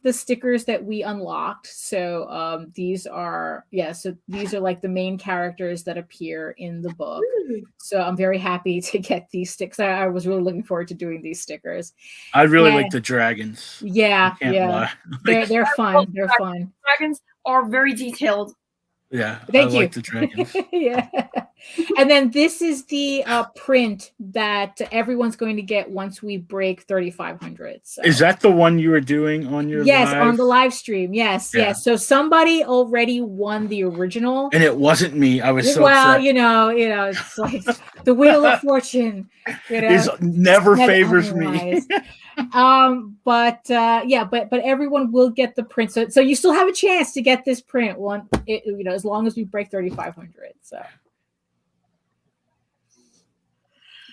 Speaker 4: the stickers that we unlocked. So these are like the main characters that appear in the book. So I'm very happy to get these stickers. I was really looking forward to doing these stickers.
Speaker 1: I really like the dragons.
Speaker 4: Yeah. They're fun. They're fun.
Speaker 6: Dragons are very detailed.
Speaker 1: Yeah,
Speaker 4: Thank you.
Speaker 1: Like the dragons.
Speaker 4: Yeah. And then this is the print that everyone's going to get once we break 3,500. So.
Speaker 1: Is that the one you were doing on your
Speaker 4: live?
Speaker 1: on
Speaker 4: the live stream. Yes. So somebody already won the original.
Speaker 1: And it wasn't me. I was so
Speaker 4: upset. It's like the Wheel of Fortune.
Speaker 1: It never favors me.
Speaker 4: But everyone will get the print. So you still have a chance to get this print as long as we break 3,500. So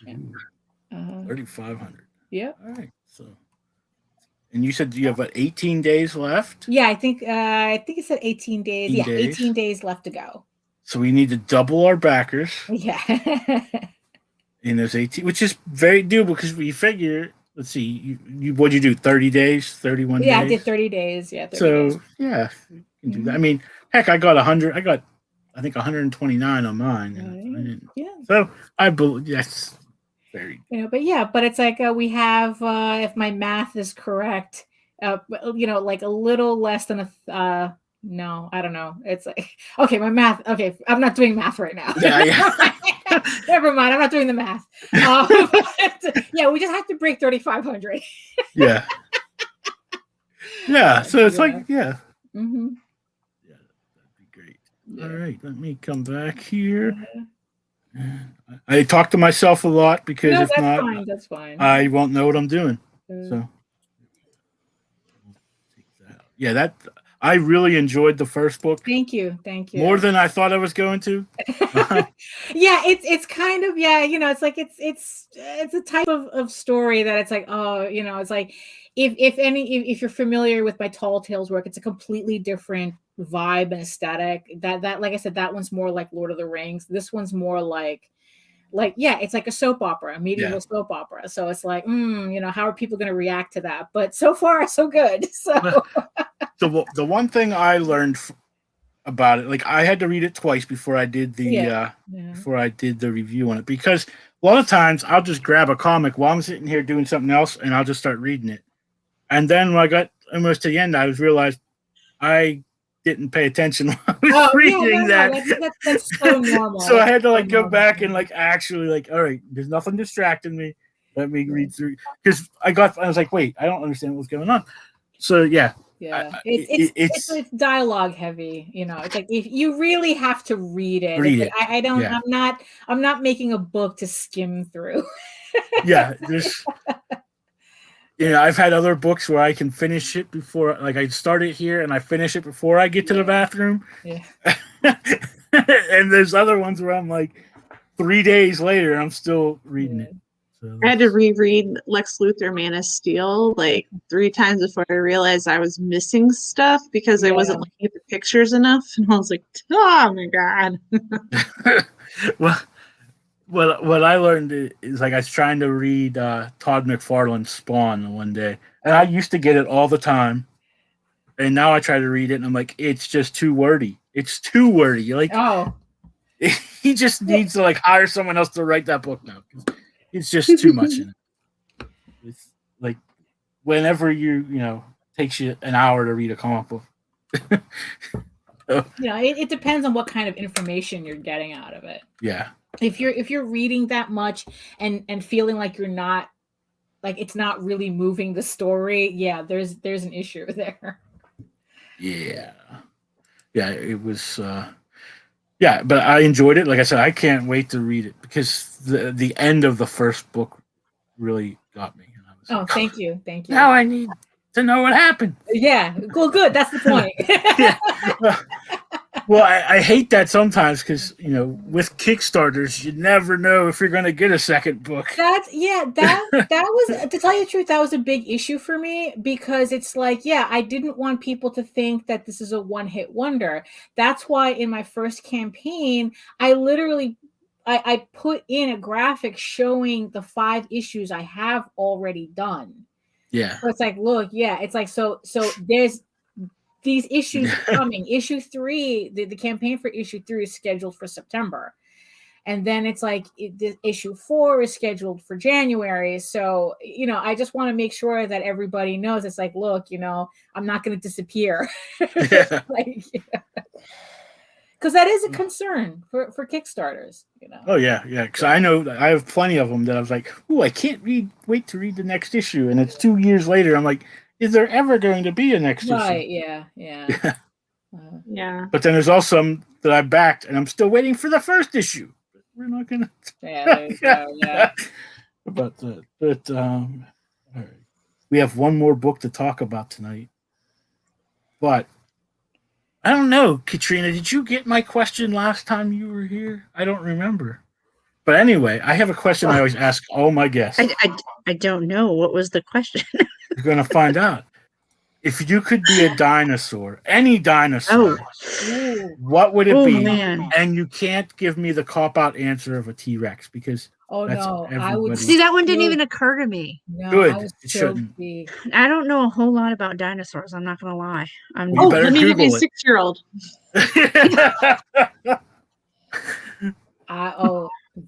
Speaker 1: 3,500.
Speaker 4: Yeah.
Speaker 1: All right. So, and you said you have 18 days left?
Speaker 4: Yeah, I think it said 18 days. 18 days left to go.
Speaker 1: So we need to double our backers.
Speaker 4: Yeah.
Speaker 1: In those 18, which is very doable because we figure. Let's see, what'd you do? 30 days, 31 days?
Speaker 4: Yeah, I did 30 days. Yeah. 30 days.
Speaker 1: Yeah, you can do that. I mean, heck, I got 100. I got, I think, 129 on mine. And So I believe that's very.
Speaker 4: But it's like we have, if my math is correct, like a little less than no, I don't know. It's like, okay, my math. Okay, I'm not doing math right now.
Speaker 1: Yeah.
Speaker 4: Never mind. I'm not doing the math. We just have to break 3,500.
Speaker 1: Yeah. Yeah. So it's like, yeah.
Speaker 4: Mm-hmm.
Speaker 1: Yeah, that'd be great. Yeah. All right. Let me come back here. I talk to myself a lot because if not,
Speaker 4: that's fine.
Speaker 1: I won't know what I'm doing. So. Yeah, that. I really enjoyed the first book.
Speaker 4: Thank you.
Speaker 1: More than I thought I was going to.
Speaker 4: Yeah, it's kind of it's like it's a type of story that it's like it's like if you're familiar with my Tall Tales work, it's a completely different vibe and aesthetic. That like I said, that one's more like Lord of the Rings. This one's more like it's like a soap opera, a medieval soap opera. So it's like how are people going to react to that? But so far so good. So
Speaker 1: the one thing I learned about it. Like I had to read it twice before I did the review on it, because a lot of times I'll just grab a comic while I'm sitting here doing something else and I'll just start reading it. And then when I got almost to the end, I realized I didn't pay attention when I was reading that.
Speaker 4: That's so normal.
Speaker 1: So I had to like go back and like actually like, all right, there's nothing distracting me. Let me read through, because I was like, wait, I don't understand what's going on. So yeah.
Speaker 4: Yeah, it's dialogue heavy. You know, it's like if you really have to read it.
Speaker 1: Read
Speaker 4: like,
Speaker 1: it.
Speaker 4: I don't. Yeah. I'm not making a book to skim through.
Speaker 1: Yeah, there's. You know, I've had other books where I can finish it before, like I start it here and I finish it before I get to the bathroom.
Speaker 4: Yeah.
Speaker 1: And there's other ones where I'm like 3 days later, I'm still reading it. So
Speaker 3: I had to reread Lex Luthor Man of Steel like 3 times before I realized I was missing stuff because I wasn't looking at the pictures enough. And I was like, oh my God.
Speaker 1: Well, what I learned is like I was trying to read Todd McFarlane's Spawn one day. And I used to get it all the time. And now I try to read it and I'm like, it's just too wordy. It's too wordy. Like, he just needs to like hire someone else to write that book now. It's just too much in it. It's like whenever you know, takes you an hour to read a comic book.
Speaker 4: It depends on what kind of information you're getting out of it.
Speaker 1: Yeah.
Speaker 4: If you're reading that much and feeling like you're not, like it's not really moving the story, there's an issue there. Yeah.
Speaker 1: Yeah, it was but I enjoyed it. Like I said, I can't wait to read it because the end of the first book really got me. And I was
Speaker 4: thank you.
Speaker 1: Now I need to know what happened.
Speaker 4: Yeah, well, good. That's the point.
Speaker 1: Well, I hate that sometimes because, you know, with Kickstarters, you never know if you're going to get a second book.
Speaker 4: That was, to tell you the truth, that was a big issue for me because it's like, I didn't want people to think that this is a one-hit wonder. That's why in my first campaign, I literally I put in a graphic showing the 5 issues I have already done.
Speaker 1: Yeah.
Speaker 4: So it's like, look, it's like, so there's these issues coming. Issue 3, the campaign for issue 3 is scheduled for September. And then it's like issue 4 is scheduled for January. So, you know, I just want to make sure that everybody knows it's like, look, you know, I'm not going to disappear. Because that is a concern for Kickstarters, you know.
Speaker 1: Oh, yeah. Because I know I have plenty of them that I was like, oh, I can't wait to read the next issue. And it's 2 years later. I'm like, is there ever going to be a next issue?
Speaker 4: Right, yeah.
Speaker 3: Yeah.
Speaker 1: But then there's also some that I backed, and I'm still waiting for the first issue. But we're not going to.
Speaker 4: Yeah.
Speaker 1: But all right. We have one more book to talk about tonight. But I don't know, Katrina, did you get my question last time you were here? I don't remember. But anyway, I have a question I always ask all my guests.
Speaker 5: I don't know. What was the question?
Speaker 1: You're going to find out. If you could be a dinosaur, any dinosaur, what would it be?
Speaker 5: Man.
Speaker 1: And you can't give me the cop-out answer of a T-Rex because
Speaker 4: I would
Speaker 5: see that one didn't even occur to me.
Speaker 4: No,
Speaker 1: good. It shouldn't.
Speaker 5: I don't know a whole lot about dinosaurs. I'm not going to lie.
Speaker 3: Let me give you a 6-year-old.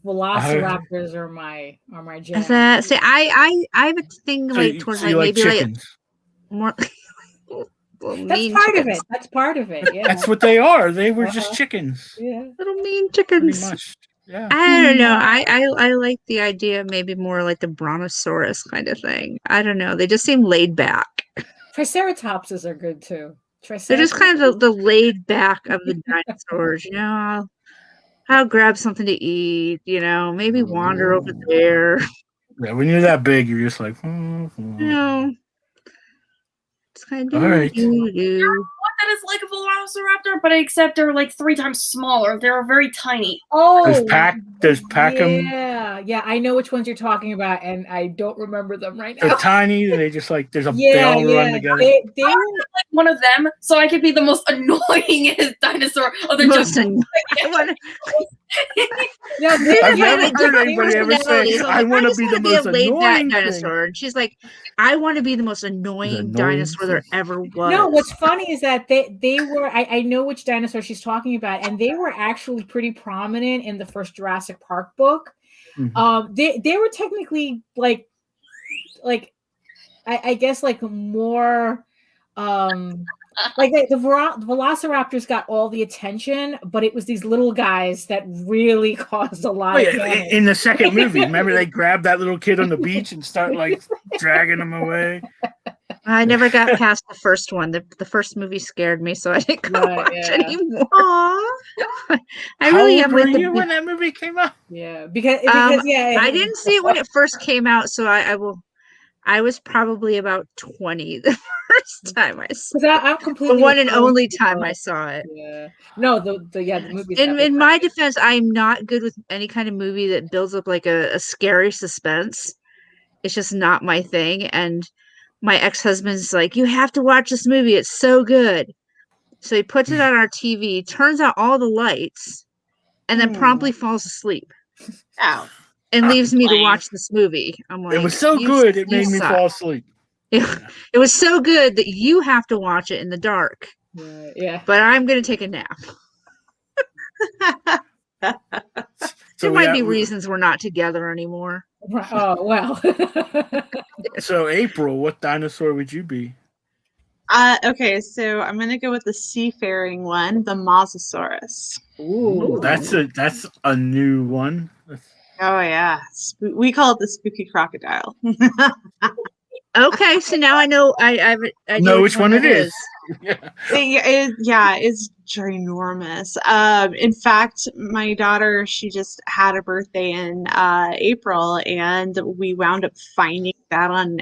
Speaker 4: Velociraptors are my jam.
Speaker 5: See, I have a thing like towards like maybe
Speaker 1: chickens.
Speaker 5: Like more.
Speaker 4: That's part of it. That's part of it. Yeah.
Speaker 1: That's what they are. They were just chickens.
Speaker 4: Yeah.
Speaker 5: Little mean chickens.
Speaker 1: Pretty much. Yeah.
Speaker 5: I don't know. I like the idea of maybe more like the brontosaurus kind of thing. I don't know. They just seem laid back.
Speaker 4: Triceratopses are good too.
Speaker 5: They're just kind of the laid back of the dinosaurs. You know, I'll grab something to eat. You know, maybe wander over there.
Speaker 1: Yeah, when you're that big, you're just like,
Speaker 5: you know.
Speaker 1: All right.
Speaker 6: That is like a velociraptor, but except they're like 3 times smaller. They're very tiny.
Speaker 4: Oh,
Speaker 1: does Packham?
Speaker 4: Yeah, I know which ones you're talking about, and I don't remember them right now.
Speaker 1: They're tiny. They just like they all run together.
Speaker 6: They were like one of them, so I could be the most annoyingest dinosaur of the
Speaker 4: No,
Speaker 1: I've never heard anybody ever say, I want to be the most annoying
Speaker 5: dinosaur. And she's like, I want to be the most annoying dinosaur there ever was.
Speaker 4: No, what's funny is that they were, I know which dinosaur she's talking about, and they were actually pretty prominent in the first Jurassic Park book.
Speaker 1: Mhm.
Speaker 4: They were technically like I guess like more like the velociraptors got all the attention, but it was these little guys that really caused a lot of damage.
Speaker 1: In the second movie, remember they grabbed that little kid on the beach and start like dragging him away?
Speaker 5: I never got past the first one. The first movie scared me, so I didn't go watch anymore.
Speaker 3: Aww.
Speaker 5: I really
Speaker 1: How
Speaker 5: have
Speaker 1: old
Speaker 5: like
Speaker 1: were you when that movie came out?
Speaker 4: Yeah, because
Speaker 5: I didn't see it when it first came out, so I was probably about 20 the first time I saw it.
Speaker 4: I'm completely
Speaker 5: The one and only time I saw it.
Speaker 4: Yeah. No, the movie.
Speaker 5: In my defense, I'm not good with any kind of movie that builds up like a scary suspense. It's just not my thing. And my ex-husband's like, you have to watch this movie. It's so good. So he puts it on our TV, turns out all the lights, and then promptly falls asleep.
Speaker 3: Ow.
Speaker 5: And leaves me to watch this movie. I'm like,
Speaker 1: It was so good, it made me
Speaker 5: suck.
Speaker 1: fall asleep.
Speaker 5: It was so good that you have to watch it in the dark.
Speaker 4: Yeah.
Speaker 5: But I'm going to take a nap. There might be reasons we're not together anymore.
Speaker 4: Oh, well.
Speaker 1: So, April, what dinosaur would you be?
Speaker 3: Okay, so I'm gonna go with the seafaring one, the Mosasaurus.
Speaker 1: Ooh, that's a new one.
Speaker 3: Oh yeah, we call it the spooky crocodile.
Speaker 5: Okay, so now I know. I
Speaker 1: know which one it is.
Speaker 3: It's ginormous. In fact, my daughter, she just had a birthday in April, and we wound up finding that on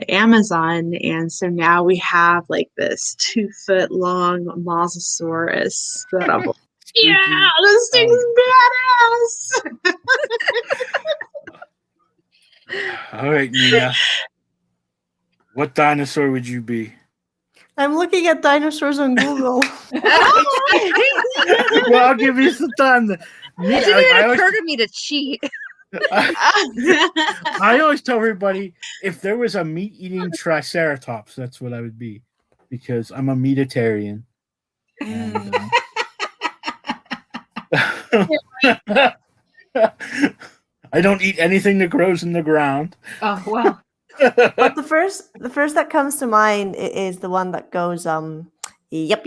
Speaker 3: Amazon, and so now we have like this 2-foot long Mosasaurus that I'm like, yeah, this thing's badass.
Speaker 1: All right, Nia. What dinosaur would you be?
Speaker 2: I'm looking at dinosaurs on Google.
Speaker 1: Well, I'll give you some time.
Speaker 5: It didn't even occur to me to cheat.
Speaker 1: I always tell everybody if there was a meat-eating triceratops, that's what I would be, because I'm a meatitarian. And, I don't eat anything that grows in the ground.
Speaker 4: Oh well.
Speaker 2: But the first that comes to mind is the one that goes yep.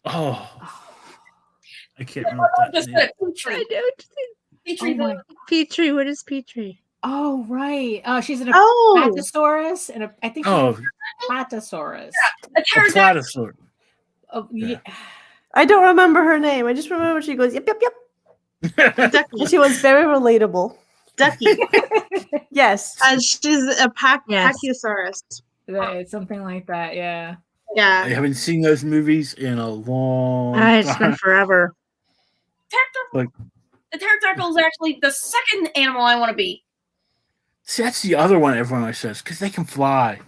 Speaker 1: Oh, I can't remember what that is.
Speaker 5: I don't think Petrie. What is Petrie?
Speaker 4: Oh right. She's an Apatosaurus, and I think she's a Platosaurus.
Speaker 1: A platosaurus.
Speaker 4: Oh yeah.
Speaker 2: I don't remember her name. I just remember she goes yep. And she was very relatable.
Speaker 3: Ducky.
Speaker 2: Yes.
Speaker 3: She's a Pachyosaurus.
Speaker 4: It's something like that. Yeah.
Speaker 3: Yeah.
Speaker 1: I haven't seen those movies in a long
Speaker 5: It's been forever.
Speaker 1: Like,
Speaker 6: the pterodactyl is actually the second animal I want to be.
Speaker 1: See, that's the other one everyone always says, because they can fly.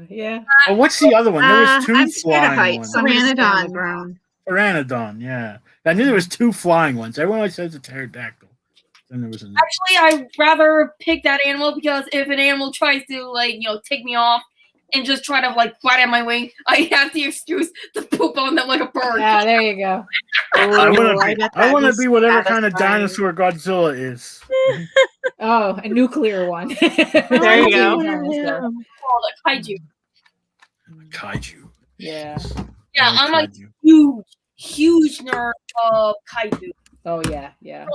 Speaker 4: Yeah.
Speaker 1: Oh, what's the other one? There was two
Speaker 5: I'm scared of
Speaker 1: flying
Speaker 5: heights.
Speaker 1: ones.
Speaker 3: Pteranodon.
Speaker 1: Pteranodon, yeah. I knew there was two flying ones. Everyone always says a pterodactyl. Then there was another.
Speaker 6: Actually, I'd rather pick that animal because if an animal tries to, take me off and just try to, bite at my wing, I have the excuse to poop on them like a bird.
Speaker 4: Yeah, there you go.
Speaker 1: I want to be whatever kind of dinosaur Godzilla is.
Speaker 4: Oh, a nuclear one.
Speaker 3: There you go.
Speaker 6: Oh, the kaiju.
Speaker 1: Kaiju.
Speaker 4: Yeah.
Speaker 6: Yeah, I'm a huge nerd of kaiju.
Speaker 4: Oh, yeah.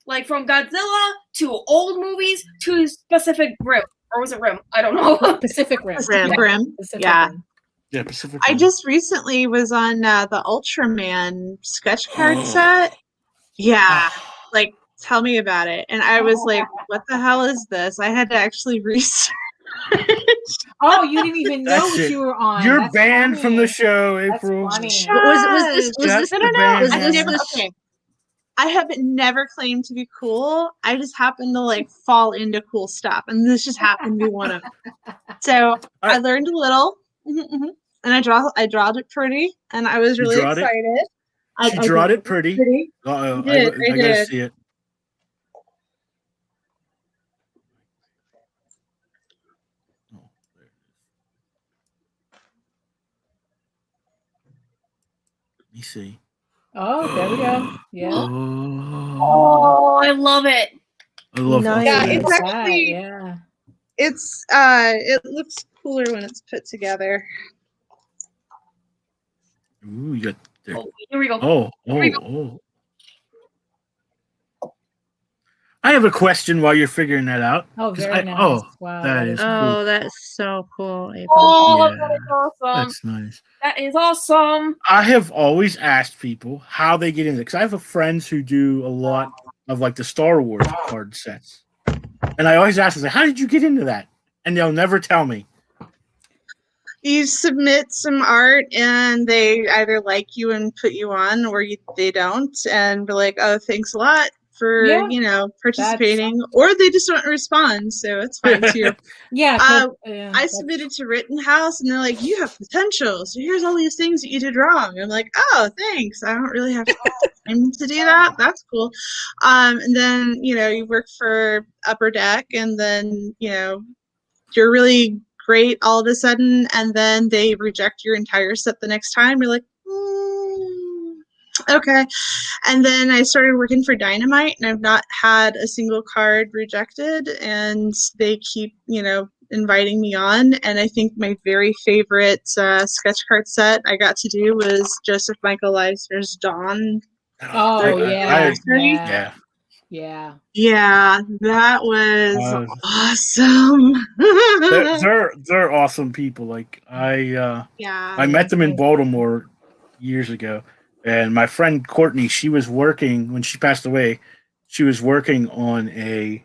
Speaker 6: Like from Godzilla to old movies to Pacific Rim. Or was it Rim? I don't know.
Speaker 4: Pacific Rim.
Speaker 3: Rim.
Speaker 4: Pacific
Speaker 3: Yeah.
Speaker 4: Rim.
Speaker 1: Yeah, Pacific
Speaker 3: I
Speaker 1: Rim.
Speaker 3: just recently was on the Ultraman sketch card set. Yeah. Tell me about it. And I was like, what the hell is this? I had to actually research.
Speaker 4: Oh, you didn't even know
Speaker 1: That's
Speaker 4: what
Speaker 1: it.
Speaker 4: you were on.
Speaker 1: You're
Speaker 4: That's
Speaker 1: banned
Speaker 4: funny.
Speaker 1: from the show, April.
Speaker 4: That's funny.
Speaker 5: Was this
Speaker 3: Okay. I have never claimed to be cool. I just happen to fall into cool stuff, and this just happened to be one of them. So I learned a little, and I drawed it pretty, and I was really excited.
Speaker 1: She drawed it pretty.
Speaker 3: Pretty.
Speaker 1: I
Speaker 3: did, I
Speaker 1: gotta
Speaker 3: did.
Speaker 1: see it. Oh, there it is. Let me see.
Speaker 4: Oh, there we go. Yeah.
Speaker 6: Oh, I love it.
Speaker 1: I love
Speaker 2: Nice.
Speaker 3: Yeah,
Speaker 1: okay.
Speaker 3: it's actually
Speaker 4: Yeah.
Speaker 3: it's it looks cooler when it's put together.
Speaker 1: Ooh, you got there.
Speaker 6: Oh, here we go.
Speaker 1: Oh. I have a question while you're figuring that out.
Speaker 4: Oh,
Speaker 1: 'Cause
Speaker 4: very nice. Wow,
Speaker 1: that
Speaker 4: that
Speaker 1: is
Speaker 4: is
Speaker 1: cool.
Speaker 5: Oh, that's so cool, April.
Speaker 6: Oh,
Speaker 1: Yeah,
Speaker 6: that is awesome.
Speaker 1: That's nice.
Speaker 6: That is awesome.
Speaker 1: I have always asked people how they get into it because I have friends who do a lot of like the Star Wars card sets, and I always ask them, "How did you get into that?" And they'll never tell me.
Speaker 3: You submit some art and they either like you and put you on, or they don't and be like, "Oh, thanks a lot for
Speaker 4: Yeah,
Speaker 3: participating," or they just don't respond, so it's fine too.
Speaker 4: Yeah.
Speaker 3: I
Speaker 4: that's-
Speaker 3: submitted to Rittenhouse and they're like, "You have potential, so here's all these things that you did wrong." I'm like, "Oh, thanks. I don't really have time to do that. That's cool." And then you work for Upper Deck, and then you're really great all of a sudden, and then they reject your entire set the next time. You're like, okay. And then I started working for Dynamite, and I've not had a single card rejected, and they keep inviting me on. And I think my very favorite sketch card set I got to do was Joseph Michael Eisner's Dawn.
Speaker 4: Oh, yeah.
Speaker 1: Yeah.
Speaker 3: Yeah, that was awesome.
Speaker 1: They're awesome people. Like I met them in Baltimore years ago, and my friend Courtney, she was working when she passed away. She was working on a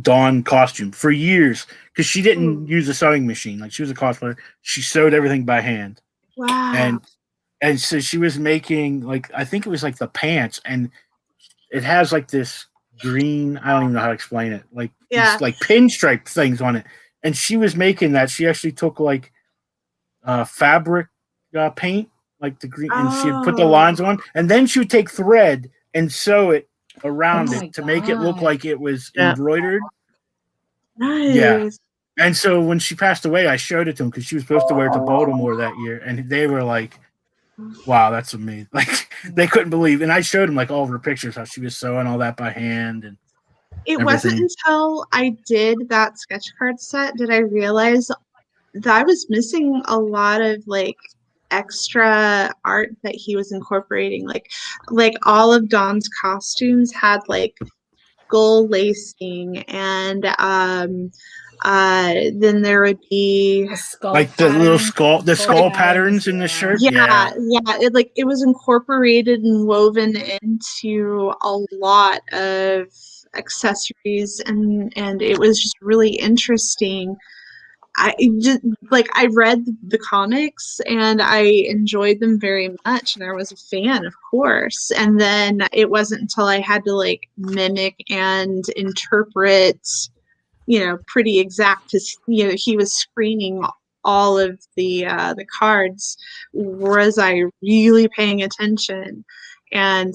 Speaker 1: Dawn costume for years because she didn't use a sewing machine. Like she was a cosplayer, she sewed everything by hand.
Speaker 3: Wow.
Speaker 1: And so she was making like I think it was like the pants, and it has like this green, I don't even know how to explain it, like these like pinstripe things on it, and she was making that. She actually took like fabric paint, like the green, and she would put the lines on, and then she would take thread and sew it around it to make it look like it was embroidered.
Speaker 3: Nice.
Speaker 1: Yeah. And so when she passed away, I showed it to them because she was supposed to wear it to Baltimore that year, and they were like, "Wow, that's amazing!" Like they couldn't believe. And I showed them like all of her pictures, how she was sewing all that by hand, and
Speaker 3: it wasn't until I did that sketch card set did I realize that I was missing a lot of like extra art that he was incorporating. Like all of Dawn's costumes had like gold lacing, and then there would be
Speaker 1: like the little skull patterns in the shirt.
Speaker 3: Yeah. It was incorporated and woven into a lot of accessories, and it was just really interesting. I read the comics and I enjoyed them very much, and I was a fan, of course. And then it wasn't until I had to like mimic and interpret, pretty exact, because he was screening all of the cards. Was I really paying attention? And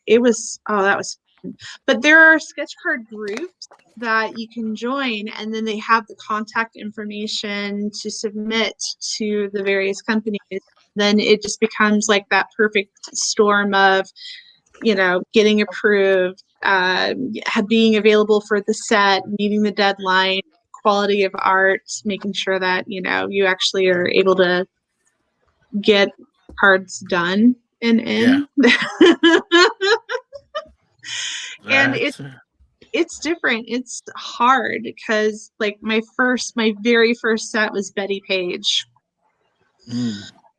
Speaker 3: it was that was fun. But there are sketch card groups that you can join, and then they have the contact information to submit to the various companies. Then it just becomes like that perfect storm of getting approved, being available for the set, meeting the deadline, quality of art, making sure that you actually are able to get cards done and in. And it's different. It's hard because like my very first set was Betty Page.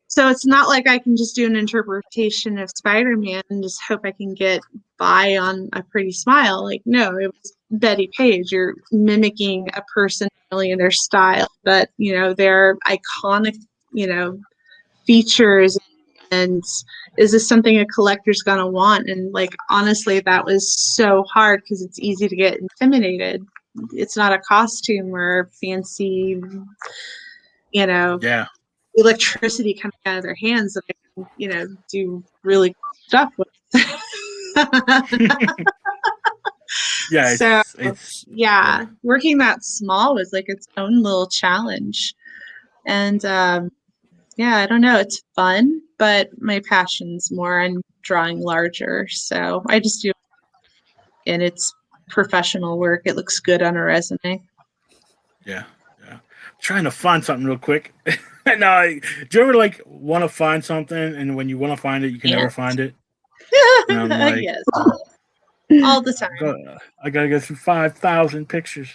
Speaker 3: So it's not like I can just do an interpretation of Spider-Man and just hope I can get by on a pretty smile. Like, no, it was Betty Page. You're mimicking a person really in their style, but their iconic, features. And is this something a collector's gonna want? And like, honestly, that was so hard because it's easy to get intimidated. It's not a costume or fancy, electricity coming out of their hands that I do really cool stuff with.
Speaker 1: Yeah.
Speaker 3: So working that small was like its own little challenge. And I don't know, it's fun, but my passion's more on drawing larger. So I just do it, and it's professional work. It looks good on a resume.
Speaker 1: Yeah. I'm trying to find something real quick. No, do you ever like want to find something, and when you want to find it, you can never find it? And I'm like,
Speaker 3: Yes. All the time.
Speaker 1: I gotta go through 5,000 pictures.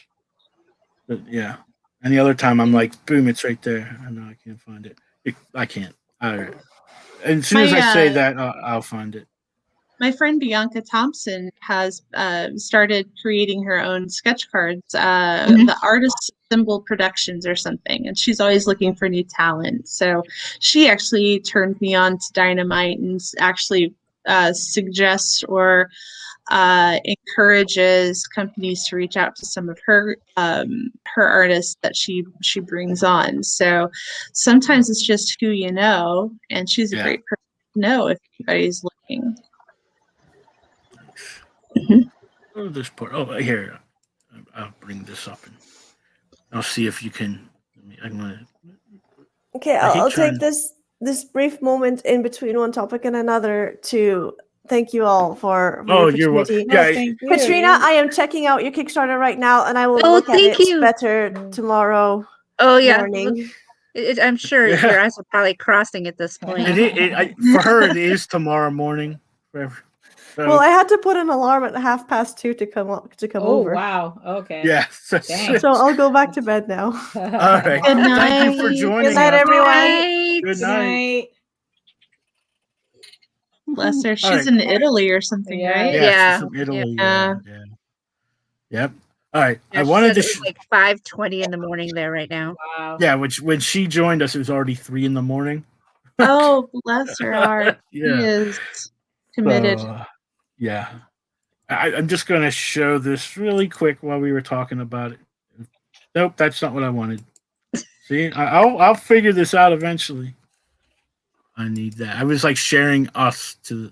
Speaker 1: But yeah. And the other time, I'm like, boom, it's right there. I know I can't find it. I can't. And as soon as I say that, I'll find it.
Speaker 3: My friend Bianca Thompson has started creating her own sketch cards, the Artist Symbol Productions or something, and she's always looking for new talent. So she actually turned me on to Dynamite and actually suggests or encourages companies to reach out to some of her artists that she brings on. So sometimes it's just who you know, and she's a great person to know if anybody's looking.
Speaker 1: Oh, this part. Oh, here. I'll bring this up and I'll see if you can. I'm gonna.
Speaker 2: Okay, I'll take this brief moment in between one topic and another to thank you all for your
Speaker 1: you're welcome.
Speaker 2: Yeah, Katrina, I am checking out your Kickstarter right now, and I will look at it better tomorrow.
Speaker 5: Oh yeah,
Speaker 2: morning.
Speaker 5: I'm sure your eyes are probably crossing at this point.
Speaker 1: For her, it is tomorrow morning.
Speaker 2: Well, I had to put an alarm at 2:30 to come over.
Speaker 4: Oh wow! Okay.
Speaker 1: Yeah.
Speaker 2: So I'll go back to bed now.
Speaker 1: All right.
Speaker 3: Good night.
Speaker 1: Thank you for joining
Speaker 2: Good night,
Speaker 1: us.
Speaker 2: everyone.
Speaker 1: Good night.
Speaker 3: Bless her. She's in Italy or something, right?
Speaker 1: Yeah. She's from Italy. Yeah. Yep. All right.
Speaker 5: Yeah,
Speaker 1: I wanted to.
Speaker 5: It's like 5:20 in the morning there right now.
Speaker 4: Wow.
Speaker 1: Yeah. When she joined us, it was already 3 a.m.
Speaker 3: Oh, bless her heart.
Speaker 1: Yeah.
Speaker 3: She is committed.
Speaker 1: Yeah. I'm just going to show this really quick while we were talking about it. Nope, that's not what I wanted. See, I'll figure this out eventually. I need that. I was like sharing us to.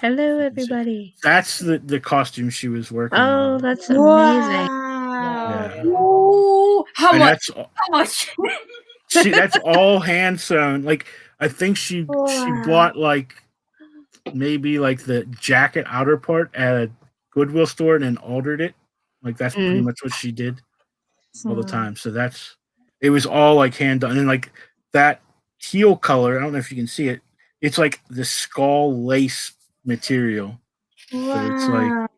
Speaker 5: Hello, everybody.
Speaker 1: That's the costume she was working on.
Speaker 5: Oh, that's amazing.
Speaker 3: Wow.
Speaker 1: Yeah.
Speaker 6: Ooh, how much? How much?
Speaker 1: That's all hand sewn. Like I think she bought like maybe like the jacket outer part at a Goodwill store and then altered it. Like that's pretty much what she did all the time. So it was all like hand done. And like that teal color, I don't know if you can see it. It's like the skull lace material.
Speaker 3: Wow.
Speaker 1: So it's like,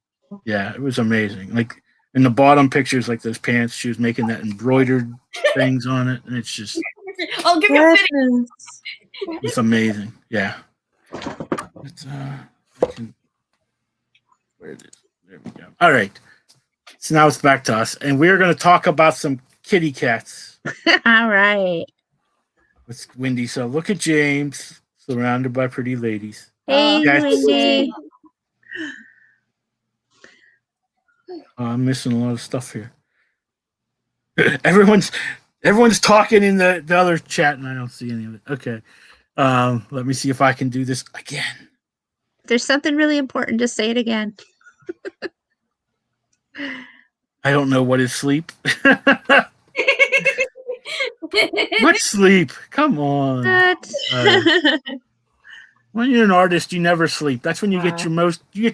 Speaker 1: it was amazing. Like in the bottom pictures, like those pants, she was making that embroidered things on it. And it's just,
Speaker 6: I'll give you a video.
Speaker 1: It's amazing. Yeah. Where it is. There we go. All right. So now it's back to us. And we're going to talk about some kitty cats.
Speaker 5: All right.
Speaker 1: It's windy. So look at James surrounded by pretty ladies.
Speaker 5: Hey, Wendy.
Speaker 1: I'm missing a lot of stuff here. Everyone's talking in the other chat and I don't see any of it. Okay. Let me see if I can do this again.
Speaker 5: If there's something really important, just say it again.
Speaker 1: I don't know what is sleep. What's sleep? Come on. When you're an artist, you never sleep. That's when you get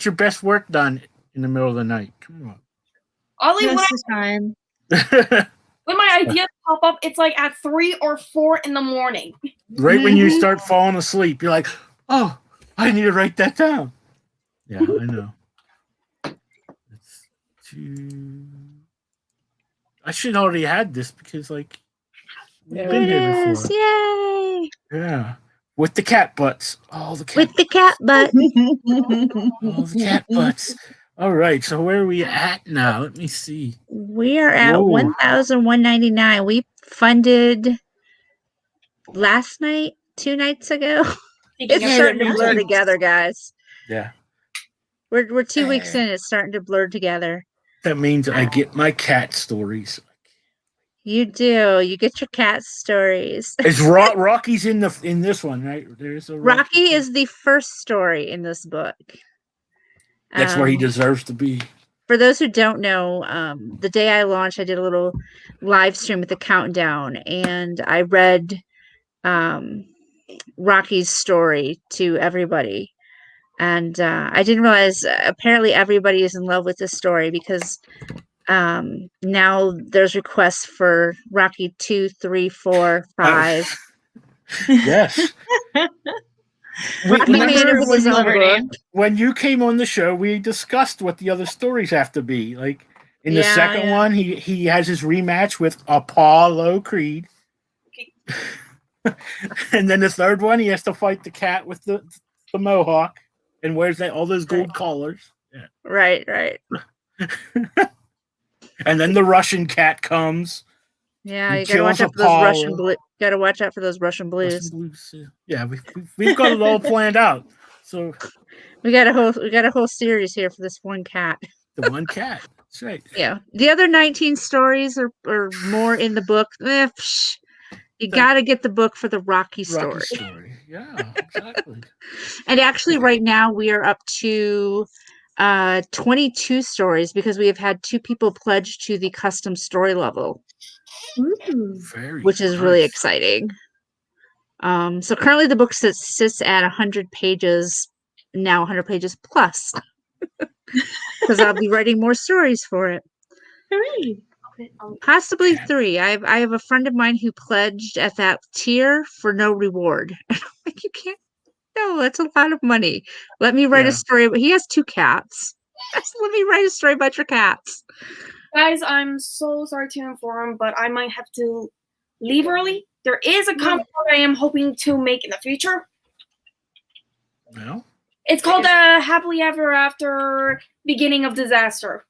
Speaker 1: your best work done in the middle of the night. Come on.
Speaker 6: Ollie,
Speaker 3: time.
Speaker 6: when my ideas pop up, it's like at 3 or 4 in the morning.
Speaker 1: Right when you start falling asleep, you're like, oh, I need to write that down. Yeah, I know. I should already had this because like we've been here before.
Speaker 5: Yay!
Speaker 1: Yeah. With the cat butts. All the cat
Speaker 5: With the cat butt.
Speaker 1: all the cat butts. All right. So where are we at now? Let me see.
Speaker 5: We are at 1,199. We funded last night, 2 nights ago. It's starting to blur together, guys.
Speaker 1: Yeah.
Speaker 5: We're 2 weeks in. It's starting to blur together.
Speaker 1: That means I get my cat stories.
Speaker 5: You do. You get your cat stories.
Speaker 1: Is Rocky's in this one, right? There's a
Speaker 5: Rocky is the first story in this book.
Speaker 1: That's where he deserves to be.
Speaker 5: For those who don't know, the day I launched, I did a little live stream with the countdown, and I read Rocky's story to everybody. And I didn't realize apparently everybody is in love with this story because now there's requests for Rocky 2, 3, 4, 5.
Speaker 1: Yes.
Speaker 5: Rocky made it with his own book.
Speaker 1: When you came on the show, we discussed what the other stories have to be. Like in the second one, he has his rematch with Apollo Creed. And then the third one, he has to fight the cat with the mohawk and wears all those gold collars. Yeah.
Speaker 5: Right.
Speaker 1: And then the Russian cat comes.
Speaker 5: Yeah, you gotta watch out for those Russian blues. Gotta watch out for those Russian blues.
Speaker 1: Yeah, we've got it all planned out. So
Speaker 5: we got a whole series here for this one cat.
Speaker 1: The one cat. That's right.
Speaker 5: Yeah. The other 19 stories are more in the book. You gotta get the book for the Rocky story.
Speaker 1: Yeah, exactly.
Speaker 5: And actually right now we are up to 22 stories because we have had 2 people pledge to the custom story level. Which is really exciting. So currently the book sits at 100 pages, now 100 pages plus. Because I'll be writing more stories for it.
Speaker 3: 3.
Speaker 5: Possibly 3. I have a friend of mine who pledged at that tier for no reward. Like, you can't. No, that's a lot of money. Let me write a story. He has 2 cats. Let me write a story about your cats.
Speaker 6: Guys, I'm so sorry to inform, but I might have to leave early. There is a comic book I am hoping to make in the future.
Speaker 1: Well,
Speaker 6: it's called Happily Ever After Beginning of Disaster.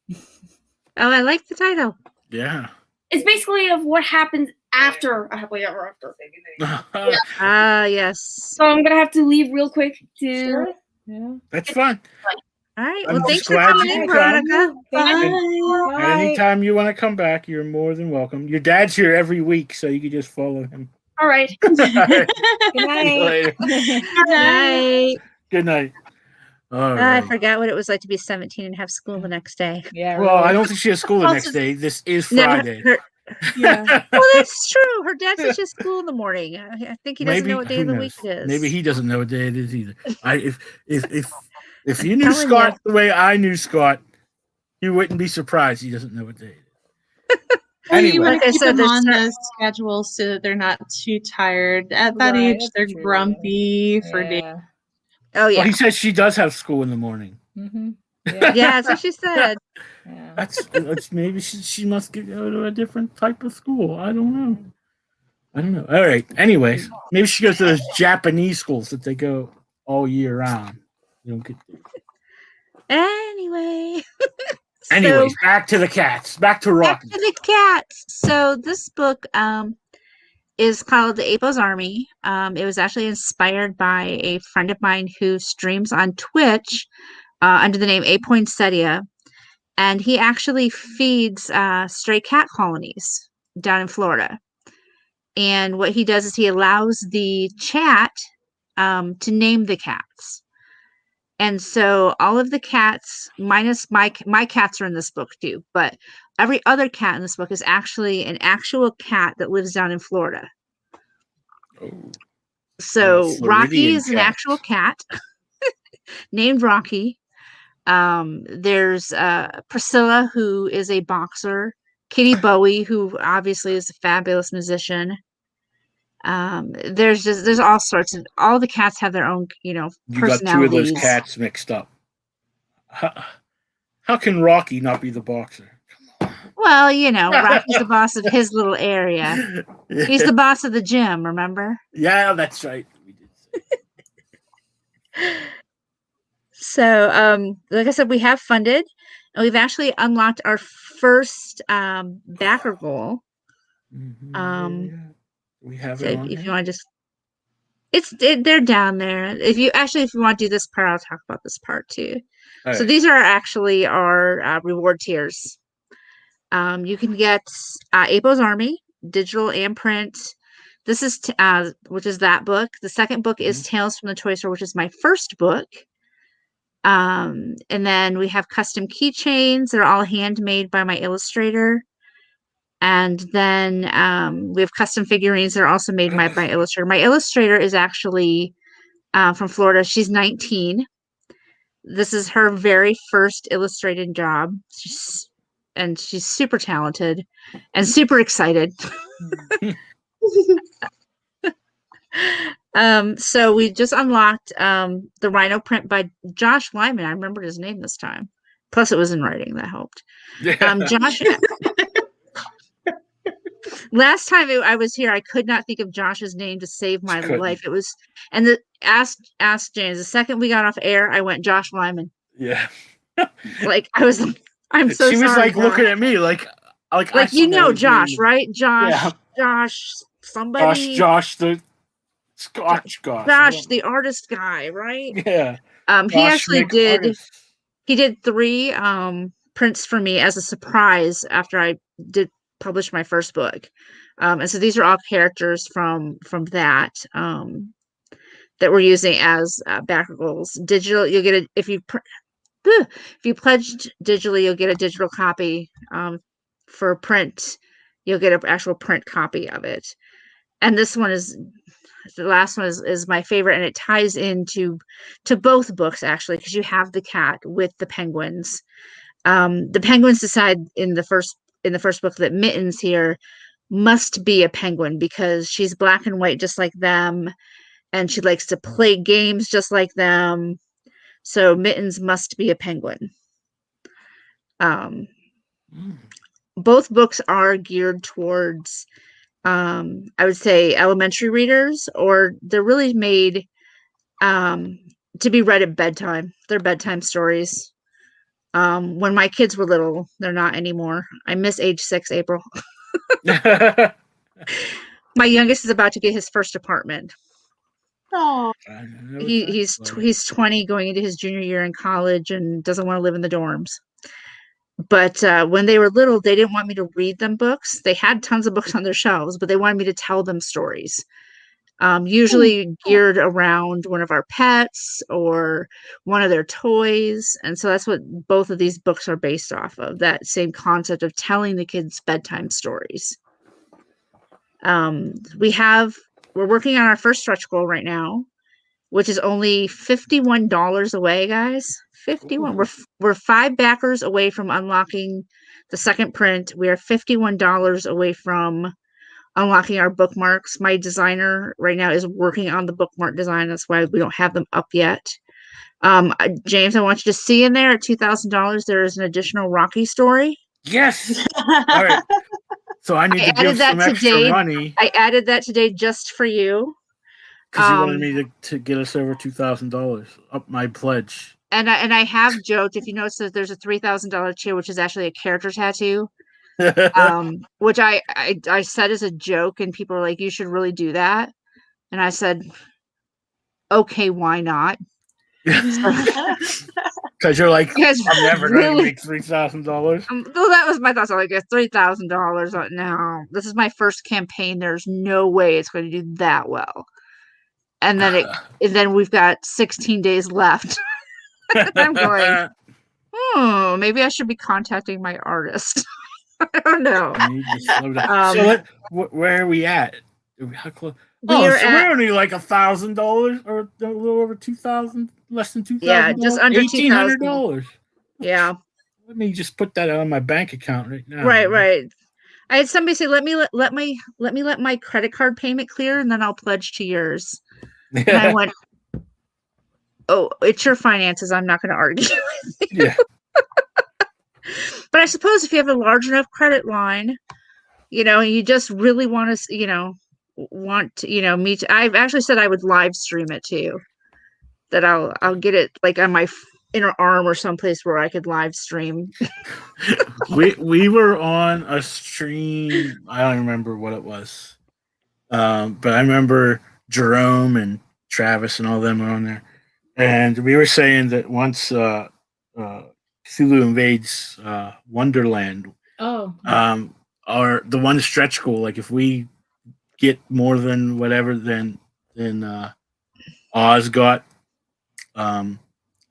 Speaker 5: Oh, I like the title.
Speaker 1: Yeah.
Speaker 6: It's basically of what happens after a Happily Ever After.
Speaker 5: Yes.
Speaker 6: So I'm going to have to leave real quick to...
Speaker 2: Sure.
Speaker 4: Yeah.
Speaker 1: That's fine.
Speaker 5: All right.
Speaker 1: I'm
Speaker 5: Well, thanks
Speaker 1: just
Speaker 5: for
Speaker 1: glad
Speaker 5: coming
Speaker 1: you
Speaker 5: in,
Speaker 1: could come.
Speaker 5: Veronica.
Speaker 2: Bye.
Speaker 1: Anytime you want to come back, you're more than welcome. Your dad's here every week, so you can just follow him.
Speaker 6: All right.
Speaker 1: All right.
Speaker 4: Good
Speaker 1: See you later.
Speaker 5: Good night.
Speaker 1: Good night. All
Speaker 5: I
Speaker 1: right.
Speaker 5: forgot what it was like to be 17 and have school the next day.
Speaker 4: Yeah.
Speaker 1: Well,
Speaker 4: really.
Speaker 1: I don't think she has school the next day. This is
Speaker 5: No,
Speaker 1: Friday.
Speaker 4: Yeah.
Speaker 5: Well, that's true. Her dad says she has school in the morning. I think he doesn't know what day
Speaker 1: who
Speaker 5: of the
Speaker 1: knows?
Speaker 5: week it is.
Speaker 1: Maybe he doesn't know what day it is either. If you knew
Speaker 5: telling
Speaker 1: Scott the way I knew Scott, you wouldn't be surprised he doesn't know what day it is.
Speaker 3: Well, you
Speaker 1: Anyway.
Speaker 3: want
Speaker 5: Like I
Speaker 3: to keep
Speaker 5: said,
Speaker 3: them on
Speaker 5: there's
Speaker 3: the schedule so that they're not too tired. At that
Speaker 4: Right,
Speaker 3: age,
Speaker 4: that's
Speaker 3: they're
Speaker 4: true.
Speaker 3: grumpy for days.
Speaker 4: Yeah.
Speaker 5: Oh,
Speaker 1: Well,
Speaker 5: yeah.
Speaker 1: he says she does have school in the morning.
Speaker 4: Mm-hmm.
Speaker 5: Yeah, that's what she said.
Speaker 4: Yeah.
Speaker 1: That's maybe she must go to a different type of school. I don't know. All right. Anyways, maybe she goes to those Japanese schools that they go all year round. You don't get.
Speaker 5: Anyway.
Speaker 1: Anyways, back to the cats. Back to
Speaker 5: Back
Speaker 1: Rocky.
Speaker 5: to the cats. So this book is called The APO'S ARMY. It was actually inspired by a friend of mine who streams on Twitch under the name A. And he actually feeds stray cat colonies down in Florida. And what he does is he allows the chat to name the cats. And so all of the cats, minus my cats are in this book too, but every other cat in this book is actually an actual cat that lives down in Florida.
Speaker 1: Oh.
Speaker 5: So Rocky is an
Speaker 1: cat.
Speaker 5: actual cat named Rocky. There's Priscilla, who is a boxer. Kitty Bowie, who obviously is a fabulous musician. There's all sorts of, all the cats have their own,
Speaker 1: You got
Speaker 5: personalities.
Speaker 1: 2 of those cats mixed up. How can Rocky not be the boxer?
Speaker 5: Well, Rocky's the boss of his little area.
Speaker 1: Yeah.
Speaker 5: He's the boss of the gym, remember?
Speaker 1: Yeah, that's right. We did say.
Speaker 5: So, like I said, we have funded, and we've actually unlocked our first backer goal.
Speaker 1: Yeah. We have
Speaker 5: So
Speaker 1: it on
Speaker 5: if
Speaker 1: here?
Speaker 5: you want to just, they're down there. If you want to do this part, I'll talk about this part too.
Speaker 1: All
Speaker 5: So
Speaker 1: right.
Speaker 5: these are actually our reward tiers. You can get APO'S ARMY, digital and print. This is which is that book. The second book is Tales from the Toy Store, which is my first book. And then we have custom keychains that are all handmade by my illustrator. And then we have custom figurines that are also made by my illustrator. My illustrator is actually from Florida. She's 19. This is her very first illustrating job. She's super talented and super excited. So we just unlocked the Rhino print by Josh Lyman. I remembered his name this time. Plus, it was in writing. That helped. Josh. Last time I was here, I could not think of Josh's name to save my life. It was, and ask James. The second we got off air, I went Josh Lyman.
Speaker 1: Yeah.
Speaker 5: Like I was. I'm so sorry.
Speaker 1: She was like
Speaker 5: Josh.
Speaker 1: looking at me like
Speaker 5: you know Josh, right? Josh.
Speaker 1: Yeah.
Speaker 5: Josh. Somebody.
Speaker 1: Josh the Scotch guy.
Speaker 5: Josh, the artist guy, right?
Speaker 1: Yeah.
Speaker 5: He actually did. He did 3 prints for me as a surprise after I did publish my first book, and so these are all characters from that that we're using as backers. Digital, you'll get if you pledged digitally, you'll get a digital copy. For print, you'll get an actual print copy of it. And this one is the last one is my favorite, and it ties into both books actually, because you have the cat with the penguins. The penguins decide in the first book that Mittens here must be a penguin because she's black and white just like them, and she likes to play games just like them. So Mittens must be a penguin. Both books are geared towards I would say elementary readers, or they're really made to be read at bedtime. They're bedtime stories. When my kids were little, they're not anymore. I miss age 6, April. My youngest is about to get his first apartment.
Speaker 3: Oh,
Speaker 5: He's 20, going into his junior year in college, and doesn't want to live in the dorms. But when they were little, they didn't want me to read them books. They had tons of books on their shelves, but they wanted me to tell them stories. Usually geared around one of our pets or one of their toys. And so that's what both of these books are based off of, that same concept of telling the kids bedtime stories. We're working on our first stretch goal right now, which is only $51 away, guys. 51. We're 5 backers away from unlocking the second print. We are $51 away from unlocking our bookmarks. My designer right now is working on the bookmark design. That's why we don't have them up yet. James, I want you to see in there at $2,000 there is an additional Rocky story.
Speaker 1: Yes. All right. So I need to give some extra money.
Speaker 5: I added that today just for you.
Speaker 1: Because you wanted me to get us over $2,000 up my pledge.
Speaker 5: And I have joked, if you notice that there's a $3,000 chair, which is actually a character tattoo, which I said as a joke, and people are like, you should really do that. And I said, okay, why not?
Speaker 1: Because you're like, I'm never going to make $3,000.
Speaker 5: Well, that was my thoughts. I'm like, $3,000. No, this is my first campaign. There's no way it's going to do that well. And then we've got 16 days left. I'm going, maybe I should be contacting my artist. I don't know.
Speaker 1: So where are we at? How close? We're only like $1,000 or a little over 2,000, less than 2,000.
Speaker 5: Yeah, just under
Speaker 1: $1,800.
Speaker 5: Yeah.
Speaker 1: Let me just put that on my bank account right now.
Speaker 5: Right. I had somebody say, let me let my credit card payment clear, and then I'll pledge to yours. And I went, oh, it's your finances. I'm not going to argue.
Speaker 1: Yeah.
Speaker 5: But I suppose if you have a large enough credit line, you just really want to, meet. I've actually said I would live stream it too. That I'll get it like on my inner arm or someplace where I could live stream.
Speaker 1: we were on a stream. I don't remember what it was, but I remember Jerome and Travis and all them were on there, and we were saying that once Cthulhu invades Wonderland,
Speaker 4: Oh.
Speaker 1: Are the one stretch goal. Like if we get more than whatever than Oz got, I'm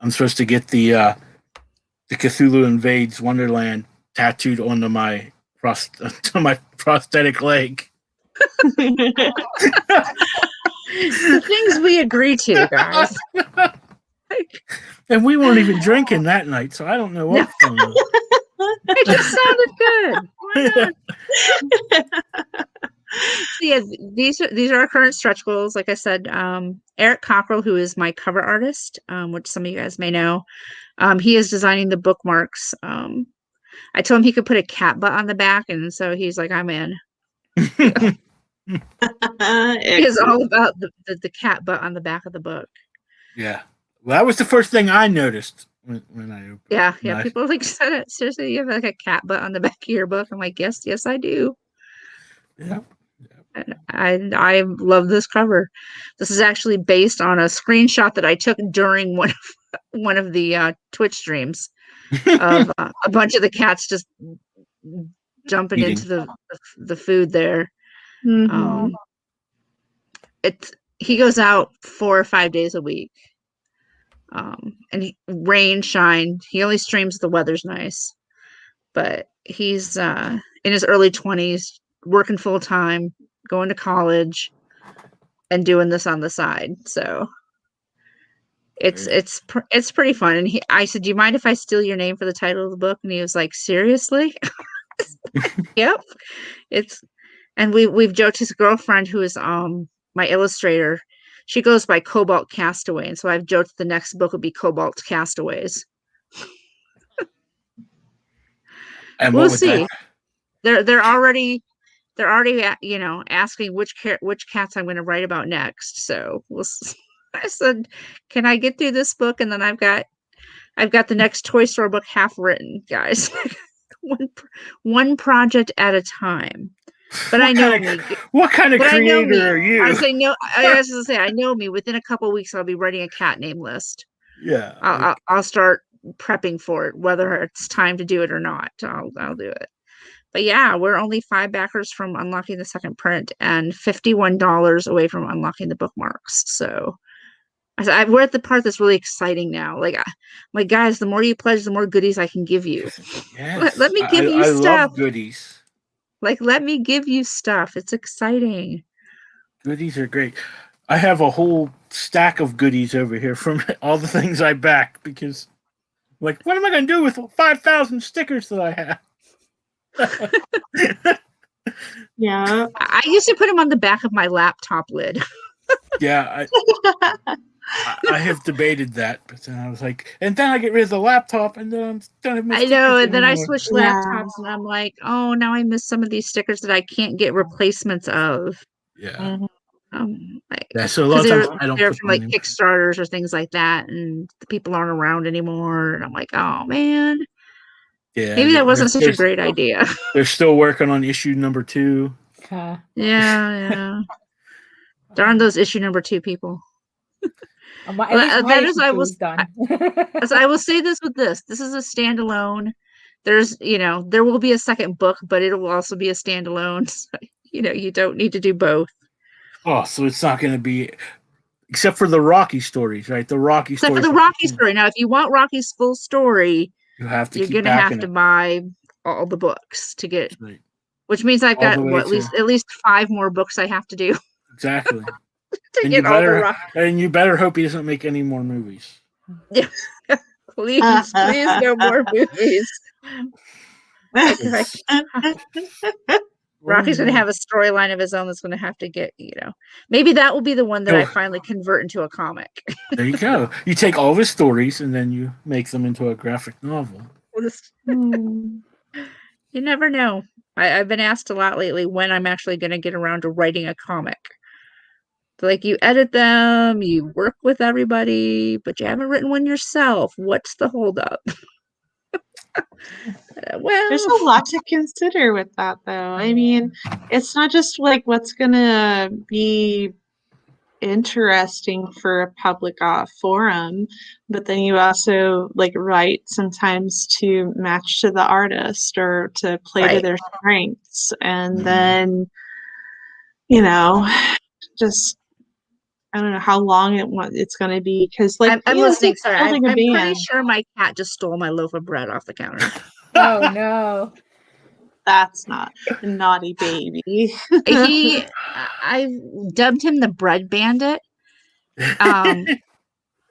Speaker 1: supposed to get the Cthulhu Invades Wonderland tattooed onto my prosthetic leg.
Speaker 5: The things we agree to, guys.
Speaker 1: And we weren't even drinking that night, so I don't know what's going on.
Speaker 5: It just sounded good. Why not? So yeah, these are our current stretch goals. Like I said, Eric Cockrell, who is my cover artist, which some of you guys may know, he is designing the bookmarks. I told him he could put a cat butt on the back, and so he's like, I'm in. It's all about the cat butt on the back of the book.
Speaker 1: Yeah. Well, that was the first thing I noticed when I opened.
Speaker 5: Yeah. People like said it. Seriously, you have like a cat butt on the back of your book. I'm like, yes, I do.
Speaker 1: Yeah.
Speaker 5: I love this cover. This is actually based on a screenshot that I took during one of the Twitch streams of a bunch of the cats just jumping
Speaker 1: Eating.
Speaker 5: into the food there.
Speaker 3: Mhm.
Speaker 5: He goes out 4 or 5 days a week. And rain, shine. He only streams if the weather's nice. But he's in his early 20s, working full time, going to college, and doing this on the side. So it's pretty fun. And I said, "Do you mind if I steal your name for the title of the book?" And he was like, "Seriously?" Yep. And we've joked. His girlfriend, who is my illustrator, she goes by Cobalt Castaway, and so I've joked the next book will be Cobalt Castaways.
Speaker 1: And
Speaker 5: we'll see. They're already asking which cats I'm going to write about next. So I said, can I get through this book, and then I've got the next Toy Store book half written, guys. one project at a time. But I know me.
Speaker 1: What kind of creator are you?
Speaker 5: I say no. I was to say I know me. Within a couple of weeks, I'll be writing a cat name list.
Speaker 1: Yeah,
Speaker 5: I'll start prepping for it, whether it's time to do it or not. I'll do it. But yeah, we're only 5 backers from unlocking the second print and $51 away from unlocking the bookmarks. So we're at the part that's really exciting now. Like guys, the more you pledge, the more goodies I can give you.
Speaker 1: Yes.
Speaker 5: Let me give you stuff.
Speaker 1: I love goodies.
Speaker 5: Let me give you stuff. It's exciting.
Speaker 1: Goodies are great. I have a whole stack of goodies over here from all the things I back because, what am I going to do with 5,000 stickers that I have?
Speaker 3: Yeah.
Speaker 5: I used to put them on the back of my laptop lid.
Speaker 1: Yeah. I have debated that, but then I was like, and then I get rid of the laptop, and then don't have
Speaker 5: I know, and then I switched laptops, and I'm like, oh, now I miss some of these stickers that I can't get replacements of.
Speaker 1: Yeah.
Speaker 5: So
Speaker 1: a lot of times I don't
Speaker 5: they're
Speaker 1: put
Speaker 5: from
Speaker 1: them
Speaker 5: like
Speaker 1: in.
Speaker 5: Kickstarters or things like that, and the people aren't around anymore, and I'm like, oh man.
Speaker 1: Yeah.
Speaker 5: Maybe that wasn't such a great idea.
Speaker 1: They're still working on issue number 2.
Speaker 5: Yeah. Darn those issue number 2 people.
Speaker 4: That is I was done.
Speaker 5: So I will say this with this. This is a standalone. There's, there will be a second book, but it will also be a standalone. So, you don't need to do both.
Speaker 1: Oh, so it's not going to be, except for the Rocky stories, right? The Rocky
Speaker 5: except
Speaker 1: stories.
Speaker 5: for the Rocky story. Now, if you want Rocky's full story,
Speaker 1: you're
Speaker 5: going to have to buy all the books to get,
Speaker 1: right.
Speaker 5: Which means I've got at least 5 more books I have to do.
Speaker 1: Exactly. And you better hope he doesn't make any more movies.
Speaker 5: Yeah. Please, no more movies. Rocky's going to have a storyline of his own that's going to have to get, maybe that will be the one that I finally convert into a comic.
Speaker 1: There you go. You take all of his stories and then you make them into a graphic novel.
Speaker 5: You never know. I've been asked a lot lately when I'm actually going to get around to writing a comic. Like, you edit them, you work with everybody, but you haven't written one yourself. What's the holdup?
Speaker 3: Well, there's a lot to consider with that, though. I mean, it's not just like what's gonna be interesting for a public forum, but then you also like write sometimes to match to the artist or to play to
Speaker 5: Right.
Speaker 3: their strengths, and then you know, just I don't know how long it's going to be because like
Speaker 5: I'm
Speaker 3: you know, it's
Speaker 5: listening.
Speaker 3: like
Speaker 5: Sorry,
Speaker 3: building a
Speaker 5: I'm pretty
Speaker 3: band.
Speaker 5: sure my cat just stole my loaf of bread off the counter.
Speaker 4: Oh no.
Speaker 3: That's not a naughty baby.
Speaker 5: I dubbed him the bread bandit.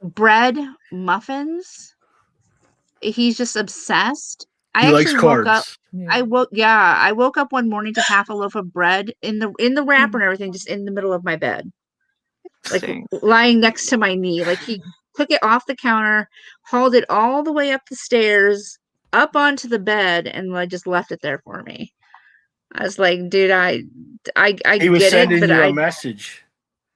Speaker 5: Bread muffins. He's just obsessed. I
Speaker 1: He likes
Speaker 5: actually woke up.
Speaker 1: carbs.
Speaker 5: I woke up one morning to half a loaf of bread in the wrapper and everything, just in the middle of my bed, like
Speaker 3: Interesting.
Speaker 5: lying next to my knee. Like he took it off the counter, hauled it all the way up the stairs, up onto the bed, and like just left it there for me. I was like, dude, I
Speaker 1: He was
Speaker 5: get it,
Speaker 1: sending
Speaker 5: but
Speaker 1: you
Speaker 5: I
Speaker 1: a message.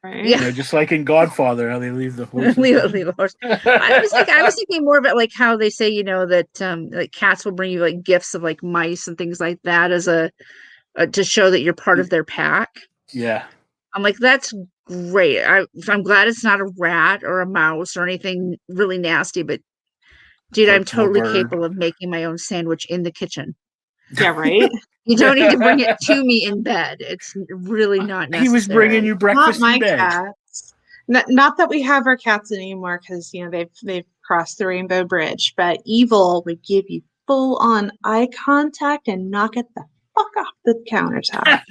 Speaker 3: Right?
Speaker 5: Yeah.
Speaker 1: You know, just like in Godfather, how they leave the horses.
Speaker 5: leave the horse. I was thinking more about like how they say, you know, that like cats will bring you like gifts of like mice and things like that as a to show that you're part of their pack.
Speaker 1: Yeah.
Speaker 5: I'm like, that's great. I'm glad it's not a rat or a mouse or anything really nasty, but dude, I'm
Speaker 1: Hurts my
Speaker 5: totally
Speaker 1: bird.
Speaker 5: capable of making my own sandwich in the kitchen.
Speaker 3: Yeah, right.
Speaker 5: You don't need to bring it to me in bed. It's really not necessary.
Speaker 1: He was bringing you
Speaker 3: Not
Speaker 1: breakfast
Speaker 3: my
Speaker 1: in bed.
Speaker 3: cats. Not that we have our cats anymore because you know they've crossed the rainbow bridge. But Evil would give you full on eye contact and knock it the fuck off the countertop.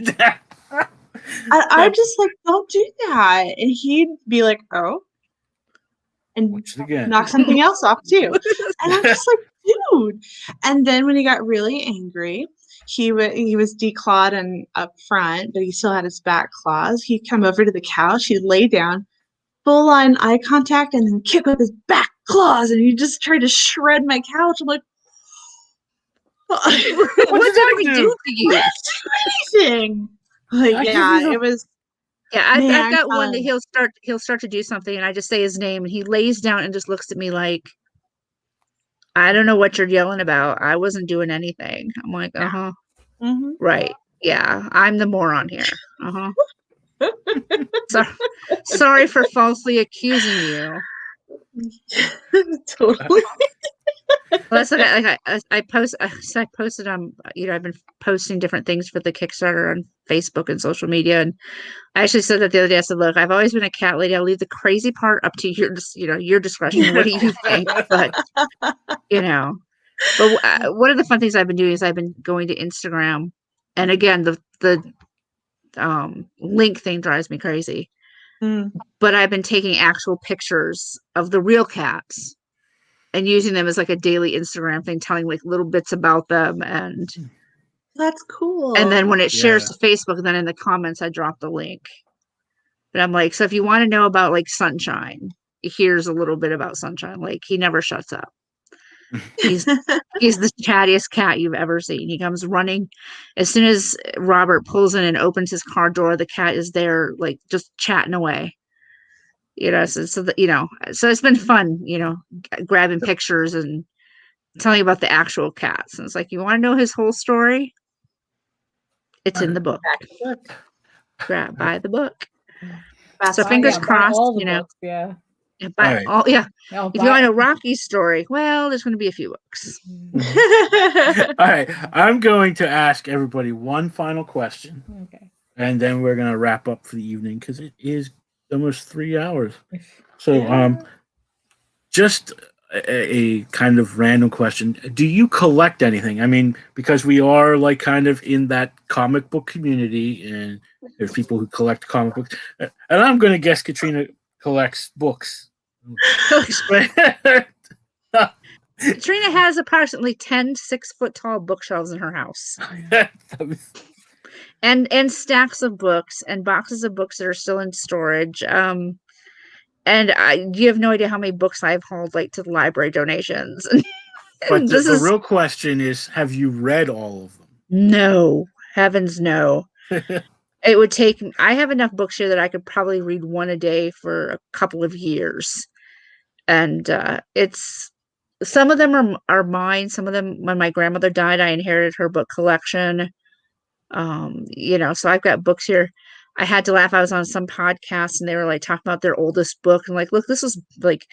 Speaker 3: I'm just like, don't do that, and he'd be like, oh, and
Speaker 1: Watch it again.
Speaker 3: knock something else off too. And I'm just like, dude. And then when he got really angry, he was declawed and up front, but he still had his back claws. He'd come over to the couch, he'd lay down, full on eye contact, and then kick with his back claws, and he just tried to shred my couch. I'm like,
Speaker 5: what did we do to you?
Speaker 3: anything. Like, yeah, it was.
Speaker 5: Yeah, I've
Speaker 3: Man,
Speaker 5: got one that he'll start to do something, and I just say his name, and he lays down and just looks at me like, I don't know what you're yelling about. I wasn't doing anything. I'm like,
Speaker 3: Mm-hmm.
Speaker 5: right, yeah, I'm the moron here. So, sorry for falsely accusing you.
Speaker 3: Totally.
Speaker 5: Well, that's like I posted on, you know, I've been posting different things for the Kickstarter on Facebook and social media, and I actually said that the other day. I said, look, I've always been a cat lady. I'll leave the crazy part up to your discretion. What do you think? But you know, but one of the fun things I've been doing is I've been going to Instagram, and again, the link thing drives me crazy. But I've been taking actual pictures of the real cats and using them as like a daily Instagram thing, telling like little bits about them, and
Speaker 3: That's cool.
Speaker 5: and then when it shares
Speaker 1: Yeah.
Speaker 5: to Facebook, then in the comments I drop the link. But I'm like, so if you want to know about like Sunshine, here's a little bit about Sunshine. Like, he never shuts up. He's the chattiest cat you've ever seen. He comes running as soon as Robert pulls in and opens his car door. The cat is there, like just chatting away. You know, so it's been fun. You know, grabbing pictures and telling about the actual cats. And it's like, you want to know his whole story? It's in the book. Buy the book. So fingers crossed.
Speaker 4: All the
Speaker 5: you know,
Speaker 4: books, yeah.
Speaker 5: buy
Speaker 1: All right.
Speaker 5: yeah.
Speaker 4: No,
Speaker 5: If you want to know Rocky's story, well, there's going to be a few books.
Speaker 1: All right. I'm going to ask everybody one final question,
Speaker 4: Okay.
Speaker 1: and then we're going to wrap up for the evening because it is almost 3 hours. So, just a kind of random question. Do you collect anything? I mean, because we are like kind of in that comic book community, and there's people who collect comic books. And I'm going to guess Katrina collects books.
Speaker 5: Katrina has approximately 10 6-foot tall bookshelves in her house. And stacks of books and boxes of books that are still in storage. And you have no idea how many books I've hauled like to the library donations.
Speaker 1: But the real question is, have you read all of them?
Speaker 5: No, heavens no. It would take, I have enough books here that I could probably read one a day for a couple of years. And some of them are mine. Some of them, when my grandmother died, I inherited her book collection. You know, so I've got books here. I had to laugh. I was on some podcast and they were like talking about their oldest book and like, look, this was like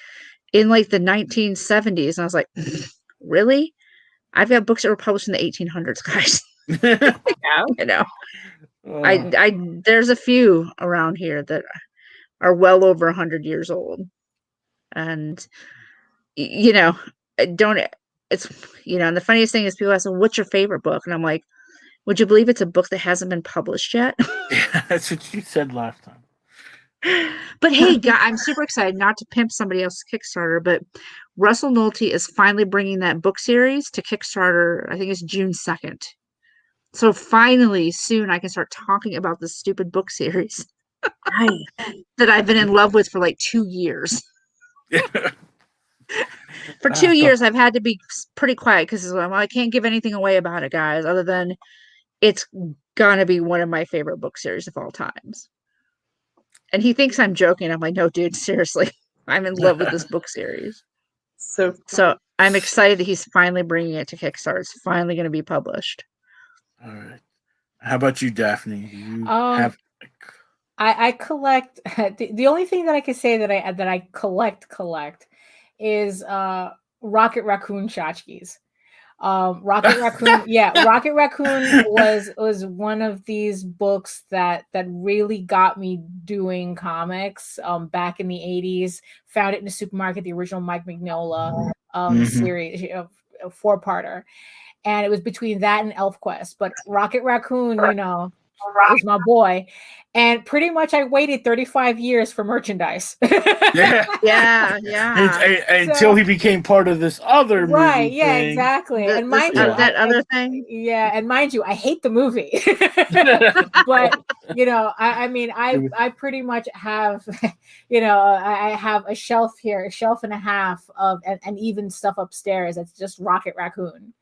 Speaker 5: in like the 1970s. And I was like, really? I've got books that were published in the 1800s, guys.
Speaker 3: Yeah.
Speaker 5: You know,
Speaker 1: Oh.
Speaker 5: I there's a few around here that are well over 100 years old. And, you know, it's, you know, and the funniest thing is people ask, well, what's your favorite book? And I'm like, would you believe it's a book that hasn't been published yet?
Speaker 1: Yeah, that's what you said last time.
Speaker 5: But hey, I'm super excited, not to pimp somebody else's Kickstarter, but Russell Nolte is finally bringing that book series to Kickstarter. I think it's June 2nd. So finally, soon I can start talking about this stupid book series that I've been in love with for like 2 years. For 2 years, I've had to be pretty quiet because I can't give anything away about it, guys, other than it's gonna be one of my favorite book series of all times. And he thinks I'm joking. I'm like, no, dude, seriously, I'm in love with this book series. So I'm excited that he's finally bringing it to Kickstarter. It's finally going to be published.
Speaker 1: All right. How about you, Daphne? Do you
Speaker 4: have? I collect. The only thing that I can say that I collect is Rocket Raccoon tchotchkes. Rocket Raccoon, yeah, Rocket Raccoon was one of these books that really got me doing comics back in the 80s. Found it in the supermarket, the original Mike Mignola series, a 4-parter. And it was between that and ElfQuest. But Rocket Raccoon, you know, is my boy. And pretty much I waited 35 years for merchandise.
Speaker 5: Yeah.
Speaker 1: Until he became part of this other movie.
Speaker 4: Right, yeah,
Speaker 1: thing.
Speaker 4: Exactly. And mind you,
Speaker 5: that other thing.
Speaker 4: Yeah, and mind you, I hate the movie. But you know, I mean, I pretty much have, you know, I have a shelf here, a shelf and a half of and even stuff upstairs that's just Rocket Raccoon.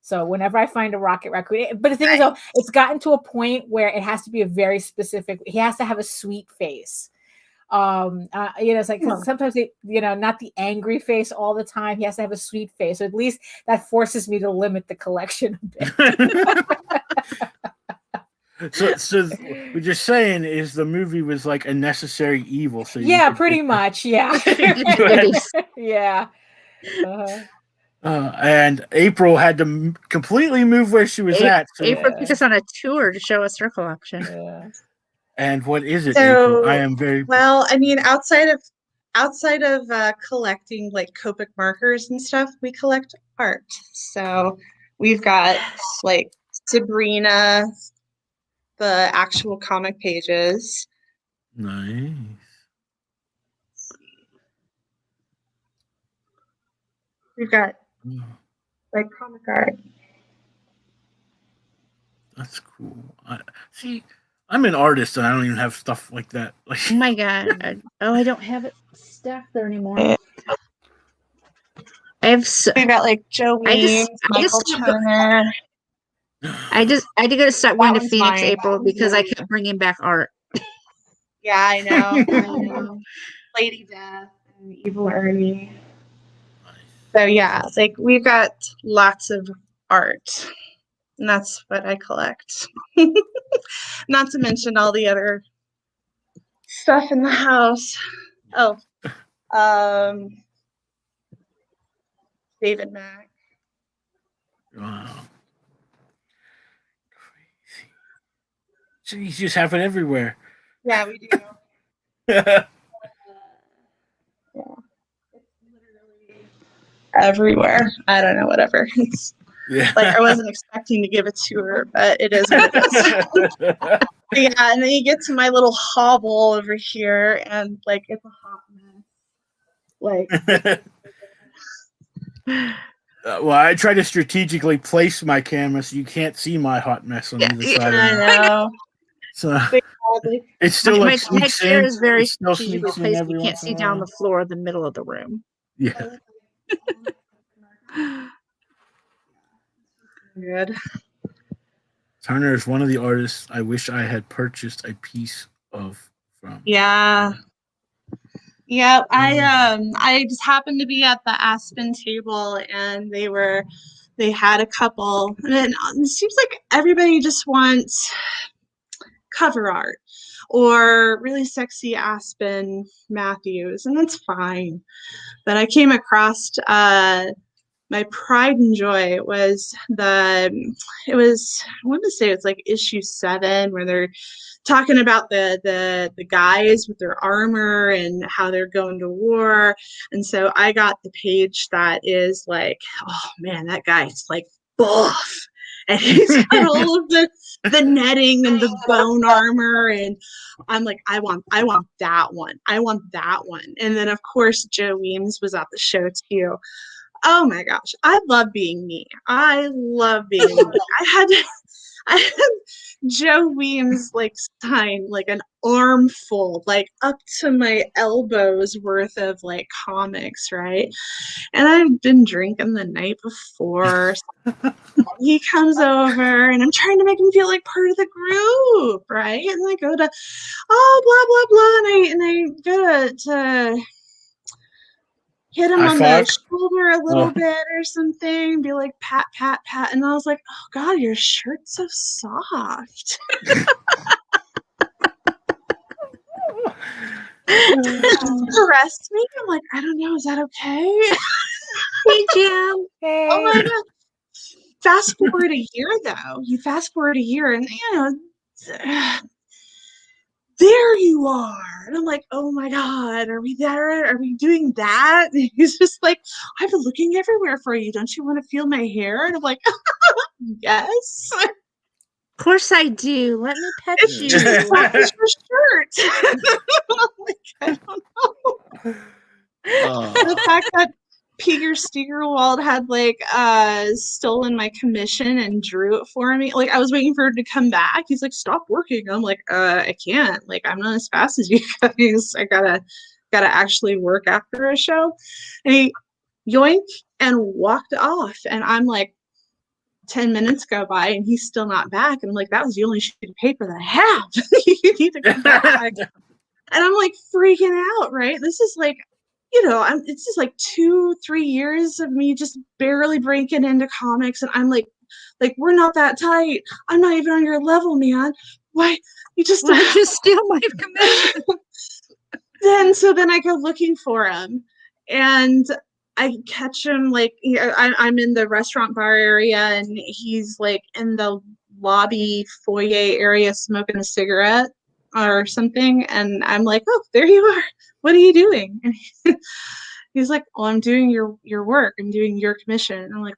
Speaker 4: So whenever I find a Rocket Raccoon, but the thing is, though, it's gotten to a point where it has to be a very specific. He has to have a sweet face. You know, it's like sometimes you know, not the angry face all the time. He has to have a sweet face. So at least that forces me to limit the collection a bit.
Speaker 1: So what you're saying is the movie was like a necessary evil. So
Speaker 4: yeah, pretty much. Yeah. Yeah.
Speaker 1: And April had to completely move where she was at. So
Speaker 5: April took us on a tour to show us her collection.
Speaker 4: Yeah.
Speaker 1: And what is it,
Speaker 3: So,
Speaker 1: April? I am very
Speaker 3: well. I mean, outside of collecting like Copic markers and stuff, we collect art. So we've got like Sabrina, the actual comic pages.
Speaker 1: nice.
Speaker 3: We've got like comic art.
Speaker 1: That's cool. See, I'm an artist and I don't even have stuff like that. Like,
Speaker 5: Oh my god! I don't have it stacked there anymore.
Speaker 3: We've got like Joe Weems, Michael Turner.
Speaker 5: I had to go to start going to
Speaker 3: one's
Speaker 5: Phoenix,
Speaker 3: mine.
Speaker 5: April, because I kept bringing back art.
Speaker 3: Yeah, I know. Lady Death and Evil Ernie. So yeah, like we've got lots of art. And that's what I collect. Not to mention all the other stuff in the house. Oh, David Mack.
Speaker 1: wow. Crazy. Jeez, you just have it everywhere.
Speaker 3: Yeah, we do.
Speaker 1: Yeah.
Speaker 3: It's literally everywhere. I don't know, whatever. It's like I wasn't expecting to give it to her, but it is what it is. Yeah, and then you get to my little hovel over here, and like it's a hot mess. Like,
Speaker 1: well, I try to strategically place my camera so you can't see my hot mess on either side.
Speaker 3: I know.
Speaker 1: So it's still
Speaker 5: my
Speaker 1: sneaks
Speaker 5: chair
Speaker 1: in.
Speaker 5: is very
Speaker 1: It still
Speaker 5: strategically
Speaker 1: sneaks in
Speaker 5: placed.
Speaker 1: every
Speaker 5: You can't
Speaker 1: once in
Speaker 5: see
Speaker 1: a
Speaker 5: down
Speaker 1: while.
Speaker 5: the floor, the middle of the room.
Speaker 1: Yeah.
Speaker 3: Good.
Speaker 1: Turner is one of the artists I wish I had purchased a piece of from.
Speaker 3: Yeah. Yeah, I just happened to be at the Aspen table, and they had a couple, and it seems like everybody just wants cover art, or really sexy Aspen Matthews, and that's fine. But I came across my pride and joy was I want to say it's like issue 7 where they're talking about the guys with their armor and how they're going to war. And so I got the page that is like, oh man, that guy's like buff. And he's got all of the netting and the bone armor. And I'm like, I want that one. I want that one. And then of course Joe Weems was at the show too. Oh my gosh, I love being me. I love being me. I had Joe Weems like sign like an armful, like up to my elbows worth of like comics, right? And I've been drinking the night before. He comes over and I'm trying to make him feel like part of the group, right? And I go to, oh, blah, blah, blah. And I go to hit him on the shoulder a little bit or something, be like, pat, pat, pat. And I was like, oh God, your shirt's so soft. Caress me. I'm like, I don't know, is that okay?
Speaker 5: Hey, Jim.
Speaker 4: Hey.
Speaker 3: Oh my God. Fast forward a year though. You fast forward a year and there you are. And I'm like, oh my God, are we there? Are we doing that? And he's just like, I've been looking everywhere for you. Don't you want to feel my hair? And I'm like, yes.
Speaker 5: Of course I do. Let me pet you.
Speaker 3: It's your shirt. Like, I don't know. The fact that Peter Steigerwald had like stolen my commission and drew it for me. Like I was waiting for him to come back. He's like, stop working. I'm like, I can't. Like I'm not as fast as you guys. I gotta actually work after a show. And he yoinked and walked off. And I'm like, 10 minutes go by and he's still not back. And I'm like, that was the only sheet of paper that I have. You need to come back. And I'm like freaking out, right? This is like, it's just like 2-3 years of me just barely breaking into comics. And I'm like, we're not that tight. I'm not even on your level, man. Why? You just
Speaker 5: steal my commission.
Speaker 3: Then I go looking for him and I catch him like I'm in the restaurant bar area and he's like in the lobby foyer area smoking a cigarette or something. And I'm like, oh, there you are. What are you doing? And he's like, oh, I'm doing your work. I'm doing your commission. And I'm like,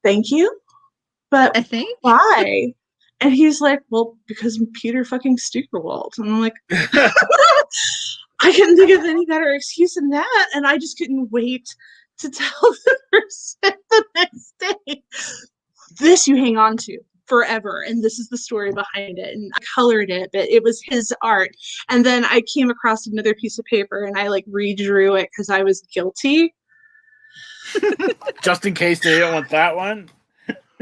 Speaker 3: thank you. But
Speaker 5: I think
Speaker 3: why? And he's like, well, because I'm Peter fucking Steigerwald. And I'm like, I couldn't think of any better excuse than that. And I just couldn't wait to tell the person the next day, this you hang on to forever. And this is the story behind it. And I colored it, but it was his art. And then I came across another piece of paper and I like redrew it because I was guilty.
Speaker 1: Just in case they don't want that one.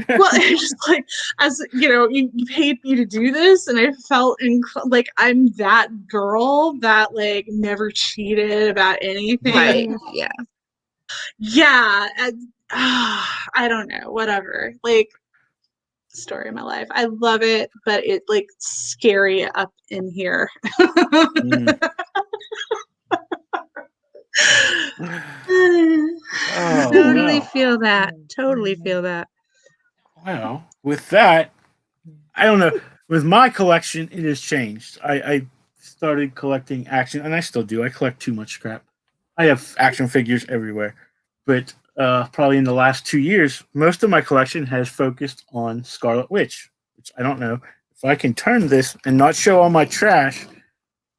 Speaker 3: Well, it's just like, as you paid me to do this, and I felt like I'm that girl that like never cheated about anything.
Speaker 5: Right.
Speaker 3: Yeah. I don't know. Whatever. Like, story of my life. I love it, but it like scary up in here.
Speaker 5: Totally feel that. Totally feel that.
Speaker 1: Well, with that, I don't know. With my collection, it has changed. I started collecting action, and I still do. I collect too much crap. I have action figures everywhere. But probably in the last 2 years, most of my collection has focused on Scarlet Witch, which I don't know if I can turn this and not show all my trash.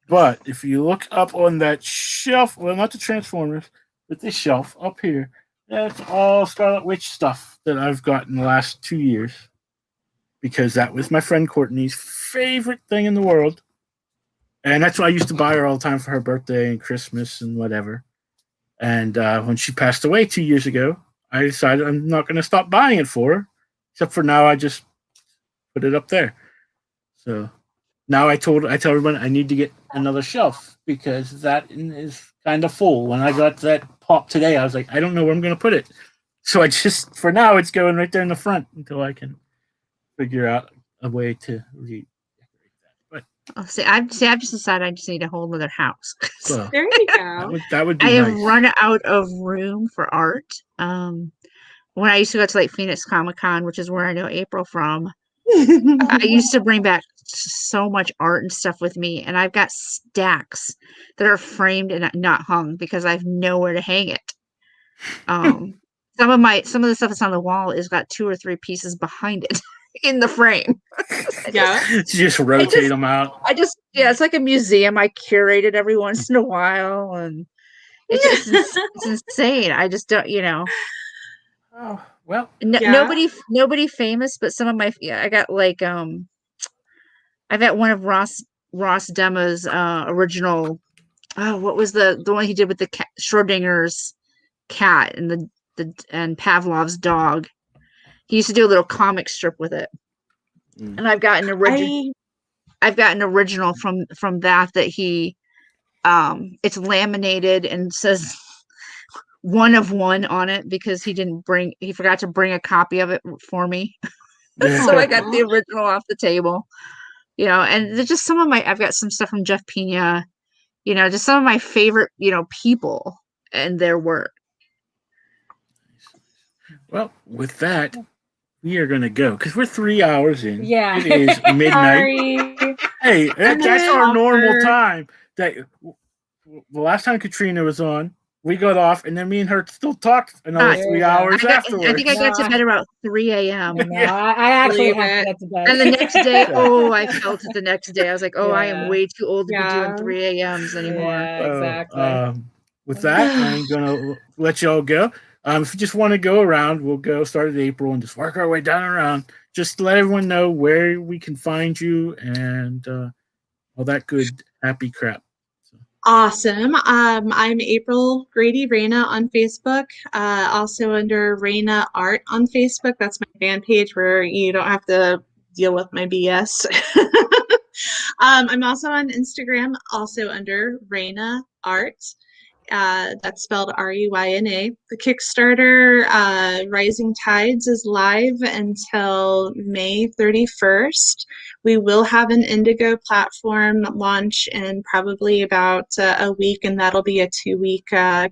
Speaker 1: But if you look up on that shelf, well, not the Transformers, but this shelf up here, that's all Scarlet Witch stuff that I've got in the last 2 years. Because that was my friend Courtney's favorite thing in the world. And that's what I used to buy her all the time for her birthday and Christmas and whatever. And when she passed away 2 years ago, I decided I'm not going to stop buying it for her. Except for now, I just put it up there. So now I tell everyone I need to get another shelf because that is kind of full. When I got that pop today, I was like, I don't know where I'm going to put it. So I just, for now, it's going right there in the front until I can figure out a way to
Speaker 5: Oh, I've just decided I just need a whole other house.
Speaker 1: So
Speaker 3: There you
Speaker 1: that
Speaker 3: go.
Speaker 1: would be
Speaker 5: I have
Speaker 1: nice.
Speaker 5: run out of room for art. When I used to go to like Phoenix Comic Con, which is where I know April from, I used to bring back so much art and stuff with me, and I've got stacks that are framed and not hung because I have nowhere to hang it. Some of the stuff that's on the wall is got 2 or 3 pieces behind it in the frame.
Speaker 3: Yeah.
Speaker 1: Just rotate them out.
Speaker 5: It's like a museum. I curate it every once in a while, and it's insane. I just don't,
Speaker 1: Oh well.
Speaker 3: Yeah.
Speaker 5: nobody famous, but some of my I got like I've got one of Ross Dema's original. Oh, what was the one he did with the Schrodinger's cat and and Pavlov's dog? He used to do a little comic strip with it, and I've got an original. I've got an original from that he. It's laminated and says 1 of 1 on it because he forgot to bring a copy of it for me. So I got the original off the table. And there's just I've got some stuff from Jeff Pena, just some of my favorite, people and their work.
Speaker 1: Well, with that, we are going to go because we're 3 hours in.
Speaker 4: Yeah.
Speaker 1: It is midnight. Hey, that's our normal time. The last time Katrina was on, we got off, and then me and her still talked another 3 hours afterwards.
Speaker 5: I think I got to bed about 3 a.m.
Speaker 4: No, I actually had to get to bed.
Speaker 5: And the next day, I felt it the next day. I was like, I am way too old to be doing 3 a.m.s anymore.
Speaker 4: Yeah, exactly.
Speaker 1: With that, I'm going to let y'all go. If you just want to go around, we'll go start at April and just work our way down and around. Just to let everyone know where we can find you and all that good, happy crap.
Speaker 3: Awesome. I'm April Grady-Reyna on Facebook, also under Reyna Art on Facebook. That's my fan page where you don't have to deal with my BS. I'm also on Instagram, also under Reyna Art. That's spelled Reyna. The Kickstarter, Rising Tides, is live until May 31st. We will have an Indigo platform launch in probably about a week, and that'll be a 2-week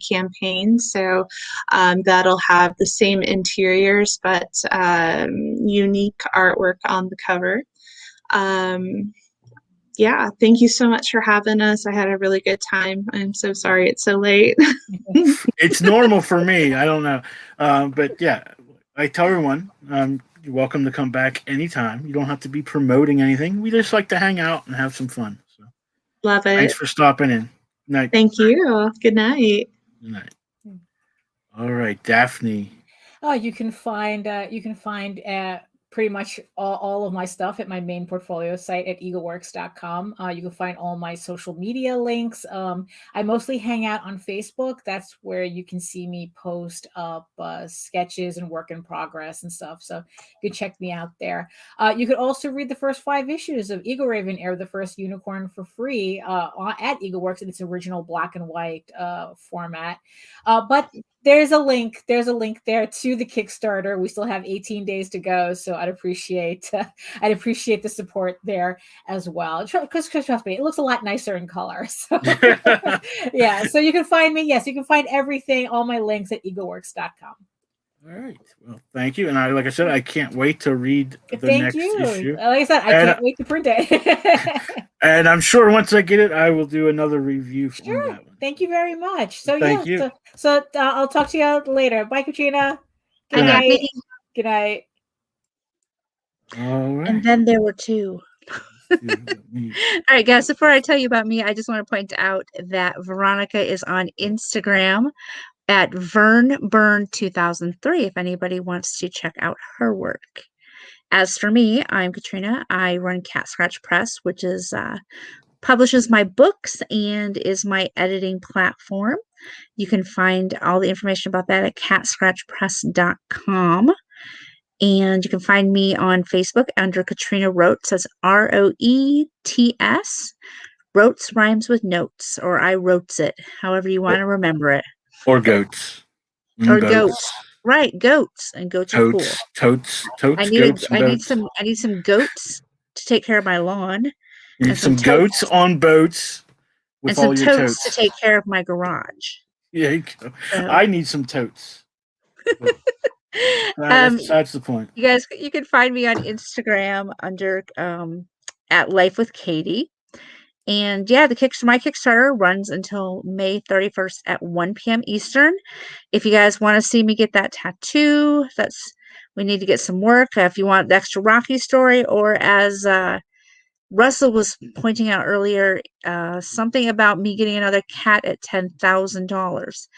Speaker 3: campaign. So that'll have the same interiors, but unique artwork on the cover. Yeah, thank you so much for having us. I had a really good time. I'm so sorry it's so late.
Speaker 1: It's normal for me. I don't know. But yeah, I tell everyone, you're welcome to come back anytime. You don't have to be promoting anything. We just like to hang out and have some fun. So
Speaker 3: Love it.
Speaker 1: thanks for stopping in. Night.
Speaker 3: Thank you. Good night.
Speaker 1: Good night. All right, Daphne.
Speaker 4: You can find pretty much all of my stuff at my main portfolio site at egoworks.com. You can find all my social media links. I mostly hang out on Facebook. That's where you can see me post up sketches and work in progress and stuff. So you can check me out there. You could also read the first 5 issues of Egoraven, Air the First Unicorn, for free at EgoWorks in its original black and white format. But there's a link there to the Kickstarter. We still have 18 days to go, so I'd appreciate the support there as well. Because trust me, it looks a lot nicer in color. So yeah, so you can find me. Yes, you can find everything, all my links at egoworks.com.
Speaker 1: All right. Well, thank you. And like I said, I can't wait to read the next issue.
Speaker 4: Like I said, I can't wait to print it.
Speaker 1: And I'm sure once I get it, I will do another review on that one.
Speaker 4: Thank you very much. So
Speaker 1: Thank you.
Speaker 4: So I'll talk to you later. Bye, Katrina.
Speaker 1: Good night.
Speaker 4: Good night.
Speaker 1: All right.
Speaker 5: And then there were 2. All right, guys, before I tell you about me, I just want to point out that Veronica is on Instagram at VernBurn2003 if anybody wants to check out her work. As for me, I'm Katrina. I run Cat Scratch Press, which is publishes my books and is my editing platform. You can find all the information about that at catscratchpress.com. And you can find me on Facebook under Katrina Roets. That's Roets. Roets rhymes with notes, or I wrote it, however you want to remember it.
Speaker 1: Or goats.
Speaker 5: Or goats. Right, goats. And goats are cool.
Speaker 1: Totes,
Speaker 5: I need some goats to take care of my lawn.
Speaker 1: You need
Speaker 5: And
Speaker 1: some
Speaker 5: some
Speaker 1: goats
Speaker 5: totes.
Speaker 1: on boats
Speaker 5: And
Speaker 1: with
Speaker 5: some
Speaker 1: all your
Speaker 5: totes to
Speaker 1: totes.
Speaker 5: take care of my garage.
Speaker 1: Yeah, you go.
Speaker 5: So,
Speaker 1: I need some totes. That's besides the point.
Speaker 5: you guys, you can find me on Instagram under at Life with Katie. And yeah, my Kickstarter runs until May 31st at 1 p.m. Eastern. If you guys want to see me get that tattoo, we need to get some work. If you want the extra Rocky story, or as Russell was pointing out earlier, something about me getting another cat at $10,000.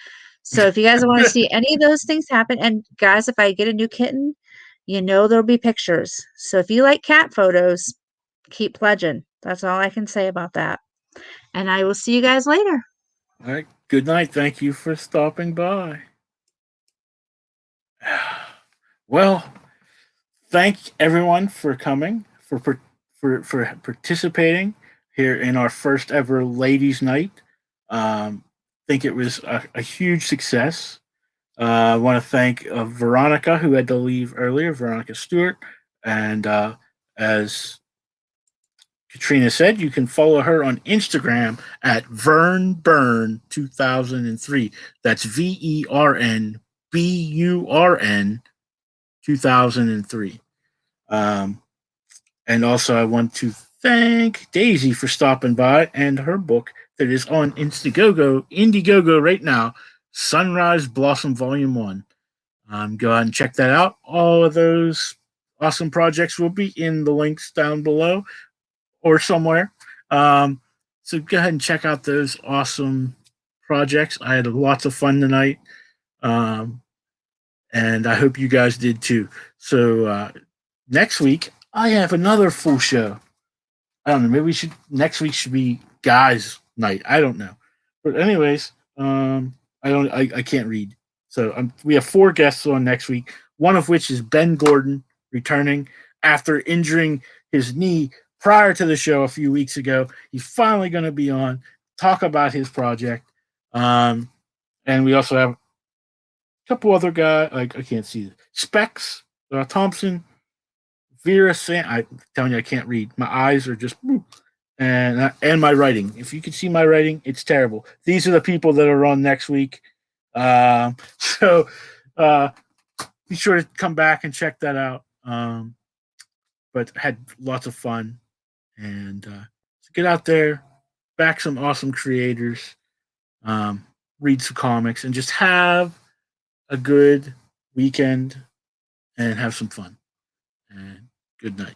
Speaker 5: So if you guys want to see any of those things happen, and guys, if I get a new kitten, there'll be pictures. So if you like cat photos, keep pledging. That's all I can say about that. And I will see you guys later.
Speaker 1: All right. Good night. Thank you for stopping by. Well, thank everyone for coming, for participating here in our first ever ladies' night. Think it was a huge success. I want to thank Veronica, who had to leave earlier, Veronica Stewart, and as Katrina said, you can follow her on Instagram at VernBurn2003. That's VERNBURN 2003. And also, I want to thank Daisy for stopping by and her book that is on Indiegogo right now, Sunrise Blossom Volume 1. Go ahead and check that out. All of those awesome projects will be in the links down below or somewhere. So go ahead and check out those awesome projects. I had lots of fun tonight. And I hope you guys did too. So next week, I have another full show. I don't know. Maybe next week should be guys' night. I don't know. But anyways, I can't read. So we have 4 guests on next week. One of which is Ben Gordon, returning after injuring his knee prior to the show a few weeks ago. He's finally going to be on, talk about his project. And we also have a couple other guys. I can't see it. Specs, Thompson, Vera Sam. I'm telling you, I can't read. My eyes are just, and my writing. If you can see my writing, it's terrible. These are the people that are on next week. So be sure to come back and check that out. But had lots of fun, and so get out there, back some awesome creators, read some comics, and just have a good weekend and have some fun. And good night.